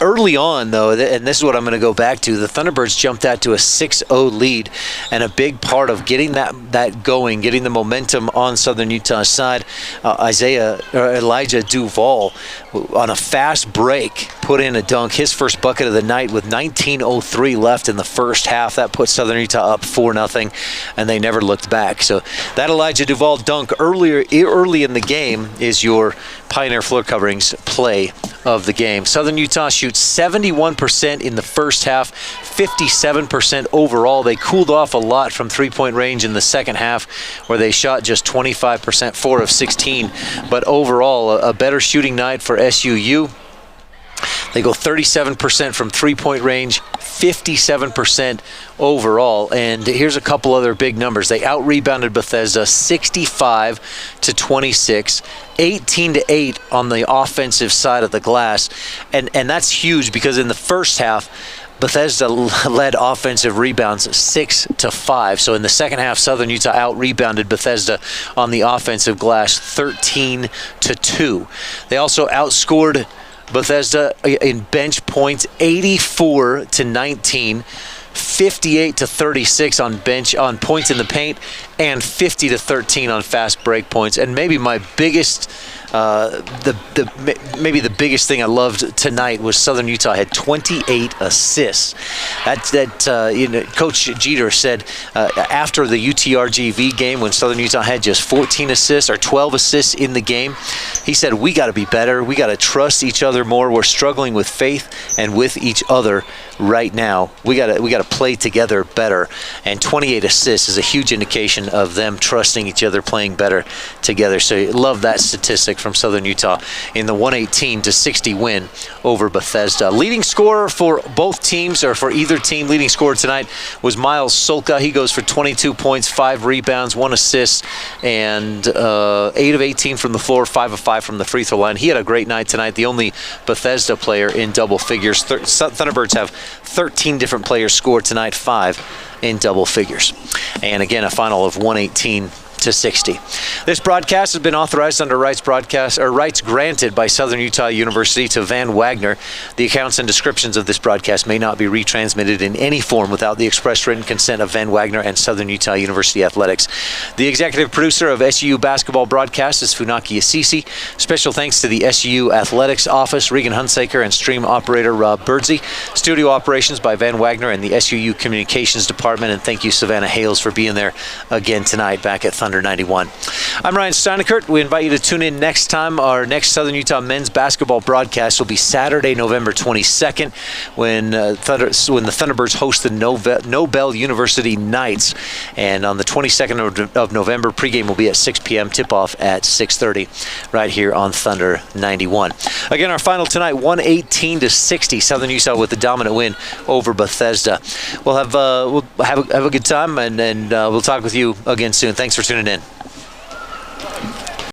Early on, though, and this is what I'm going to go back to, the Thunderbirds jumped out to a 6-0 lead, and a big part of getting that going, getting the momentum on Southern Utah's side, Elijah Duvall, on a fast break, put in a dunk, his first bucket of the night with 19:03 left in the first half. half. That put Southern Utah up 4-0, and they never looked back. So that Elijah Duvall dunk early in the game is your Pioneer Floor Coverings play of the game. Southern Utah shoots 71% in the first half, 57% overall. They cooled off a lot from three-point range in the second half, where they shot just 25%, 4 of 16. But overall, a better shooting night for SUU. They go 37% from three-point range, 57% overall. And here's a couple other big numbers. They out-rebounded Bethesda 65-26, 18-8 on the offensive side of the glass. And that's huge, because in the first half, Bethesda led offensive rebounds 6-5. So in the second half, Southern Utah out-rebounded Bethesda on the offensive glass 13-2. They also outscored Bethesda in bench points 84-19, 58-36 on points in the paint, and 50-13 on fast break points. And maybe my biggest maybe the biggest thing I loved tonight was Southern Utah had 28 assists. Coach Jeter said after the UTRGV game, when Southern Utah had just 14 assists or 12 assists in the game, he said, we got to be better. We got to trust each other more. We're struggling with faith and with each other right now. We got to play together better. And 28 assists is a huge indication of them trusting each other, playing better together. So love that statistic from Southern Utah in the 118-60 win over Bethesda. Leading scorer for both teams, or for either team, leading scorer tonight was Miles Solka. He goes for 22 points, 5 rebounds, 1 assist, and 8 of 18 from the floor, 5 of 5 from the free throw line. He had a great night tonight, the only Bethesda player in double figures. Thunderbirds have 13 different players scored tonight, 5 in double figures. And again, a final of 118-60. This broadcast has been authorized under rights granted by Southern Utah University to Van Wagner. The accounts and descriptions of this broadcast may not be retransmitted in any form without the express written consent of Van Wagner and Southern Utah University Athletics. The executive producer of SU basketball broadcast is Funaki Assisi. Special thanks to the SU Athletics office, Regan Hunsaker, and stream operator Rob Birdsey. Studio operations by Van Wagner and the SUU Communications Department. And thank you, Savannah Hales, for being there again tonight back at Thunder 91. I'm Ryan Steinekert. We invite you to tune in next time. Our next Southern Utah men's basketball broadcast will be Saturday, November 22nd, when the Thunderbirds host the Nobel University Knights. And on the 22nd of November, pregame will be at 6 p.m., tip-off at 6:30, right here on Thunder 91. Again, our final tonight, 118-60. Southern Utah with the dominant win over Bethesda. We'll have a good time, and we'll talk with you again soon. Thanks for tuning in.